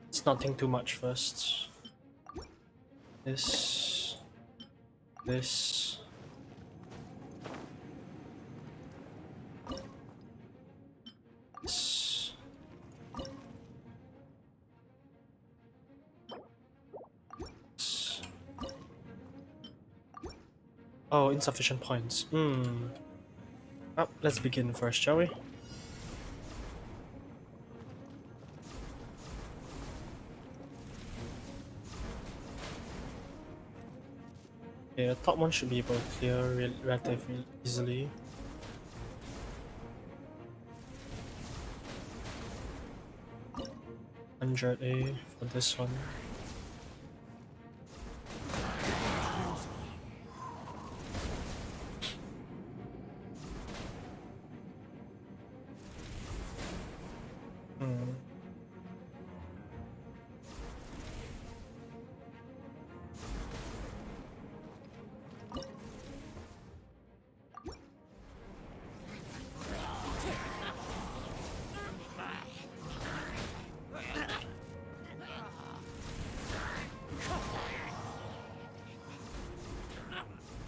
Let's not think too much first. This... This... This... This. Oh, insufficient points. Oh, let's begin first, shall we? Okay, the top one should be able to clear relatively easily. $100 for this one.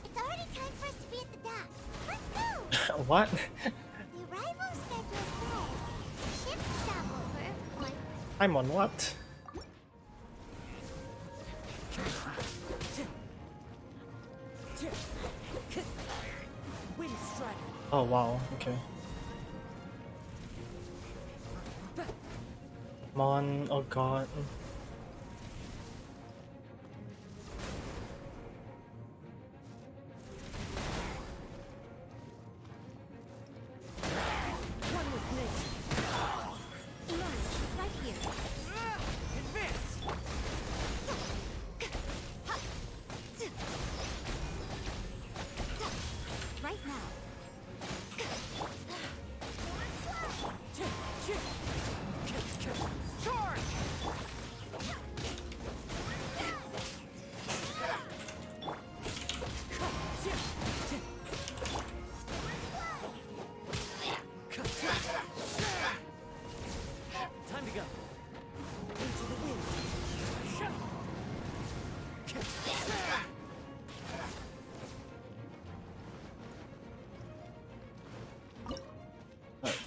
It's already time for us to be at the docks. Let's go! What? The arrival schedule says ship stopover on I'm on what? Oh wow, okay. Come on, oh god.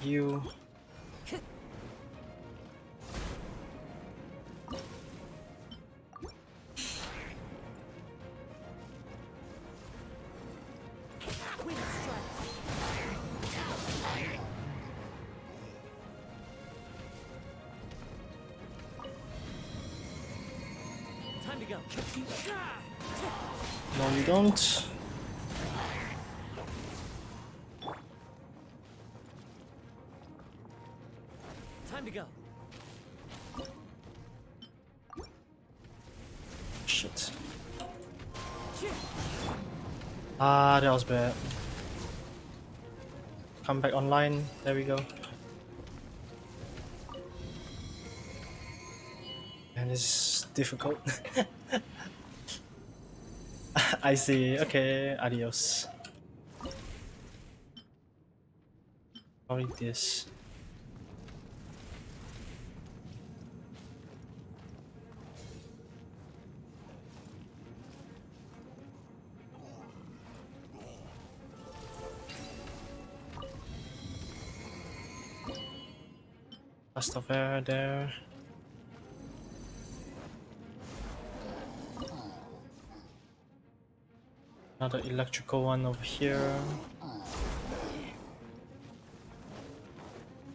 you. Time to go. No, you don't. Time to go. Shit. Ah, that was bad. Come back online. There we go. And it's difficult. I see. Okay, adios. Probably this. Blast of air there. Another electrical one over here.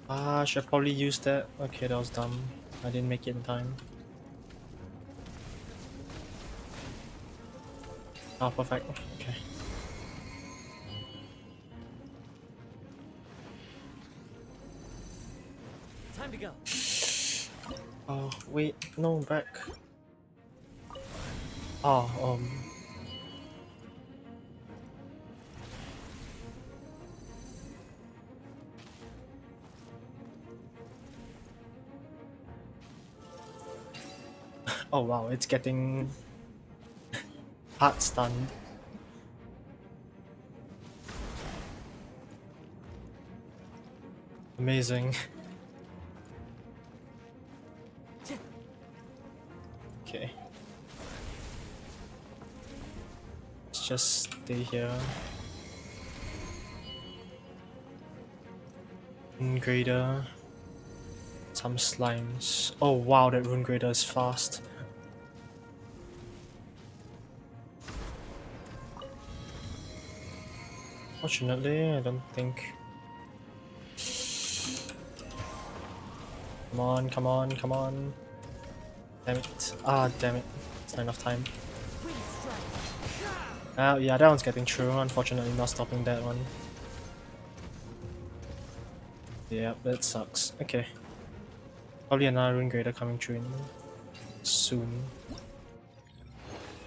Ah, should probably use that. Okay, that was dumb. I didn't make it in time. Oh, perfect. Okay. Time to go. Oh, wait. No, back. Oh, oh wow, it's getting hard stunned. Amazing. Okay. Let's just stay here. Rune Grader. Some slimes. Oh wow, that Rune Grader is fast. Fortunately, I don't think. Come on, come on, come on. Damn it. Ah, damn it. It's not enough time. Yeah, that one's getting through. Unfortunately, not stopping that one. Yeah, that sucks. Okay. Probably another Rune Grader coming through in soon.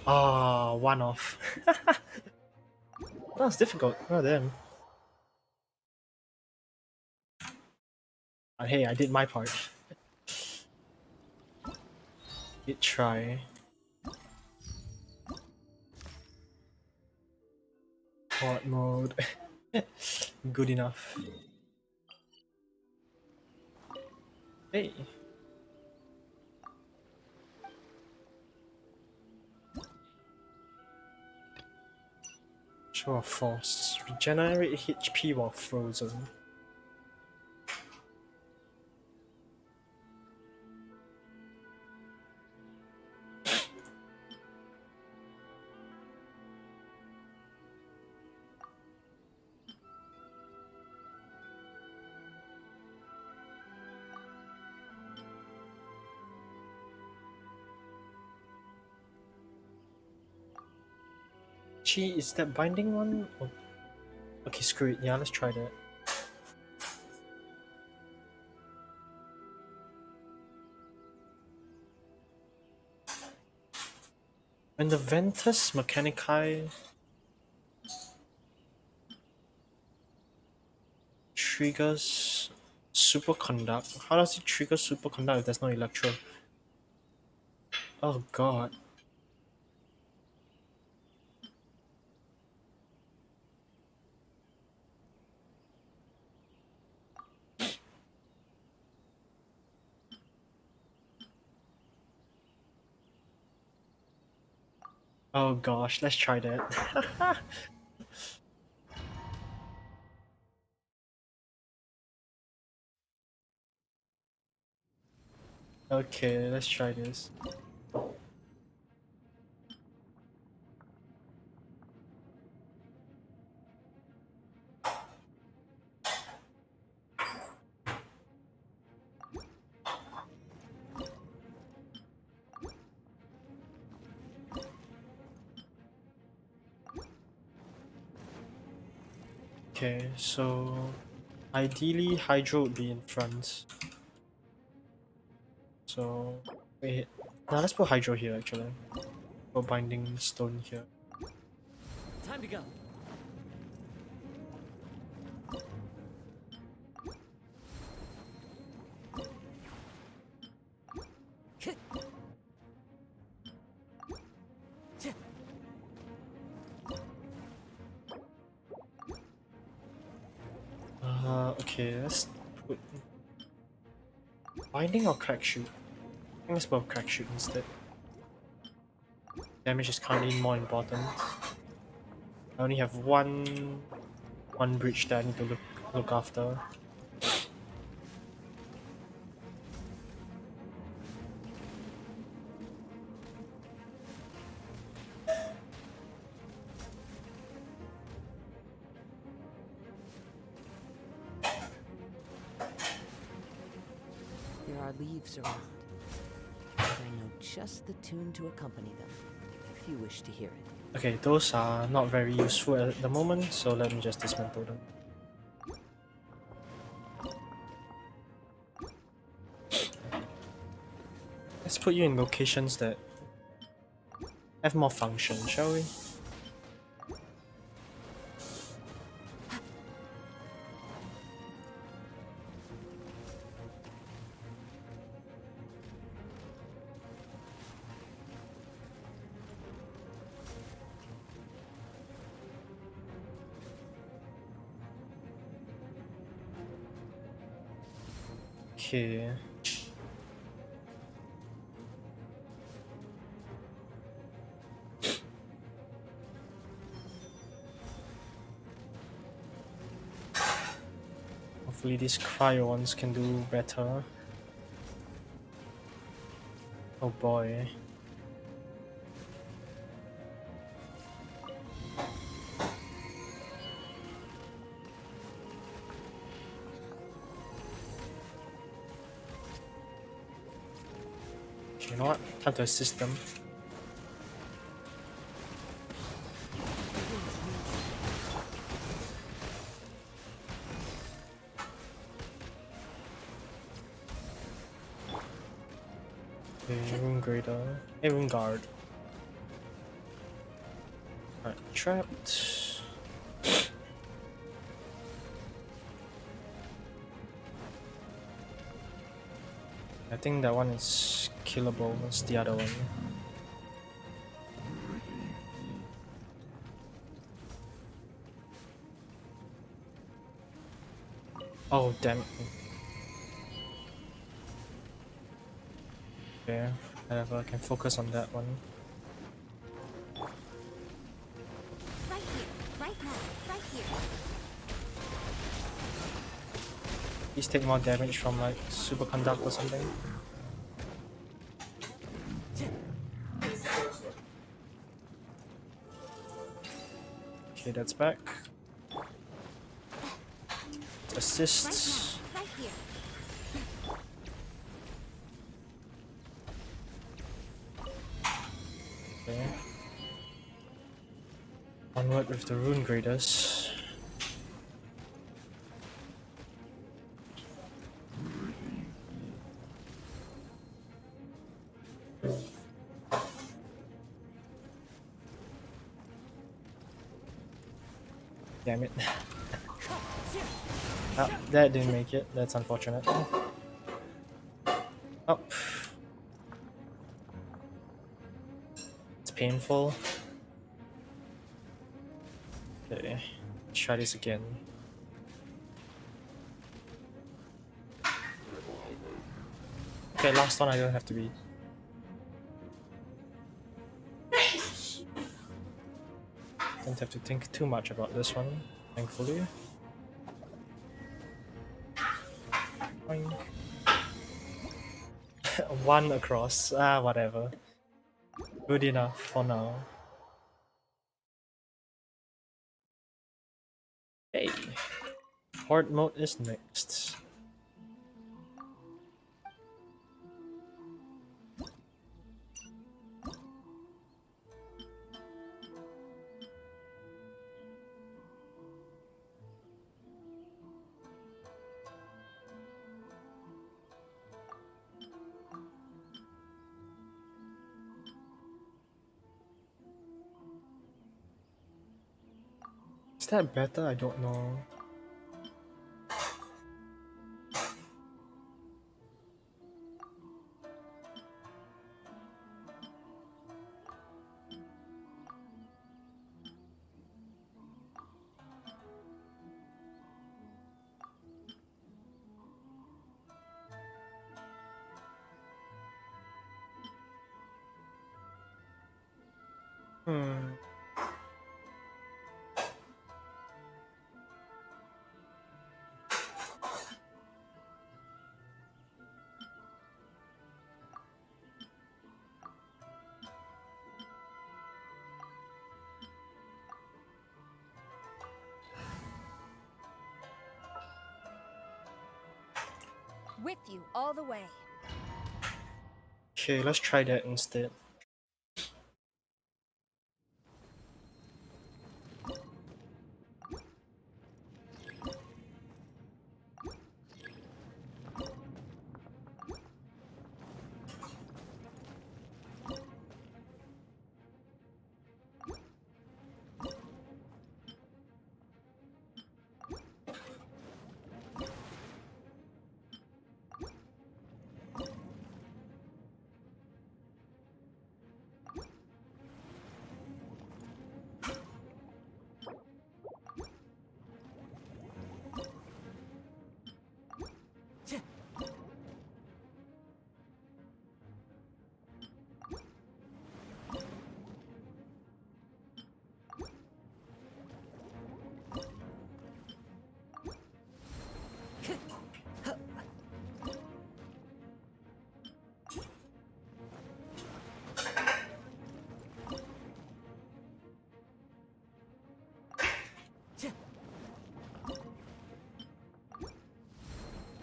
Ah, one off. That was difficult. Oh, damn. But hey, I did my part. Did try. Horde mode. Good enough. Hey. Show of Force. Regenerate HP while frozen. Gee, is that binding one? Oh. Okay, screw it. Yeah, let's try that. When the Ventus Mechanicae triggers Superconduct, how does it trigger Superconduct if there's no Electro? Oh god. Oh gosh, let's try that. Okay, let's try this. Okay, so ideally Hydro would be in front. So wait, now let's put Hydro here actually. Put Binding Stone here. Time to go. Okay, let's put Binding or Crack Shoot? I think let's put Crack Shoot instead. Damage is currently more important. I only have one bridge that I need to look after. There are leaves around. And I know just the tune to accompany them, if you wish to hear it. Okay, those are not very useful at the moment, so let me just dismantle them. Let's put you in locations that have more function, shall we? Okay. Hopefully these cryo ones can do better. Oh boy. Okay, you know what? Time to assist them. Okay, Rune Grader. Hey, Rune Guard. Alright, trapped. I think that one is killable, it's the other one. Oh, damn it. Okay, whatever, I can focus on that one. Right here, right now, right here. Please take more damage from like superconduct or something. Okay, that's back. Assists. Right here. Okay. Onward with the Rune Graders. Damn it. Ah, that didn't make it. That's unfortunate. Oh. It's painful. Okay, let's try this again. Okay, last one I don't have to be. Don't have to think too much about this one, thankfully. Boink. One across. Whatever. Good enough for now. Hey, Horde Mode is next. Is that better? I don't know. Hmm. With you all the way. Okay, let's try that instead.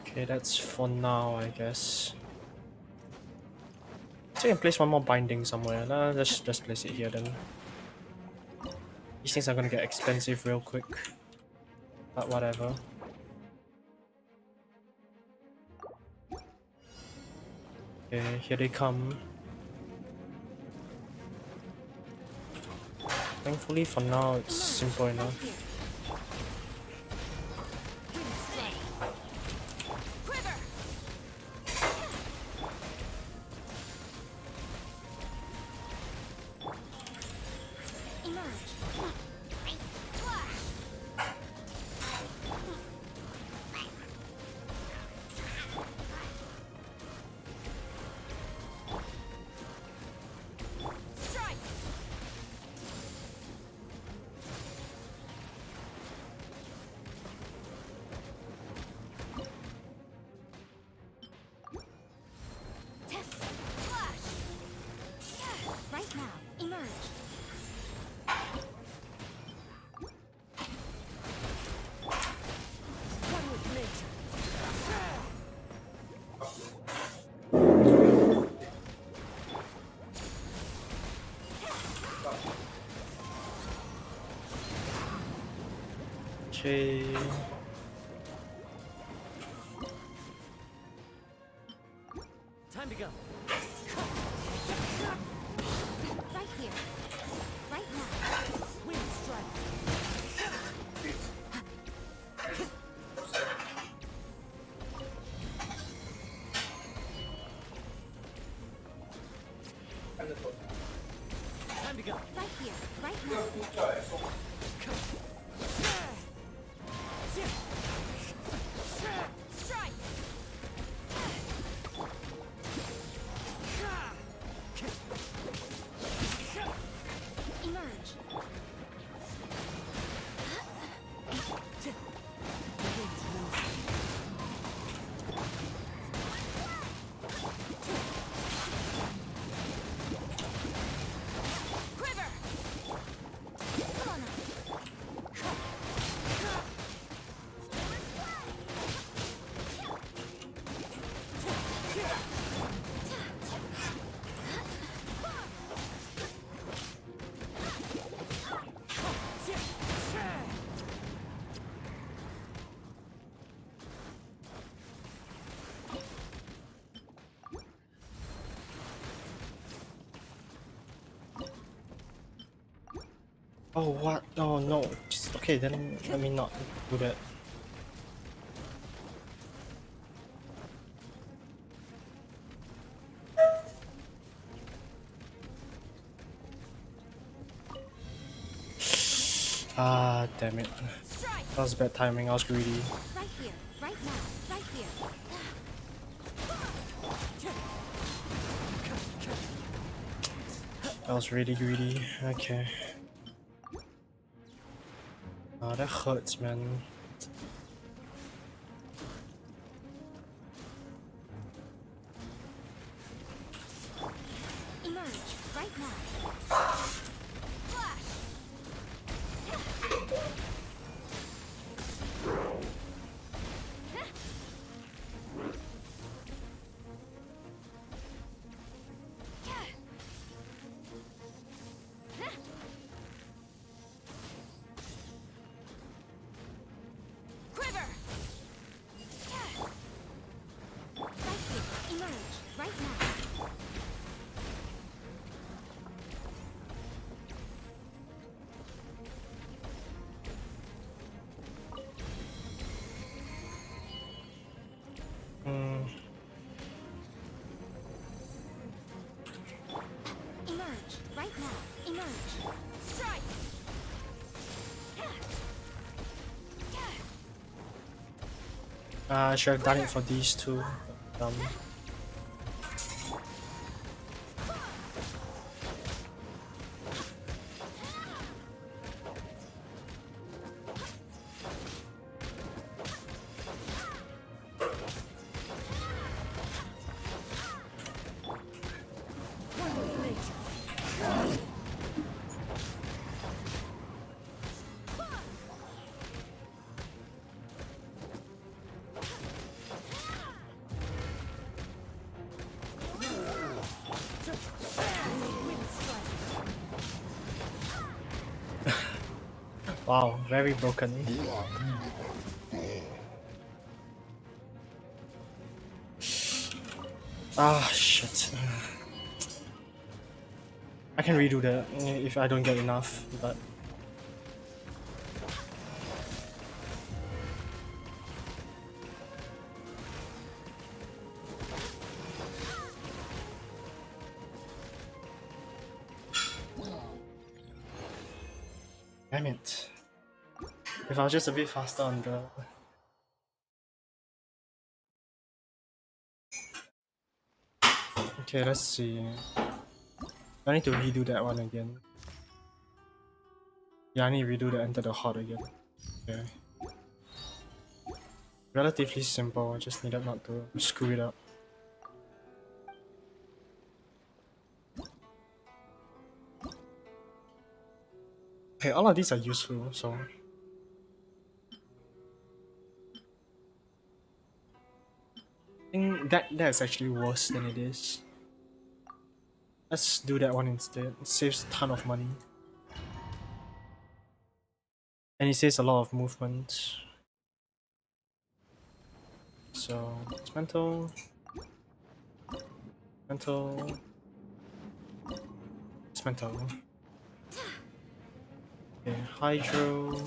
Okay, that's for now, I guess. So I can place one more binding somewhere. Let's just place it here then. These things are gonna get expensive real quick. But whatever. Okay, here they come. Thankfully for now it's simple enough. Right now, emerge. One with nature. Okay. Time to go. Right here. Right now. Wind strike. Time to go. Right here. Right now. Strike. Emerge. Oh, what? Oh no. Just, okay, then let me not do that. Ah, damn it. That was bad timing, I was greedy. Right here, right now, right here. That was really greedy. Okay. Oh, that hurts, man. Emerge, right now. Quiver! Right here, emerge, right now. Hmm. Emerge, right now, emerge. Strike! I should have done it for these two. Dumb. Wow, very broken. Ah, shit. I can redo that if I don't get enough, but... Damn it. If I was just a bit faster on the... Okay, let's see. I need to redo that one again. Yeah, I need to redo the Enter the Horde again. Okay. Relatively simple, I just needed not to screw it up. Okay, all of these are useful, so... I think that's actually worse than it is. Let's do that one instead. It saves a ton of money. And it saves a lot of movement. So, it's mental. Mental. It's mental. Okay, Hydro.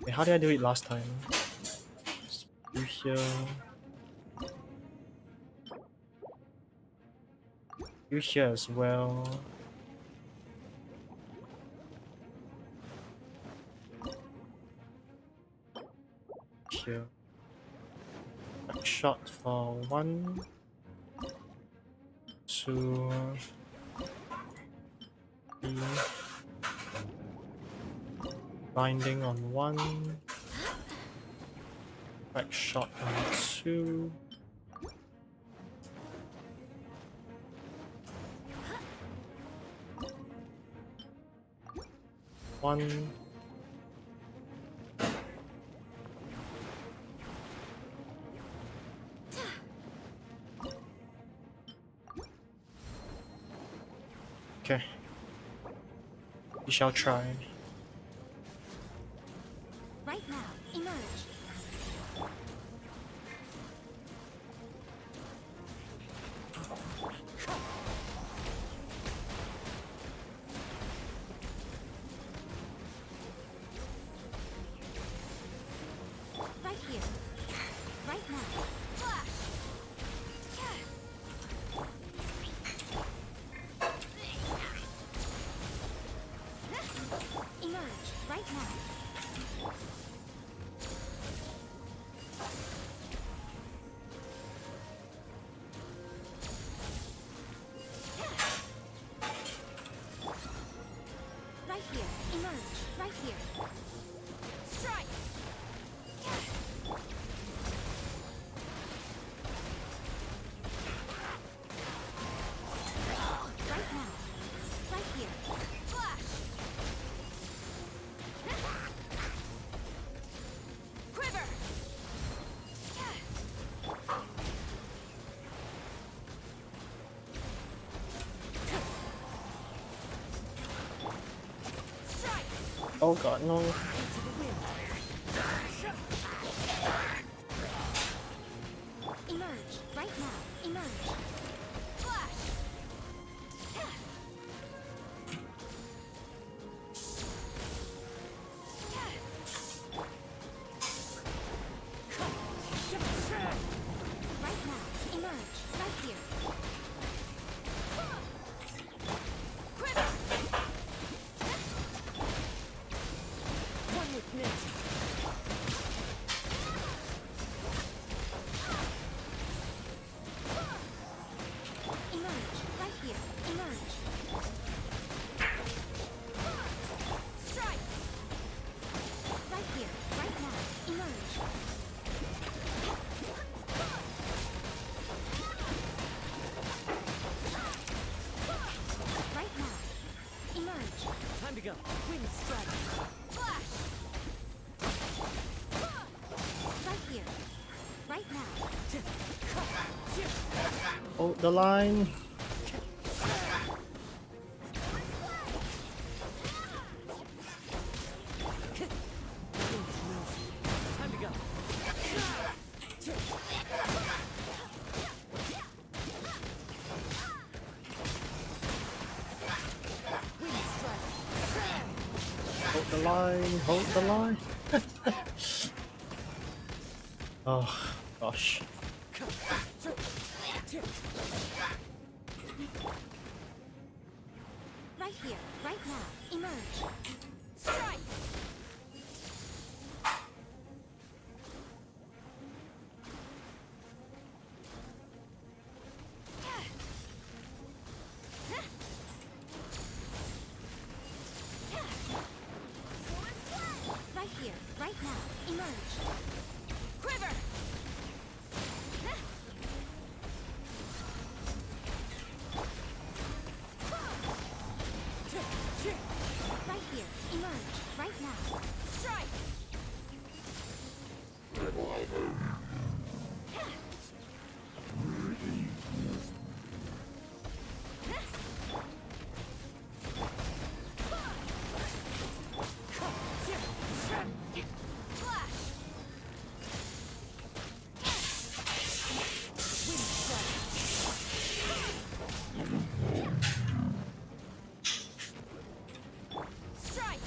Okay, how did I do it last time? Just do here. Do here as well. Here. Back shot for 1, 2, 3. Binding on 1. Back shot on 2. One. Okay. We shall try. Right now, emerge. Right here. Right now. Flash! Emerge. Right now. Right here. Emerge. Right here. Strike! Right now. Right here. Flash! Quiver! Strike! Oh god, no. Emerge. Right now. Emerge. Flash! Right now. Emerge. Right here. Quiver! One with nature. Emerge. Right here. Emerge. Strike! Right here. Right now. Emerge. Right now. Emerge. Time to go. Wind strike. Flash! Right here. Right now. Oh, the line. Time to go. Hold the line. Hold the line. Oh gosh. Right here. Right now. Emerge. Strike! Right here. Right now. Emerge. Quiver! Right here. Emerge. Right now. Strike! Flash! Strike!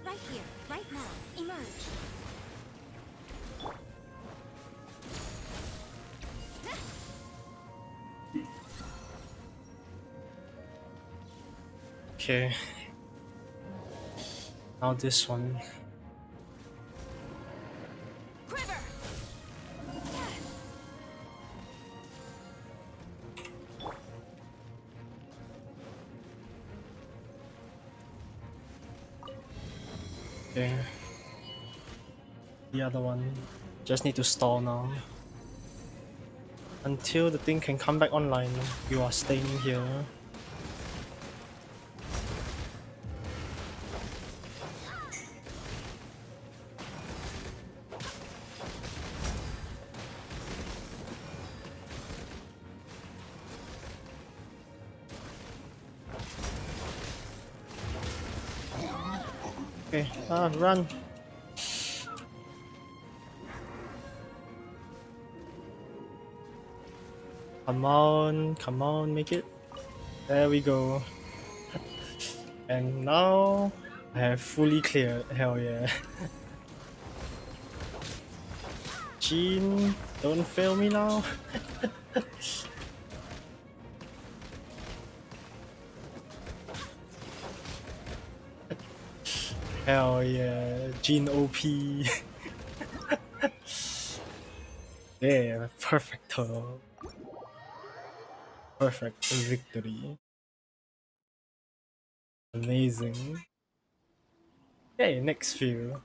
Right here, right now, emerge. Okay. Now this one. Quiver! Okay. The other one. Just need to stall now. Until the thing can come back online, you are staying here. Okay, run! Come on, make it. There we go. And now I have fully cleared. Hell yeah. Jean, don't fail me now. Hell yeah, Jean OP. Yeah, perfecto. Perfect victory. Amazing. Okay, next few.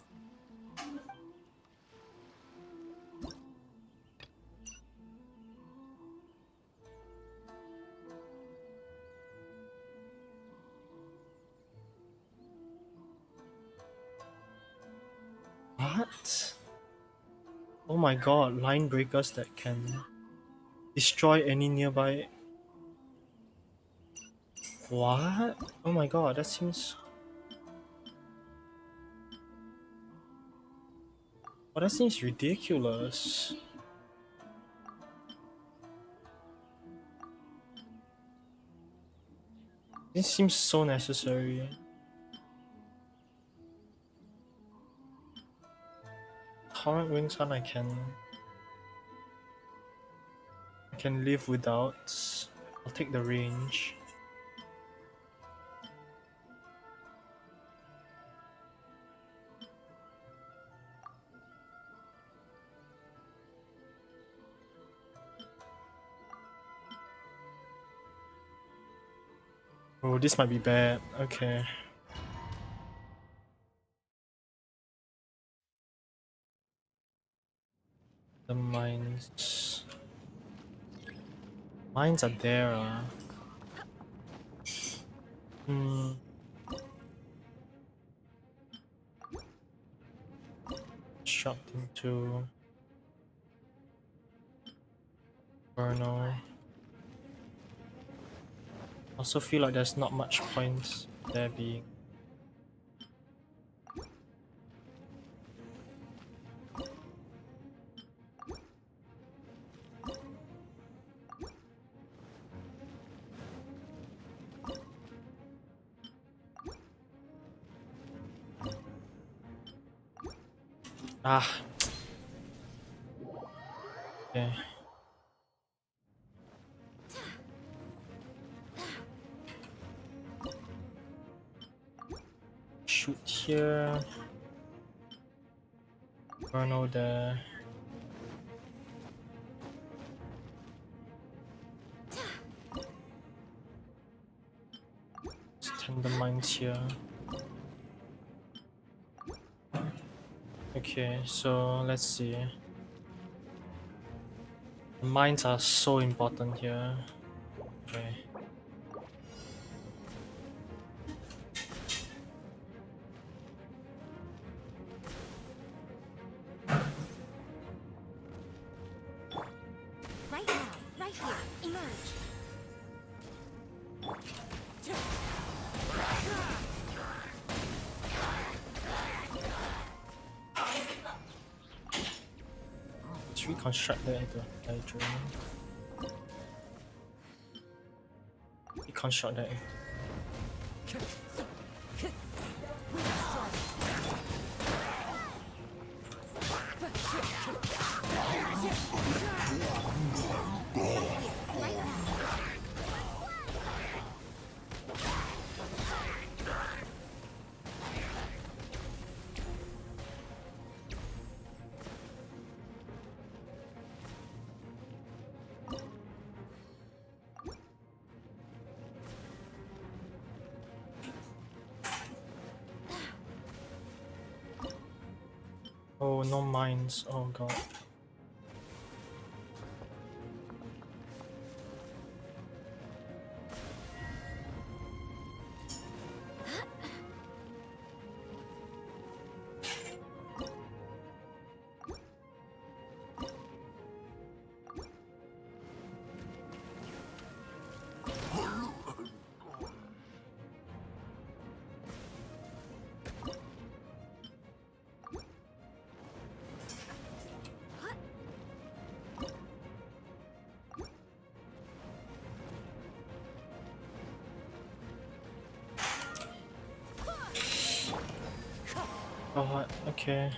What? Oh my god, line breakers that can destroy any nearby. What? Oh my god, that seems. Oh, that seems ridiculous. This seems so necessary. Torrent Wings one I can live without. I'll take the range. Oh, this might be bad. Okay. The mines. Mines are there. Hmm. Shot into Inferno. Also feel like there's not much points there being. Ah. Okay. Shoot here. Inferno there. Tender mines here. Okay, so let's see. The mines are so important here. Okay. Right now, right here, emerge. Let's reconstruct that into a hydro. Reconstruct that into. Oh, no mines. Oh god. Oh, okay.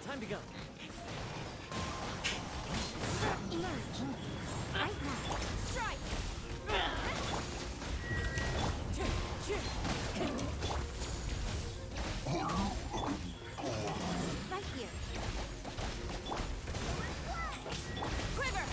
Time to go. Emerge. Right now. Strike. Right here. Quiver.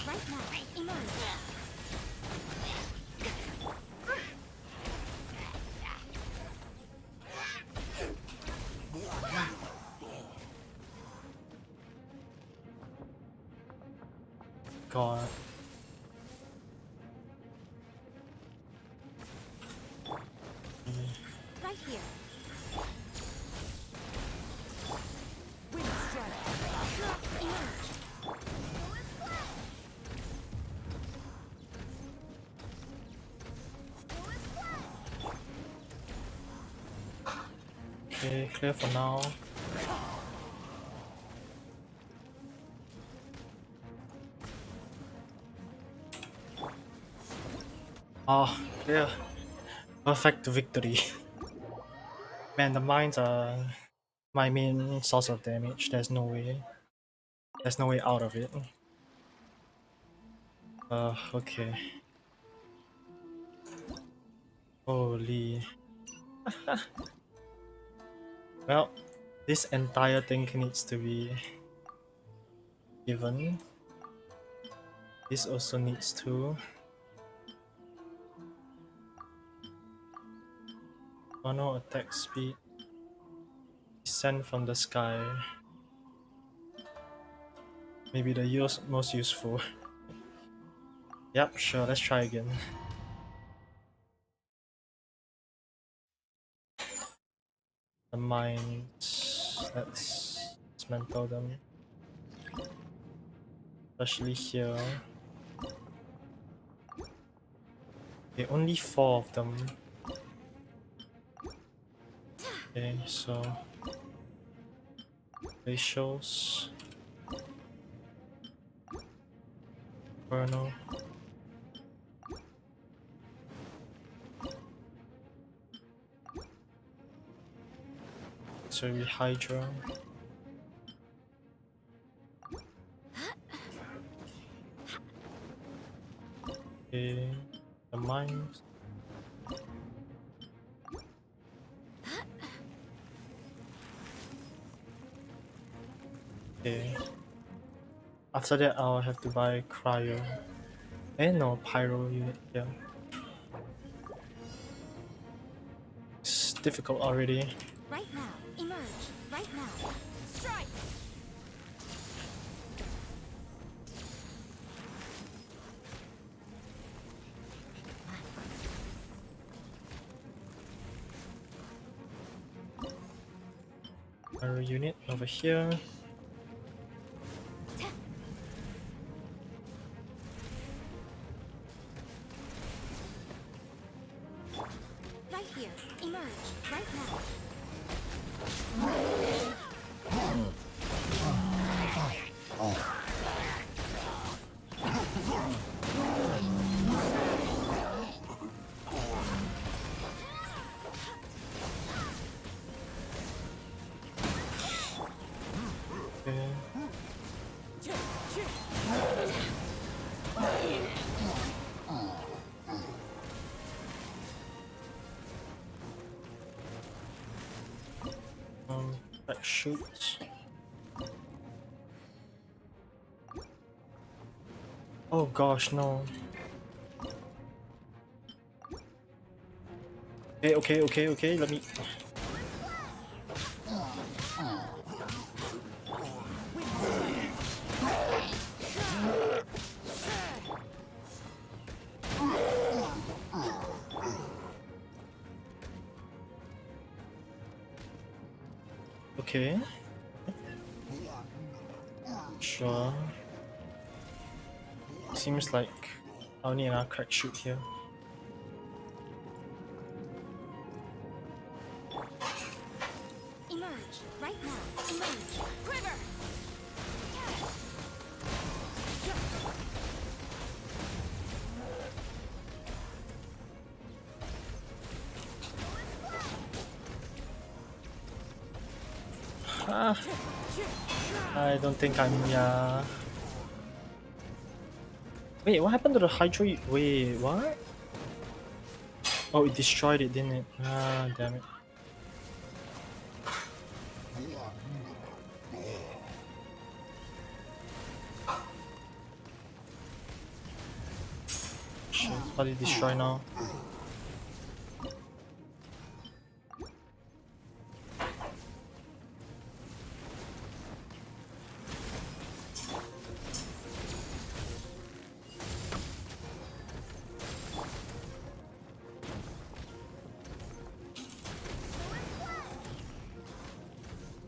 Right now. Emerge. God. Right here. Wind strike. Emerge. Okay, clear for now. Ah, clear. Perfect victory. Man, the mines are my main source of damage. There's no way. There's no way out of it. Okay. Holy. Well, this entire thing needs to be given. This also needs to. Oh no, attack speed. Descend from the sky. Maybe the most useful. Yep, sure, let's try again. The mines. Let's dismantle them. Especially here. Okay, only 4 of them. Okay, so glacials, Inferno, so we Hydra. Okay, the mines. Okay. After that, I'll have to buy cryo. No, pyro unit. Yeah. It's difficult already. Right now. Emerge. Right now. Strike. Pyro unit over here. Right here. Emerge. Right now. Okay. Back shoots. Oh gosh, no. Okay, let me. Okay. Sure. Seems like I only another crack shoot here. Emerge, right now. Emerge. Quiver! Ah, I don't think I'm, yeah. Wait, what happened to the Hydro? Wait, what? Oh, it destroyed it, didn't it? Ah, damn it. Shit, how did it destroy now?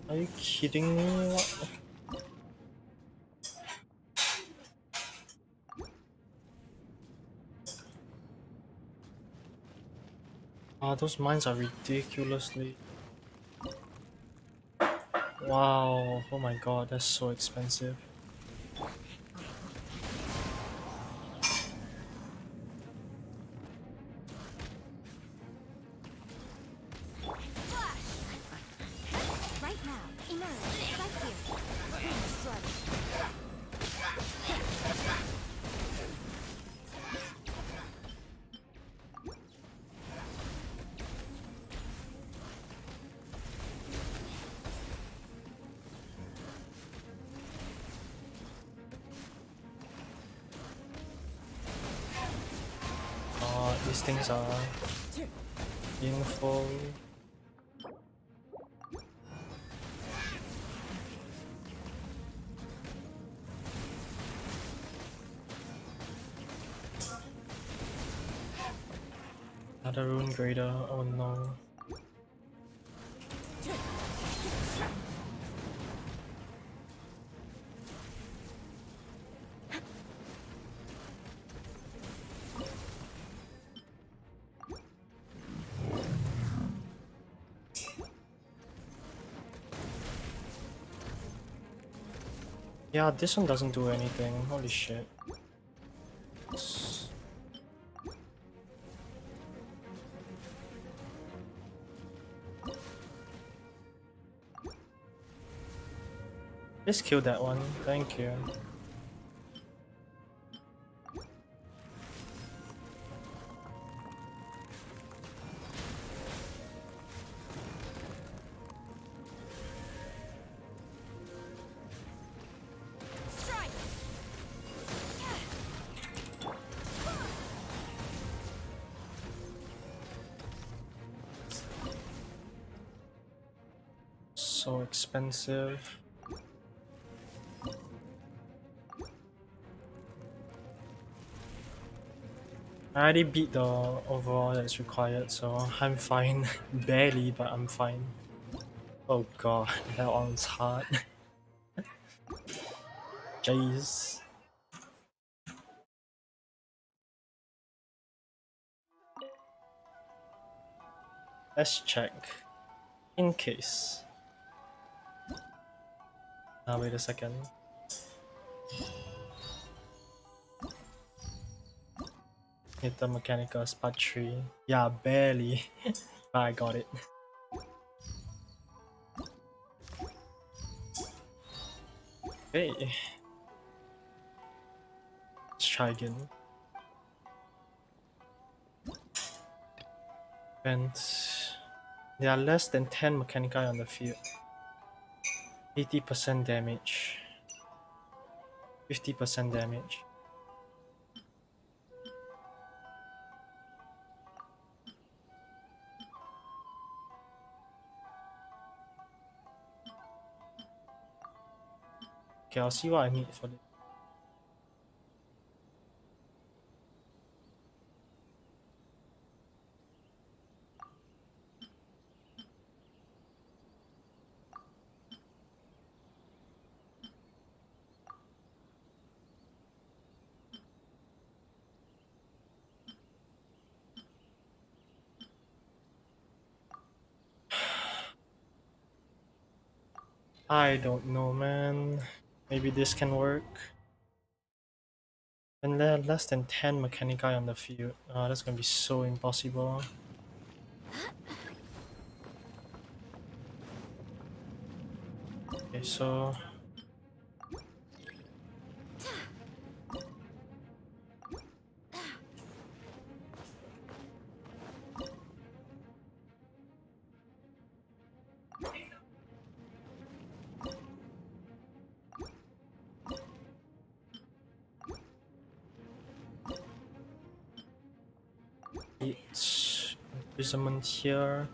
Are you kidding me? What? Ah, those mines are ridiculously. Wow, oh my god, that's so expensive. Right now. Emerge, right here. Strike. These things are painful. Another rune grader, oh no. Yeah, this one doesn't do anything, holy shit. Just kill that one, thank you. So expensive. I already beat the overall that's required, so I'm fine. Barely, but I'm fine. Oh god, that one's hard. Jeez. Let's check. In case. Now wait a second. Hit the mechanical spot 3. Yeah, barely. But I got it. Okay. Let's try again. And there are less than 10 mechanical on the field. 80% damage. 50% damage. Okay, I'll see what I need for this. I don't know, man. Maybe this can work. And there are less than 10 Mechanici on the field. That's gonna be so impossible. Okay, so it's imprisonment here.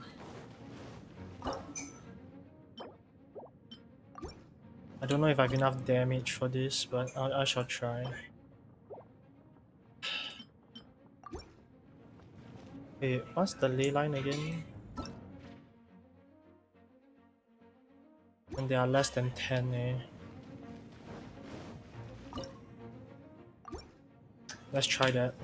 I don't know if I have enough damage for this, but I shall try. Wait, what's the ley line again? And there are less than 10, eh? Let's try that.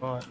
God.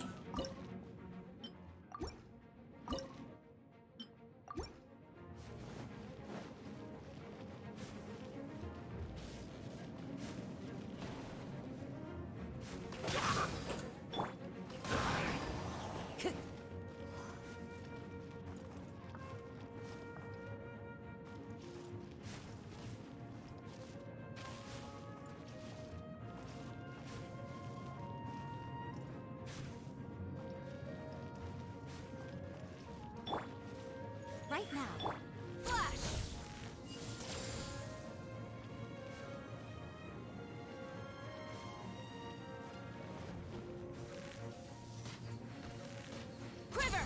Right now. Flash! Quiver!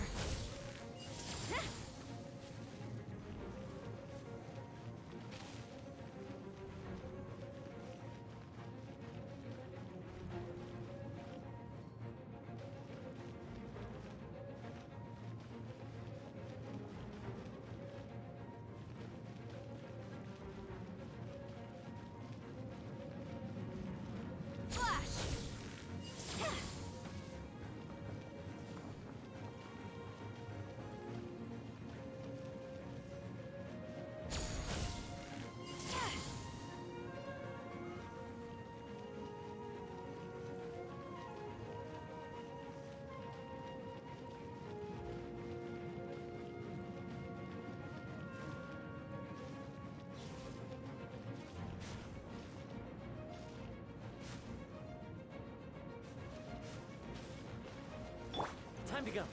Time to go.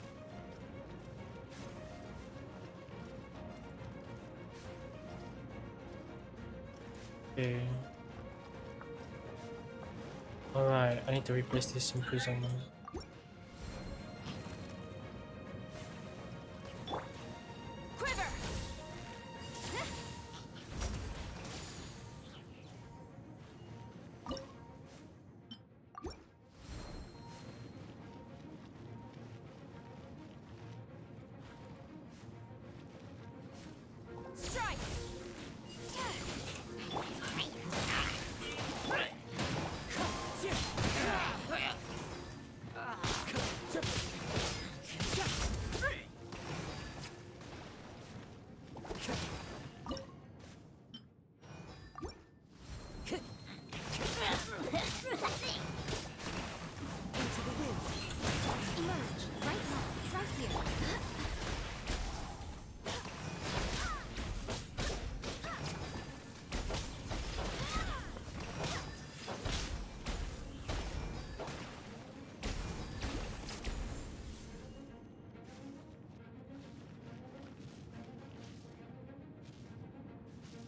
Okay. Alright, I need to replace this imprisonment. Quiver! Strike!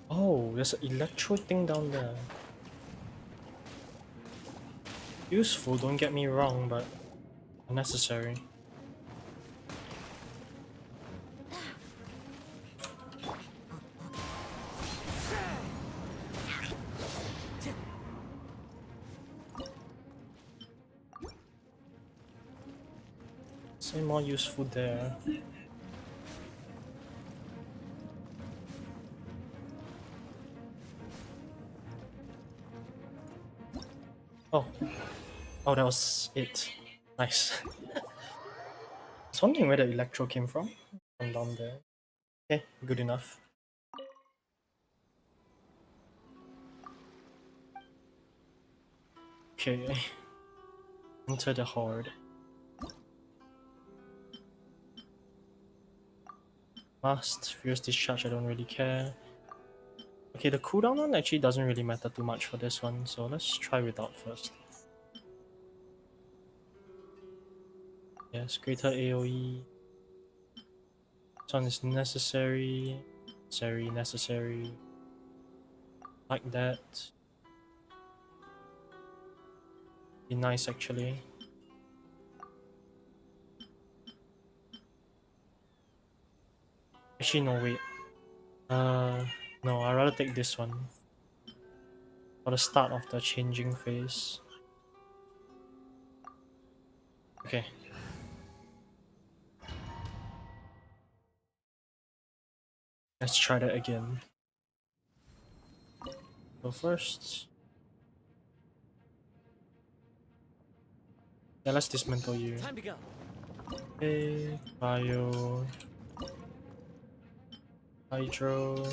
Oh, there's an electro thing down there. Useful, don't get me wrong, but unnecessary. Say more useful there. Oh. Oh, that was it. Nice. I was wondering where the electro came from. From down there. Okay, good enough. Okay. Enter the Horde. Must. Fierce Discharge, I don't really care. Okay, the cooldown one actually doesn't really matter too much for this one, so let's try without first. Yes, greater AoE. This one is necessary. Necessary. Like that. Be nice actually. Actually, no, wait. No, I'd rather take this one. For the start of the changing phase. Okay. Let's try that again. So first... Yeah, let's dismantle you. Time to go. Okay, Bio... Hydro...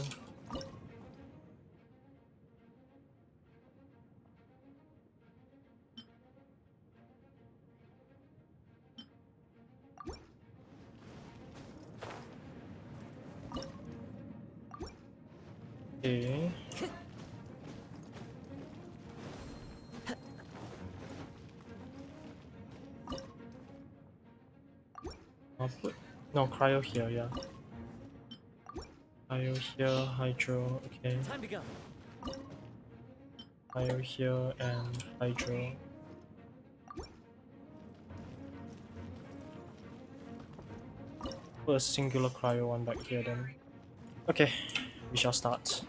Okay. I'll put... No, Cryo here, yeah. Cryo here, Hydro, okay. Time to go. Cryo here and Hydro. Put a singular Cryo one back here then. Okay, we shall start.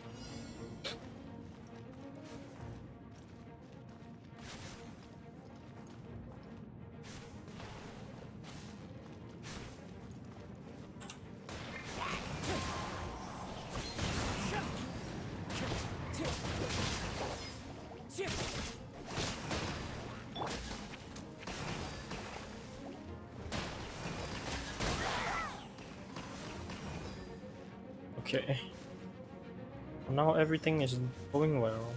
Okay. Now everything is going well.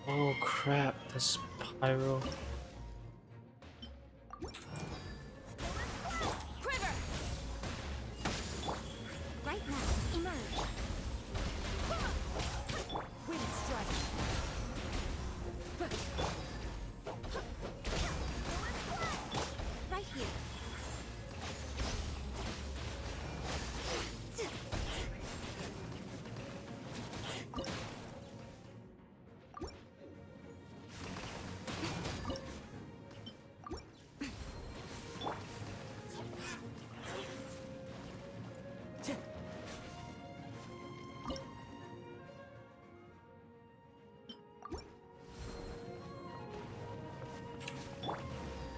Oh crap, the Spyro. Right now, emerge. Wind strike. Right here.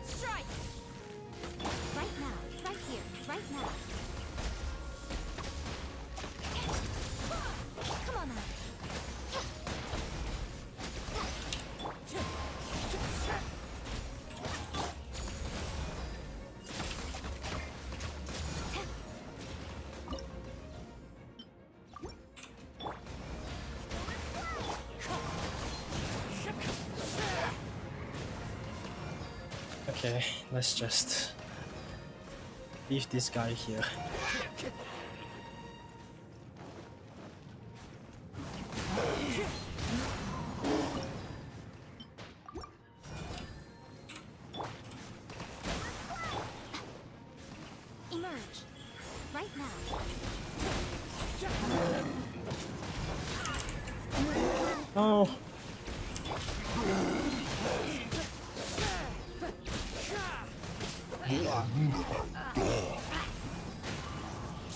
Strike! Right now, right here, right now. Come on now. Okay, let's just leave this guy here. Emerge. Right now. Oh.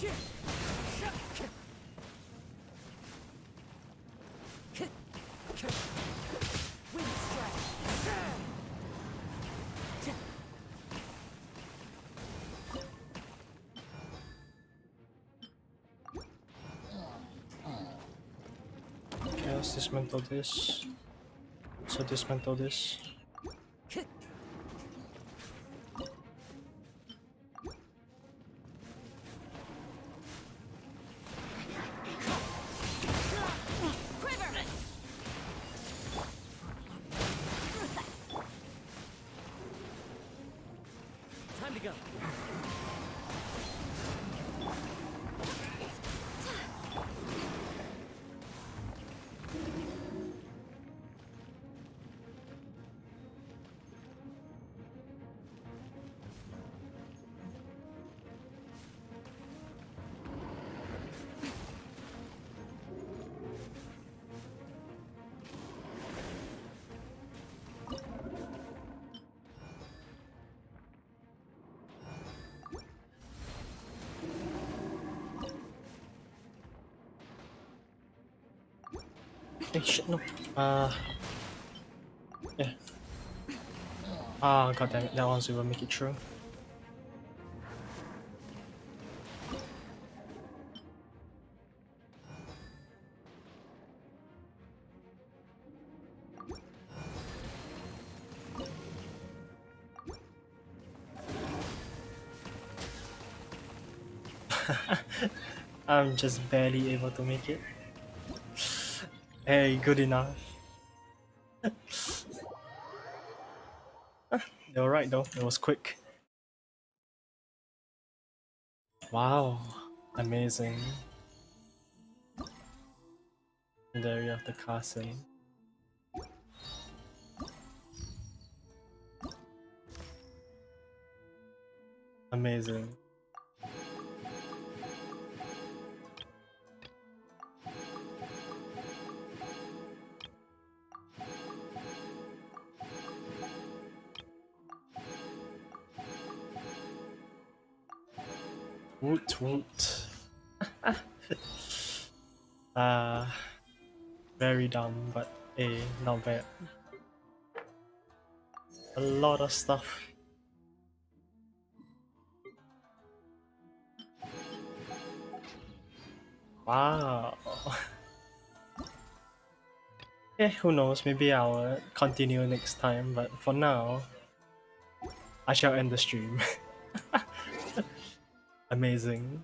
Okay, let's dismantle this. So dismantle this. Time to go. Hey shit, no. Yeah. God damn it, that one's will make it through. I'm just barely able to make it. Hey, good enough. You're right though, it was quick. Wow, amazing. And there you have the castle. Amazing. Woot woot. Very dumb, but hey, not bad. A lot of stuff. Wow. Yeah, who knows, maybe I'll continue next time, but for now, I shall end the stream. Amazing.